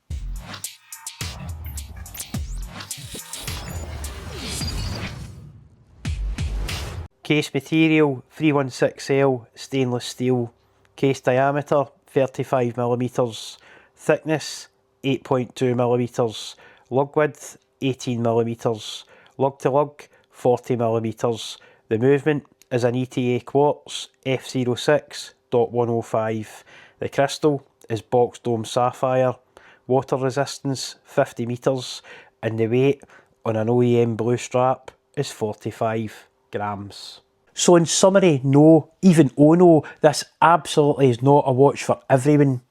Case material 316L stainless steel. Case diameter 35mm. Thickness 8.2mm. Lug width 18mm. Lug to lug 40mm. The movement is an ETA Quartz F06.105. The crystal is box dome sapphire. Water resistance 50 metres, and the weight on an OEM blue strap is 45 grams. So in summary, no, even oh no, this absolutely is not a watch for everyone,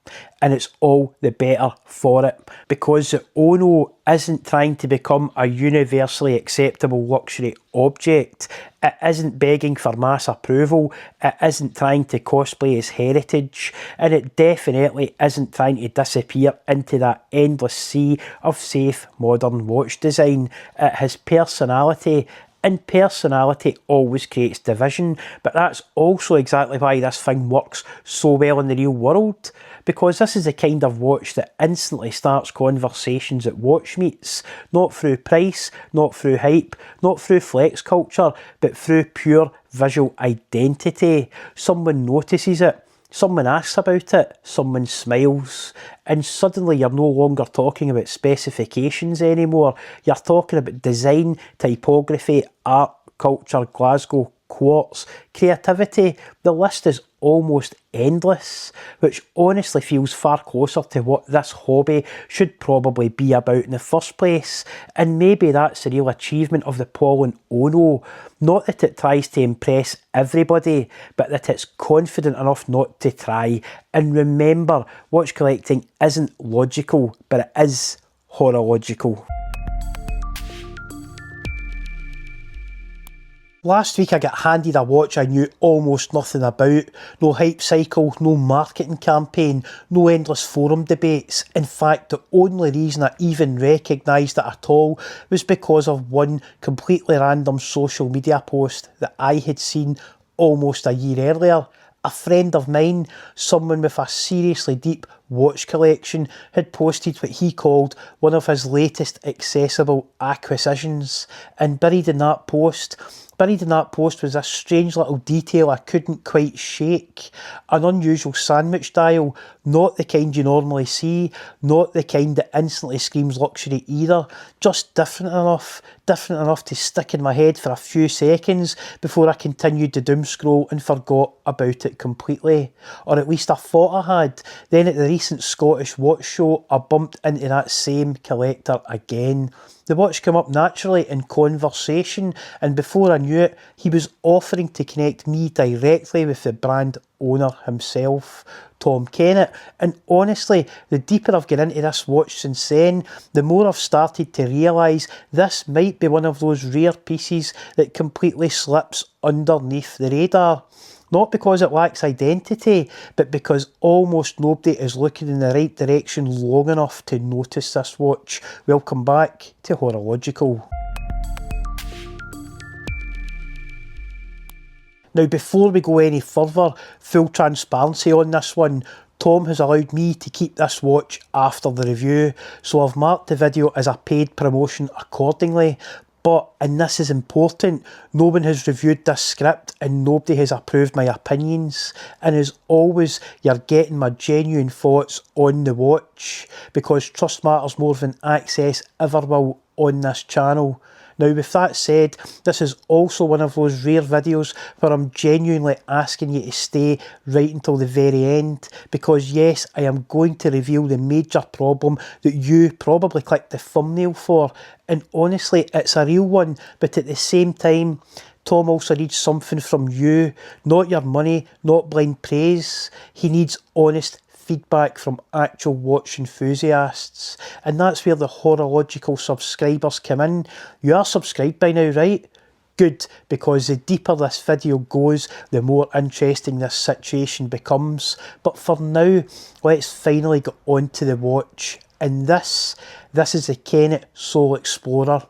and it's all the better for it, because the Ono isn't trying to become a universally acceptable luxury object. It isn't begging for mass approval, it isn't trying to cosplay its heritage, and it definitely isn't trying to disappear into that endless sea of safe modern watch design. It has personality, and personality always creates division, but that's also exactly why this thing works so well in the real world, because this is the kind of watch that instantly starts conversations at watch meets, not through price, not through hype, not through flex culture, but through pure visual identity. Someone notices it, someone asks about it, someone smiles, and suddenly you're no longer talking about specifications anymore. You're talking about design, typography, art, culture, Glasgow, Quartz, creativity. The list is almost endless, which honestly feels far closer to what this hobby should probably be about in the first place. And maybe that's the real achievement of the Paulin Ono. Not that it tries to impress everybody, but that it's confident enough not to try. And remember, watch collecting isn't logical, but it is horological. Last week I got handed a watch I knew almost nothing about. No hype cycle, no marketing campaign, no endless forum debates. In fact, the only reason I even recognised it at all was because of one completely random social media post that I had seen almost a year earlier. A friend of mine, someone with a seriously deep watch collection, had posted what he called one of his latest accessible acquisitions, and buried in that post was a strange little detail I couldn't quite shake. An unusual sandwich dial, not the kind you normally see, not the kind that instantly screams luxury either, just different enough to stick in my head for a few seconds before I continued to doom scroll and forgot about it completely. Or at least I thought I had. Then at the recent Scottish watch show, I bumped into that same collector again. The watch came up naturally in conversation, and before I knew it, he was offering to connect me directly with the brand owner himself, Tom Kennett. And honestly, the deeper I've got into this watch since then, the more I've started to realise this might be one of those rare pieces that completely slips underneath the radar. Not because it lacks identity, but because almost nobody is looking in the right direction long enough to notice this watch. Welcome back to Horological. Now, before we go any further, full transparency on this one, Tom has allowed me to keep this watch after the review, so I've marked the video as a paid promotion accordingly. But, and this is important, no one has reviewed this script and nobody has approved my opinions. And as always, you're getting my genuine thoughts on the watch, because trust matters more than access ever will on this channel. Now, with that said, this is also one of those rare videos where I'm genuinely asking you to stay right until the very end, because yes, I am going to reveal the major problem that you probably clicked the thumbnail for, and honestly, it's a real one, but at the same time, Tom also needs something from you, not your money, not blind praise. He needs honest feedback from actual watch enthusiasts, and that's where the horological subscribers come in. You are subscribed by now, right? Good, because the deeper this video goes, the more interesting this situation becomes. But for now, let's finally get on to the watch. And this is the Kennett Solaxplorer.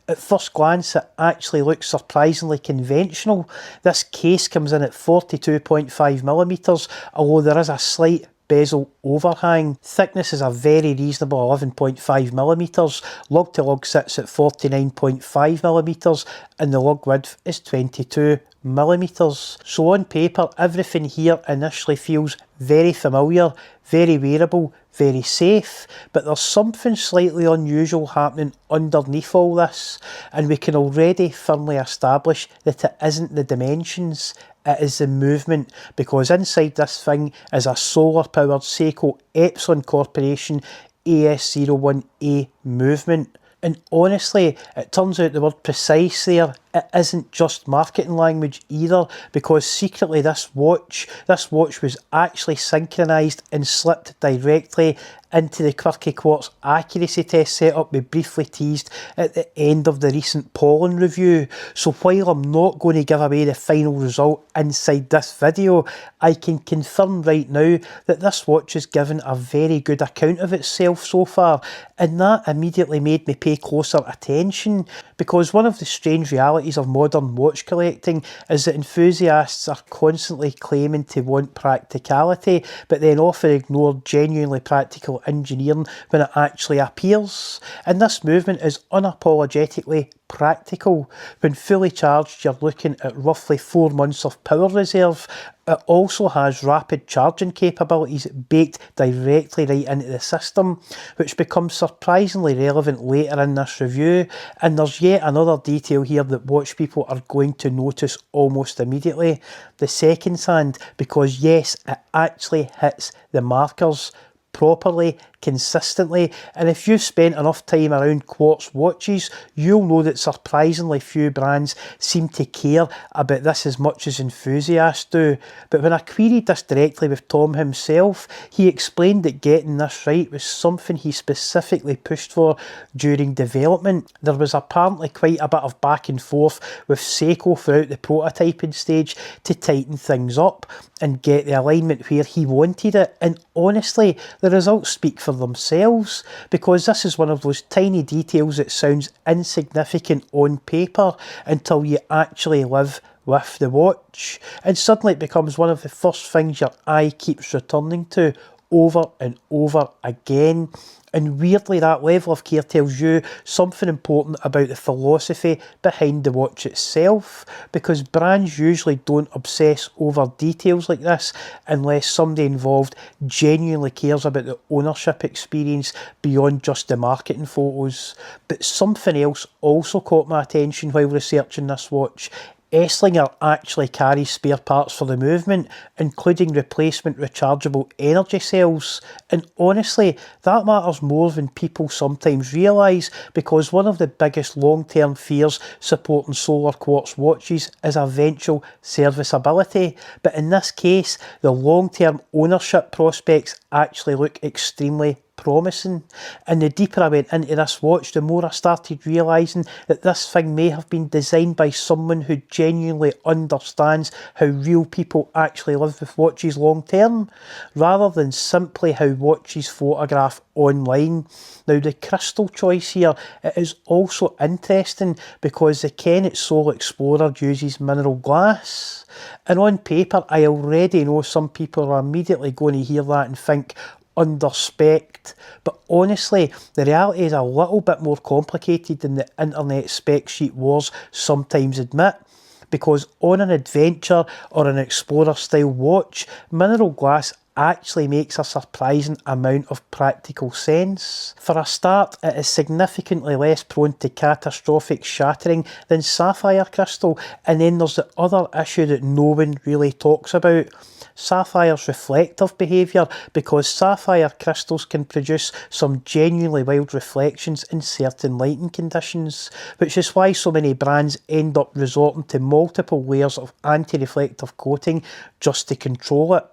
At first glance, it actually looks surprisingly conventional. This case comes in at 42.5mm, although there is a slight bezel overhang. Thickness is a very reasonable 11.5mm. Lug to lug sits at 49.5mm, and the lug width is 22mm. So on paper, everything here initially feels very familiar, very wearable, very safe, but there's something slightly unusual happening underneath all this, and we can already firmly establish that it isn't the dimensions, it is the movement, because inside this thing is a solar-powered Seiko Epsilon Corporation AS01A movement. And honestly, it turns out the word precise there, it isn't just marketing language either, because secretly this watch was actually synchronised and slipped directly into the quirky Quartz accuracy test setup we briefly teased at the end of the recent Paulin review. So while I'm not going to give away the final result inside this video, I can confirm right now that this watch has given a very good account of itself so far, and that immediately made me pay closer attention, because one of the strange realities of modern watch collecting is that enthusiasts are constantly claiming to want practicality, but then often ignore genuinely practical engineering when it actually appears. And this movement is unapologetically practical. When fully charged, you're looking at roughly 4 months of power reserve. It also has rapid charging capabilities baked directly right into the system, which becomes surprisingly relevant later in this review. And there's yet another detail here that watch people are going to notice almost immediately: the seconds hand, because yes, it actually hits the markers properly, consistently. And if you've spent enough time around Quartz watches, you'll know that surprisingly few brands seem to care about this as much as enthusiasts do. But when I queried this directly with Tom himself, he explained that getting this right was something he specifically pushed for during development. There was apparently quite a bit of back and forth with Seiko throughout the prototyping stage to tighten things up and get the alignment where he wanted it. And honestly, the results speak for themselves, because this is one of those tiny details that sounds insignificant on paper until you actually live with the watch, and suddenly it becomes one of the first things your eye keeps returning to over and over again. And weirdly, that level of care tells you something important about the philosophy behind the watch itself, because brands usually don't obsess over details like this unless somebody involved genuinely cares about the ownership experience beyond just the marketing photos. But something else also caught my attention while researching this watch. Esslinger actually carries spare parts for the movement, including replacement rechargeable energy cells. And honestly, that matters more than people sometimes realise, because one of the biggest long-term fears supporting solar quartz watches is eventual serviceability. But in this case, the long-term ownership prospects actually look extremely promising. And the deeper I went into this watch, the more I started realising that this thing may have been designed by someone who genuinely understands how real people actually live with watches long term, rather than simply how watches photograph online. Now, the crystal choice here, it is also interesting, because the Kennett Solaxplorer uses mineral glass, and on paper I already know some people are immediately going to hear that and think under-spec'd, but honestly, the reality is a little bit more complicated than the internet spec sheet wars sometimes admit, because on an adventure or an explorer style watch, mineral glass actually makes a surprising amount of practical sense. For a start, it is significantly less prone to catastrophic shattering than sapphire crystal, and then there's the other issue that no one really talks about: sapphire's reflective behaviour, because sapphire crystals can produce some genuinely wild reflections in certain lighting conditions, which is why so many brands end up resorting to multiple layers of anti-reflective coating just to control it.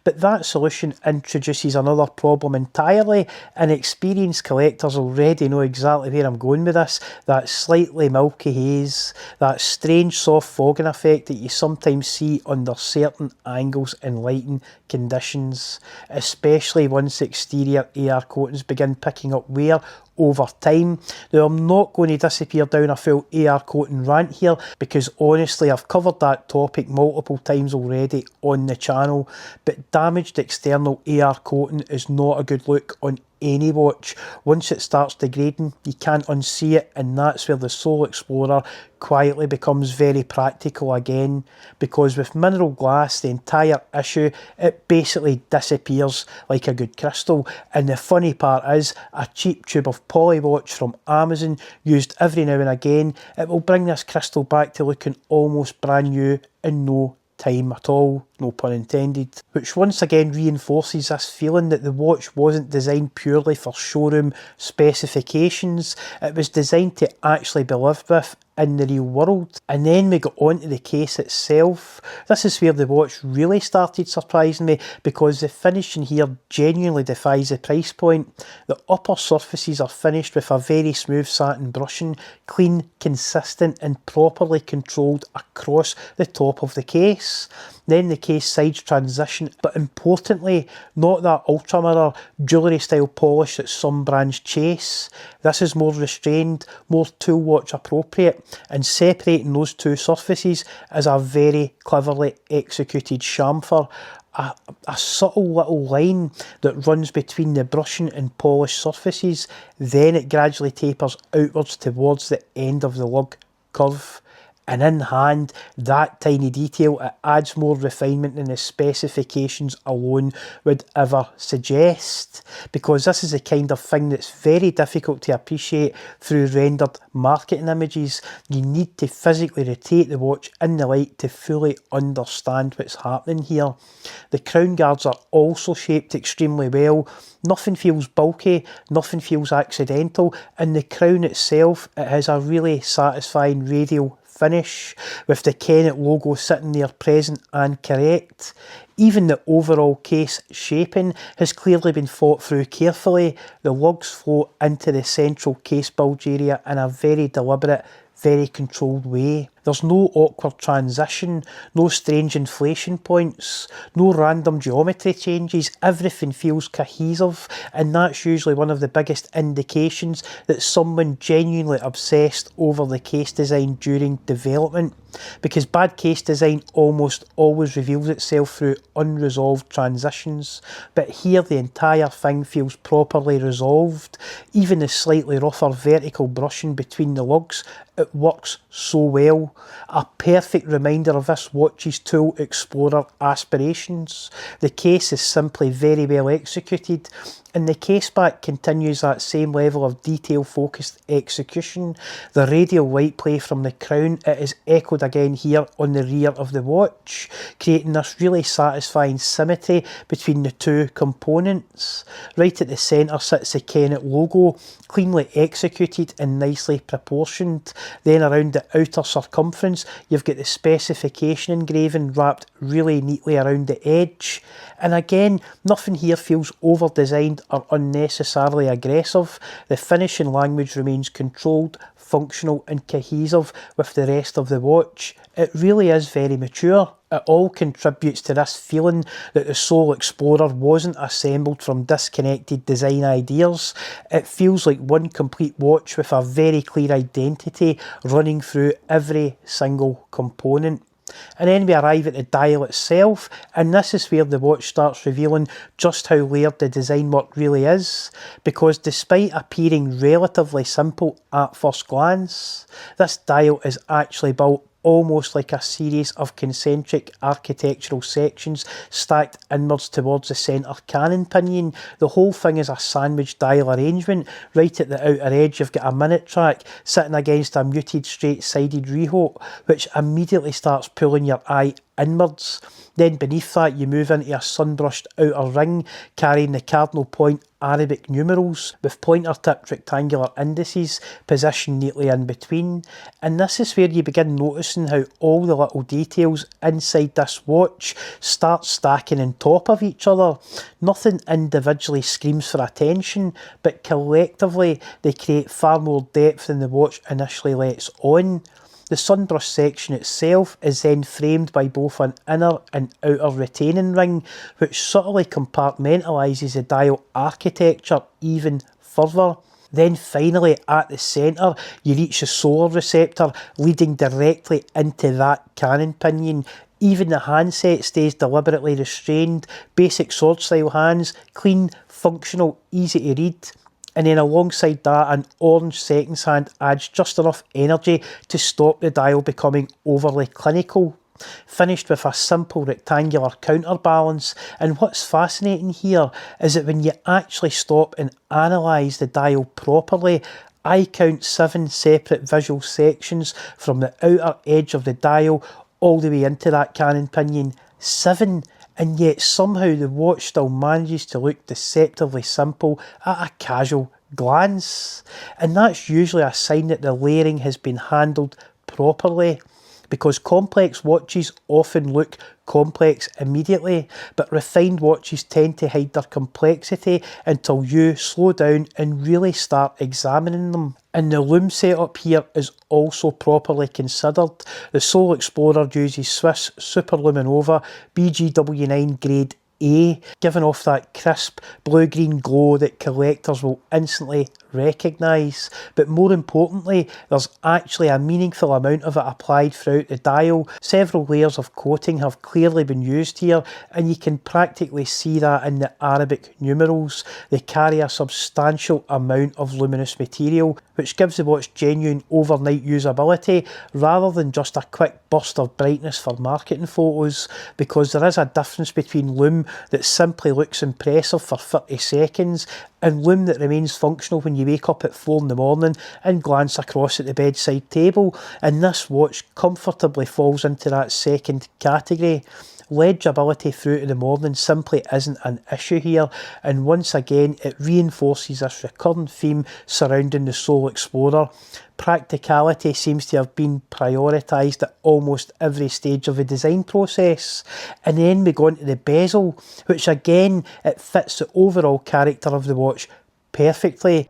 But that solution introduces another problem entirely, and experienced collectors already know exactly where I'm going with this. That slightly milky haze, that strange soft fogging effect that you sometimes see under certain angles and lighting conditions, especially once exterior AR coatings begin picking up wear over time. Now, I'm not going to disappear down a full AR coating rant here, because honestly I've covered that topic multiple times already on the channel, but damaged external AR coating is not a good look on any watch. Once it starts degrading, you can't unsee it, and that's where the Solaxplorer quietly becomes very practical again, because with mineral glass, the entire issue, it basically disappears like a good crystal. And the funny part is, a cheap tube of poly watch from Amazon, used every now and again, it will bring this crystal back to looking almost brand new in no time at all, no pun intended, which once again reinforces this feeling that the watch wasn't designed purely for showroom specifications. It was designed to actually be lived with in the real world. And then we got onto the case itself. This is where the watch really started surprising me, because the finishing here genuinely defies the price point. The upper surfaces are finished with a very smooth satin brushing, clean, consistent and properly controlled across the top of the case. Then the case sides transition, but importantly, not that ultra mirror jewellery style polish that some brands chase. This is more restrained, more tool watch appropriate, and separating those two surfaces is a very cleverly executed chamfer. A subtle little line that runs between the brushing and polished surfaces, then it gradually tapers outwards towards the end of the lug curve. And in hand, that tiny detail, it adds more refinement than the specifications alone would ever suggest, because this is the kind of thing that's very difficult to appreciate through rendered marketing images. You need to physically rotate the watch in the light to fully understand what's happening here. The crown guards are also shaped extremely well. Nothing feels bulky, nothing feels accidental, and the crown itself, it has a really satisfying radial finish, with the Kennett logo sitting there present and correct. Even the overall case shaping has clearly been thought through carefully. The lugs flow into the central case bulge area in a very deliberate, very controlled way. There's no awkward transition, no strange inflation points, no random geometry changes. Everything feels cohesive, and that's usually one of the biggest indications that someone genuinely obsessed over the case design during development, because bad case design almost always reveals itself through unresolved transitions, but here the entire thing feels properly resolved. Even the slightly rougher vertical brushing between the lugs, it works so well. A perfect reminder of this watch's tool explorer aspirations. The case is simply very well executed, and the case back continues that same level of detail focused execution. The radial light play from the crown, it is echoed again here on the rear of the watch, creating this really satisfying symmetry between the two components. Right at the centre sits the Kennett logo, cleanly executed and nicely proportioned. Then around the outer circumference, you've got the specification engraving wrapped really neatly around the edge. And again, nothing here feels over designed or unnecessarily aggressive. The finishing language remains controlled, functional and cohesive with the rest of the watch. It really is very mature. It all contributes to this feeling that the Solaxplorer wasn't assembled from disconnected design ideas. It feels like one complete watch with a very clear identity running through every single component. And then we arrive at the dial itself, and this is where the watch starts revealing just how layered the design work really is, because despite appearing relatively simple at first glance, this dial is actually built almost like a series of concentric architectural sections stacked inwards towards the centre cannon pinion. The whole thing is a sandwich dial arrangement. Right at the outer edge you've got a minute track sitting against a muted straight sided rehaut, which immediately starts pulling your eye inwards. Then beneath that you move into a sunbrushed outer ring carrying the cardinal point Arabic numerals with pointer tipped rectangular indices positioned neatly in between, and this is where you begin noticing how all the little details inside this watch start stacking on top of each other. Nothing individually screams for attention, but collectively they create far more depth than the watch initially lets on. The sunbrush section itself is then framed by both an inner and outer retaining ring, which subtly compartmentalises the dial architecture even further. Then finally at the centre you reach the solar receptor leading directly into that cannon pinion. Even the handset stays deliberately restrained, basic sword style hands, clean, functional, easy to read. And then alongside that, an orange seconds hand adds just enough energy to stop the dial becoming overly clinical. Finished with a simple rectangular counterbalance, and what's fascinating here is that when you actually stop and analyse the dial properly, I count 7 separate visual sections from the outer edge of the dial all the way into that cannon pinion. 7! And yet somehow the watch still manages to look deceptively simple at a casual glance. And that's usually a sign that the layering has been handled properly, because complex watches often look complex immediately, but refined watches tend to hide their complexity until you slow down and really start examining them. And the lume setup here is also properly considered. The Solaxplorer uses Swiss Superluminova BGW9 grade A, giving off that crisp blue-green glow that collectors will instantly recognise. But more importantly, there's actually a meaningful amount of it applied throughout the dial. Several layers of coating have clearly been used here, and you can practically see that in the Arabic numerals. They carry a substantial amount of luminous material, which gives the watch genuine overnight usability rather than just a quick burst of brightness for marketing photos, because there is a difference between lume that simply looks impressive for 30 seconds and lume that remains functional when you wake up at 4 in the morning and glance across at the bedside table, and this watch comfortably falls into that second category. Legibility through to the morning simply isn't an issue here, and once again it reinforces this recurrent theme surrounding the Solaxplorer. Practicality seems to have been prioritised at almost every stage of the design process. And then we go on to the bezel, which again, it fits the overall character of the watch perfectly.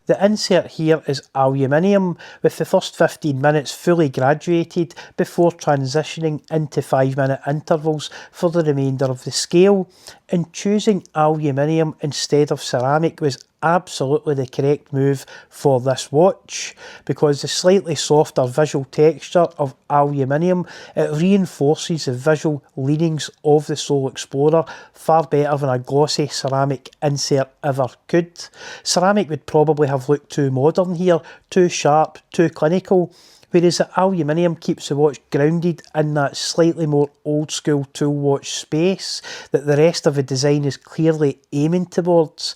The insert here is aluminium, with the first 15 minutes fully graduated before transitioning into 5-minute intervals for the remainder of the scale. And choosing aluminium instead of ceramic was absolutely the correct move for this watch, because the slightly softer visual texture of aluminium, it reinforces the visual leanings of the Solaxplorer far better than a glossy ceramic insert ever could. Ceramic would probably have looked too modern here, too sharp, too clinical, whereas the aluminium keeps the watch grounded in that slightly more old school tool watch space that the rest of the design is clearly aiming towards.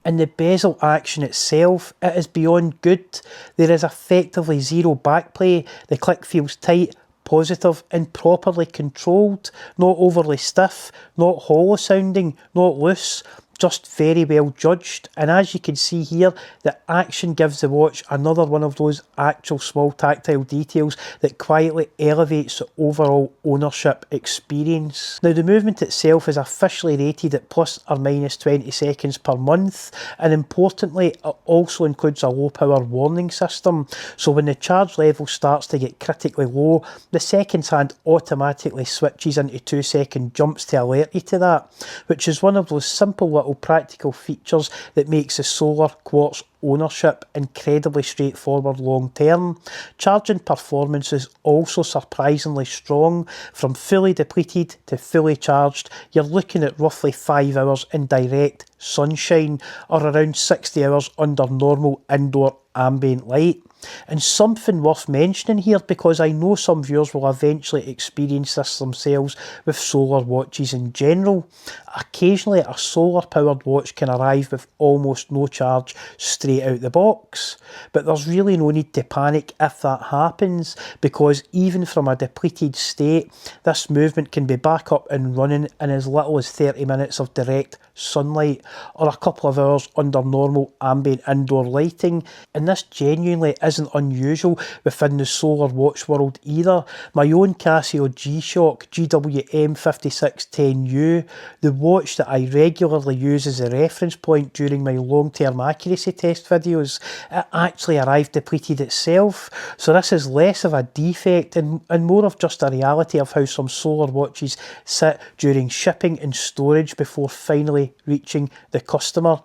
And the bezel action itself, it is beyond good. There is effectively zero backplay, the click feels tight, positive and properly controlled, not overly stiff, not hollow sounding, not loose, just very well judged. And as you can see here, the action gives the watch another one of those actual small tactile details that quietly elevates the overall ownership experience. Now the movement itself is officially rated at plus or minus 20 seconds per month, and importantly it also includes a low power warning system, so when the charge level starts to get critically low, the seconds hand automatically switches into 2-second jumps to alert you to that, which is one of those simple little practical features that makes the solar quartz ownership incredibly straightforward long term. Charging performance is also surprisingly strong. From fully depleted to fully charged, you're looking at roughly 5 hours in direct sunshine, or around 60 hours under normal indoor ambient light. And something worth mentioning here, because I know some viewers will eventually experience this themselves with solar watches in general. Occasionally a solar powered watch can arrive with almost no charge straight out the box, but there's really no need to panic if that happens, because even from a depleted state, this movement can be back up and running in as little as 30 minutes of direct sunlight, or a couple of hours under normal ambient indoor lighting. And this genuinely isn't unusual within the solar watch world either. My own Casio G-Shock GWM5610U, the watch that I regularly use as a reference point during my long-term accuracy test videos, it actually arrived depleted itself. So this is less of a defect and more of just a reality of how some solar watches sit during shipping and storage before finally reaching the customer.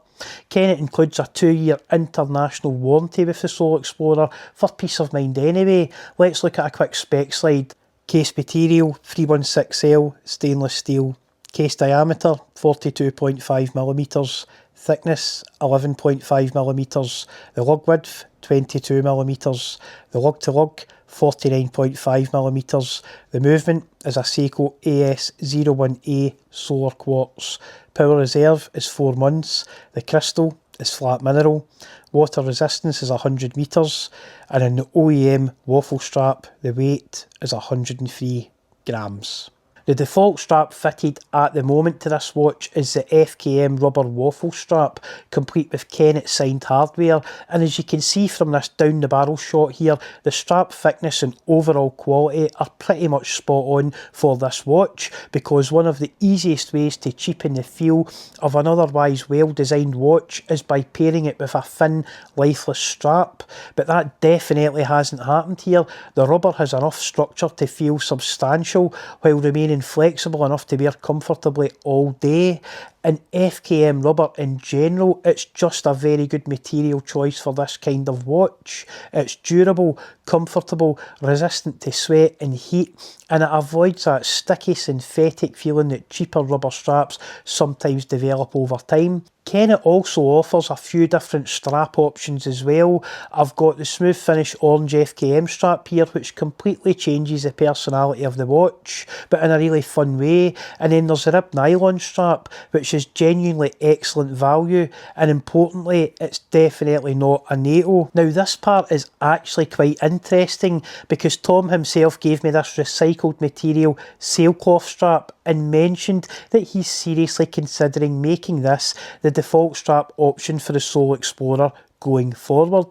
Kennett includes a 2-year international warranty with the Solaxplorer for peace of mind anyway. Let's look at a quick spec slide. Case material 316L stainless steel. Case diameter 42.5mm. Thickness 11.5mm. The lug width 22mm. The lug to lug 49.5mm. The movement is a Seiko AS01A solar quartz. Power reserve is 4 months. The crystal is flat mineral. Water resistance is 100 metres. And in the OEM waffle strap, the weight is 103 grams. The default strap fitted at the moment to this watch is the FKM rubber waffle strap, complete with Kennett signed hardware, and as you can see from this down the barrel shot here, the strap thickness and overall quality are pretty much spot on for this watch, because one of the easiest ways to cheapen the feel of an otherwise well designed watch is by pairing it with a thin, lifeless strap, but that definitely hasn't happened here. The rubber has enough structure to feel substantial while remaining flexible enough to wear comfortably all day. And FKM rubber in general, it's just a very good material choice for this kind of watch. It's durable, comfortable, resistant to sweat and heat, and it avoids that sticky synthetic feeling that cheaper rubber straps sometimes develop over time. Kennett also offers a few different strap options as well. I've got the smooth finish orange FKM strap here, which completely changes the personality of the watch, but in a really fun way. And then there's the rib nylon strap, which is genuinely excellent value, and importantly, it's definitely not a NATO. Now this part is actually quite interesting, because Tom himself gave me this recycled material sailcloth strap and mentioned that he's seriously considering making this the default strap option for the Solaxplorer going forward.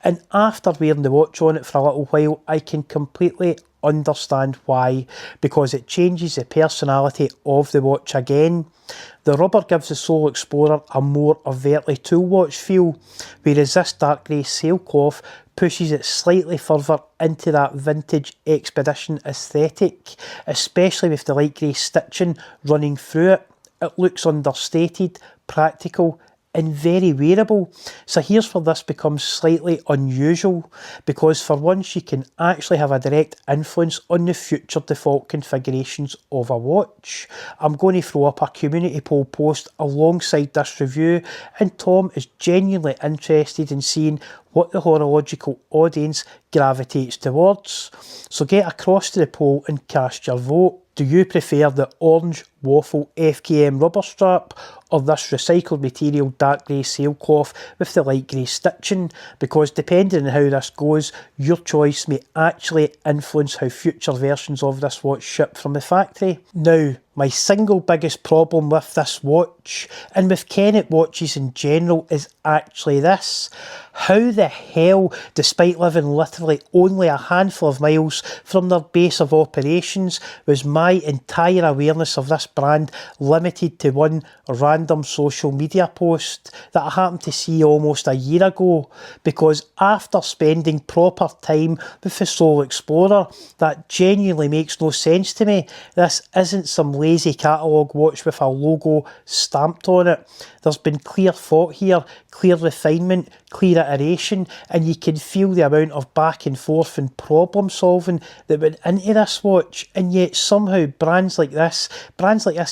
And after wearing the watch on it for a little while, I can completely understand why, because it changes the personality of the watch again. The rubber gives the Solaxplorer a more overtly tool watch feel, whereas this dark grey sailcloth pushes it slightly further into that vintage expedition aesthetic, especially with the light grey stitching running through it. It looks understated, practical and very wearable. So here's where this becomes slightly unusual, because for once you can actually have a direct influence on the future default configurations of a watch. I'm going to throw up a community poll post alongside this review, and Tom is genuinely interested in seeing what the horological audience gravitates towards. So get across to the poll and cast your vote. Do you prefer the orange waffle FKM rubber strap, or this recycled material dark grey sailcloth with the light grey stitching? Because depending on how this goes, your choice may actually influence how future versions of this watch ship from the factory. Now, my single biggest problem with this watch, and with Kennett watches in general, is actually this. How the hell, despite living literally only a handful of miles from their base of operations, was my entire awareness of this brand limited to one random social media post that I happened to see almost a year ago? Because after spending proper time with the Solaxplorer, that genuinely makes no sense to me. This isn't some lazy catalogue watch with a logo stamped on it. There's been clear thought here, clear refinement, clear iteration, and you can feel the amount of back and forth and problem solving that went into this watch. And yet somehow brands like this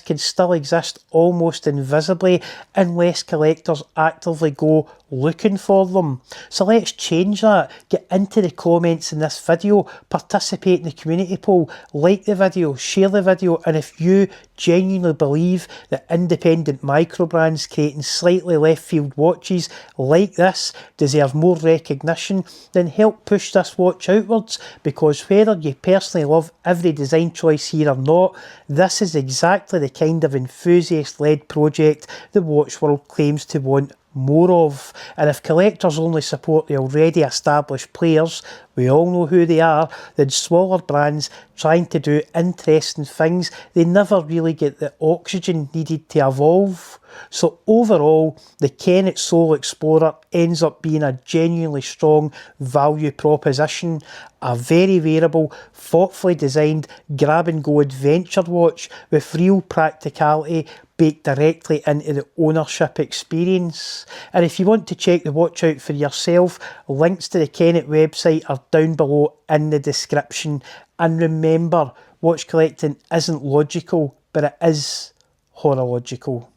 can still exist almost invisibly unless collectors actively go looking for them. So let's change that. Get into the comments in this video, participate in the community poll, like the video, share the video, and if you genuinely believe that independent micro brands creating slightly left field watches like this deserve more recognition, then help push this watch outwards, because whether you personally love every design choice here or not, this is exactly the kind of enthusiast-led project the watch world claims to want more of. And if collectors only support the already established players, we all know who they are, then smaller brands trying to do interesting things, they never really get the oxygen needed to evolve. So overall, the Kennett Solaxplorer ends up being a genuinely strong value proposition, a very wearable, thoughtfully designed grab-and-go adventure watch with real practicality baked directly into the ownership experience. And if you want to check the watch out for yourself, links to the Kennett website are down below in the description. And remember, watch collecting isn't logical, but it is horological.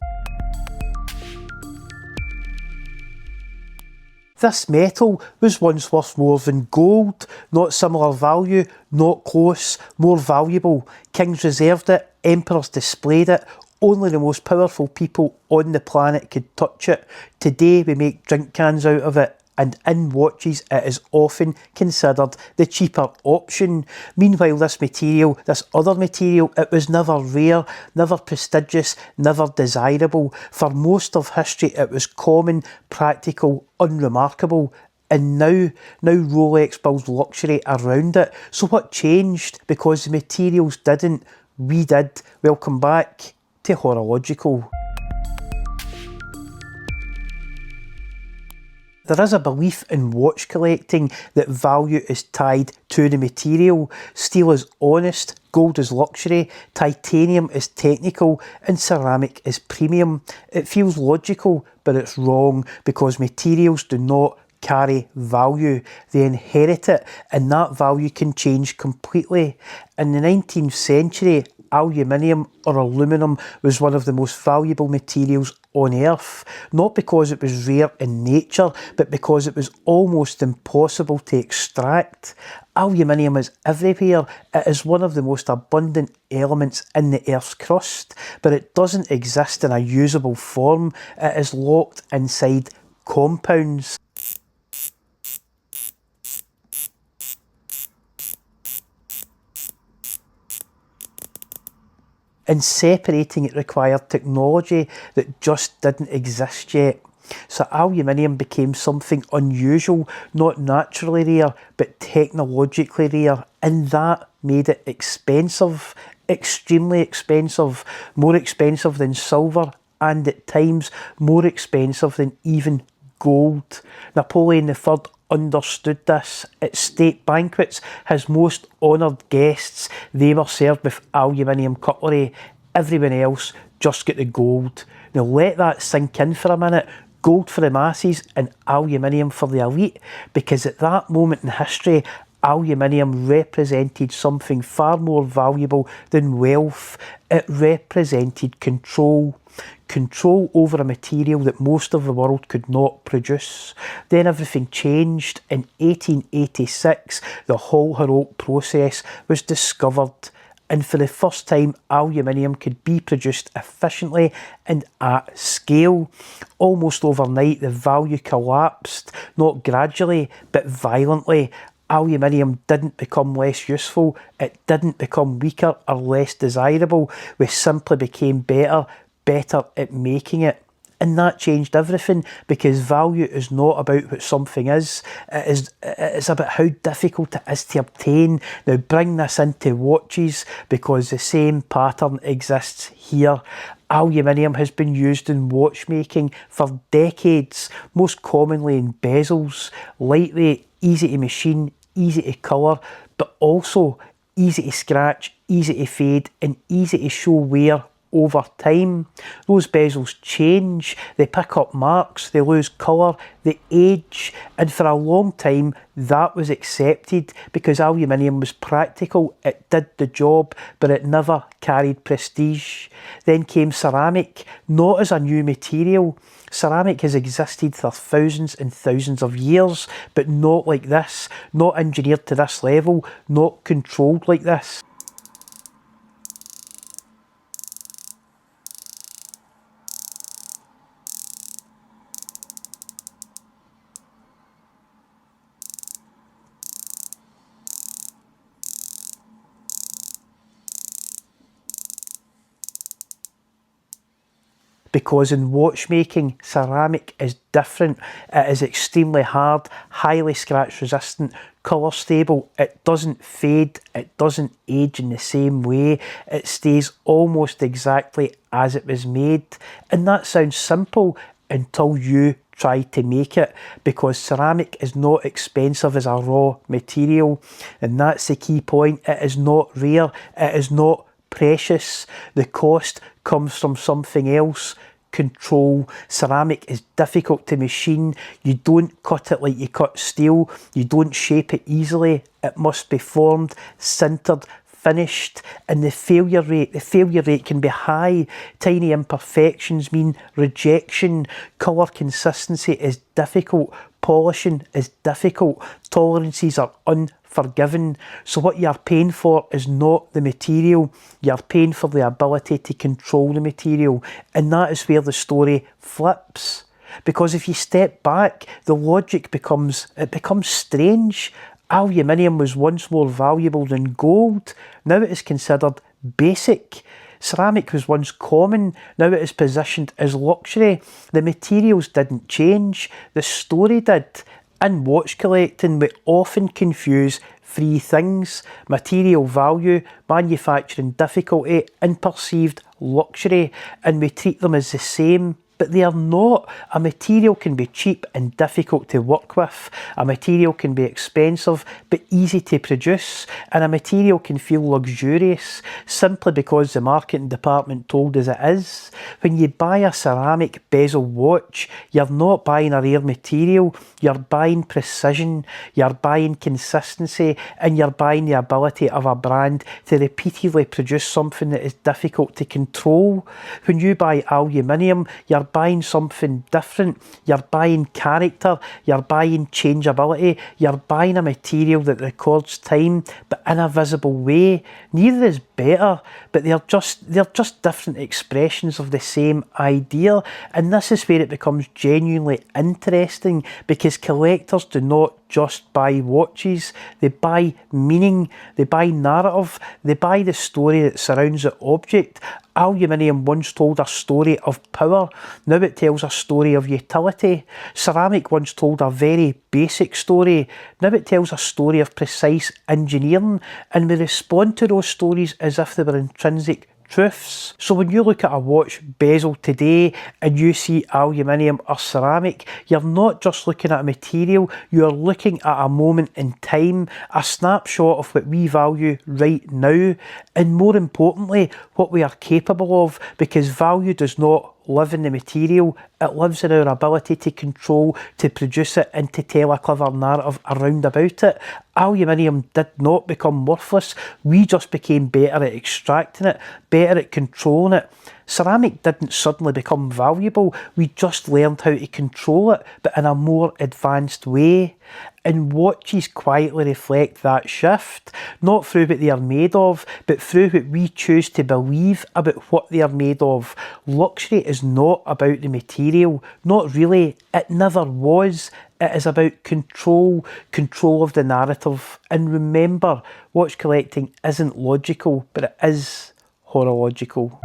This metal was once worth more than gold, not similar value, not close, more valuable. Kings reserved it, emperors displayed it, only the most powerful people on the planet could touch it. Today we make drink cans out of it, and in watches it is often considered the cheaper option. Meanwhile, this other material, it was never rare, never prestigious, never desirable. For most of history it was common, practical, unremarkable. And now Rolex builds luxury around it. So what changed? Because the materials didn't, we did. Welcome back to Horological. There is a belief in watch collecting that value is tied to the material. Steel is honest, gold is luxury, titanium is technical, and ceramic is premium. It feels logical, but it's wrong, because materials do not carry value. They inherit it, and that value can change completely. In the 19th century, aluminium or aluminum was one of the most valuable materials on earth, not because it was rare in nature, but because it was almost impossible to extract. Aluminium is everywhere. It is one of the most abundant elements in the Earth's crust, but it doesn't exist in a usable form. It is locked inside compounds. And separating it required technology that just didn't exist yet. So aluminium became something unusual, not naturally rare, but technologically rare, and that made it expensive, extremely expensive, more expensive than silver, and at times more expensive than even gold. Napoleon III understood this. At state banquets, his most honoured guests, they were served with aluminium cutlery. Everyone else just got the gold. Now let that sink in for a minute. Gold for the masses and aluminium for the elite, because at that moment in history, aluminium represented something far more valuable than wealth. It represented control. Control over a material that most of the world could not produce. Then everything changed. In 1886, the Hall-Héroult process was discovered, and for the first time, aluminium could be produced efficiently and at scale. Almost overnight, the value collapsed, not gradually, but violently. Aluminium didn't become less useful, it didn't become weaker or less desirable. We simply became better at making it. And that changed everything, because value is not about what something is, it's about how difficult it is to obtain. Now bring this into watches, because the same pattern exists here. Aluminium has been used in watchmaking for decades, most commonly in bezels. Lightweight, easy to machine, easy to colour, but also easy to scratch, easy to fade, and easy to show wear over time. Those bezels change, they pick up marks, they lose colour, they age, and for a long time that was accepted because aluminium was practical, it did the job, but it never carried prestige. Then came ceramic, not as a new material. Ceramic has existed for thousands and thousands of years, but not like this, not engineered to this level, not controlled like this. Because in watchmaking, ceramic is different. It is extremely hard, highly scratch resistant, colour stable. It doesn't fade, it doesn't age in the same way. It stays almost exactly as it was made. And that sounds simple until you try to make it, because ceramic is not expensive as a raw material. And that's the key point. It is not rare, it is not precious. The cost comes from something else. Control. Ceramic is difficult to machine. You don't cut it like you cut steel. You don't shape it easily. It must be formed, sintered, finished, and the failure rate can be high. Tiny imperfections mean rejection. Colour consistency is difficult. Polishing is difficult. Tolerances are unforgiving. So what you are paying for is not the material. You are paying for the ability to control the material. And that is where the story flips. Because if you step back, the logic becomes strange. Aluminium was once more valuable than gold. Now it is considered basic. Ceramic was once common, now it is positioned as luxury. The materials didn't change, the story did. In watch collecting, we often confuse three things: material value, manufacturing difficulty, and perceived luxury, and we treat them as the same. But they are not. A material can be cheap and difficult to work with. A material can be expensive but easy to produce. And a material can feel luxurious simply because the marketing department told us it is. When you buy a ceramic bezel watch, you're not buying a rare material. You're buying precision, you're buying consistency, and you're buying the ability of a brand to repeatedly produce something that is difficult to control. When you buy aluminium, you're buying something different. You're buying character, you're buying changeability, you're buying a material that records time but in a visible way. Neither is better, but they're just different expressions of the same idea. And this is where it becomes genuinely interesting, because collectors do not just buy watches, they buy meaning, they buy narrative, they buy the story that surrounds the object. Aluminium once told a story of power, now it tells a story of utility. Ceramic once told a very basic story, now it tells a story of precise engineering, and we respond to those stories as if they were intrinsic truths. So when you look at a watch bezel today and you see aluminium or ceramic, you're not just looking at a material, you're looking at a moment in time, a snapshot of what we value right now, and more importantly, what we are capable of, because value does not live in the material, it lives in our ability to control, to produce it, and to tell a clever narrative around about it. Aluminium did not become worthless, we just became better at extracting it, better at controlling it. Ceramic didn't suddenly become valuable, we just learned how to control it, but in a more advanced way. And watches quietly reflect that shift, not through what they are made of, but through what we choose to believe about what they are made of. Luxury is not about the material, not really, it never was. It is about control of the narrative. And remember, watch collecting isn't logical, but it is horological.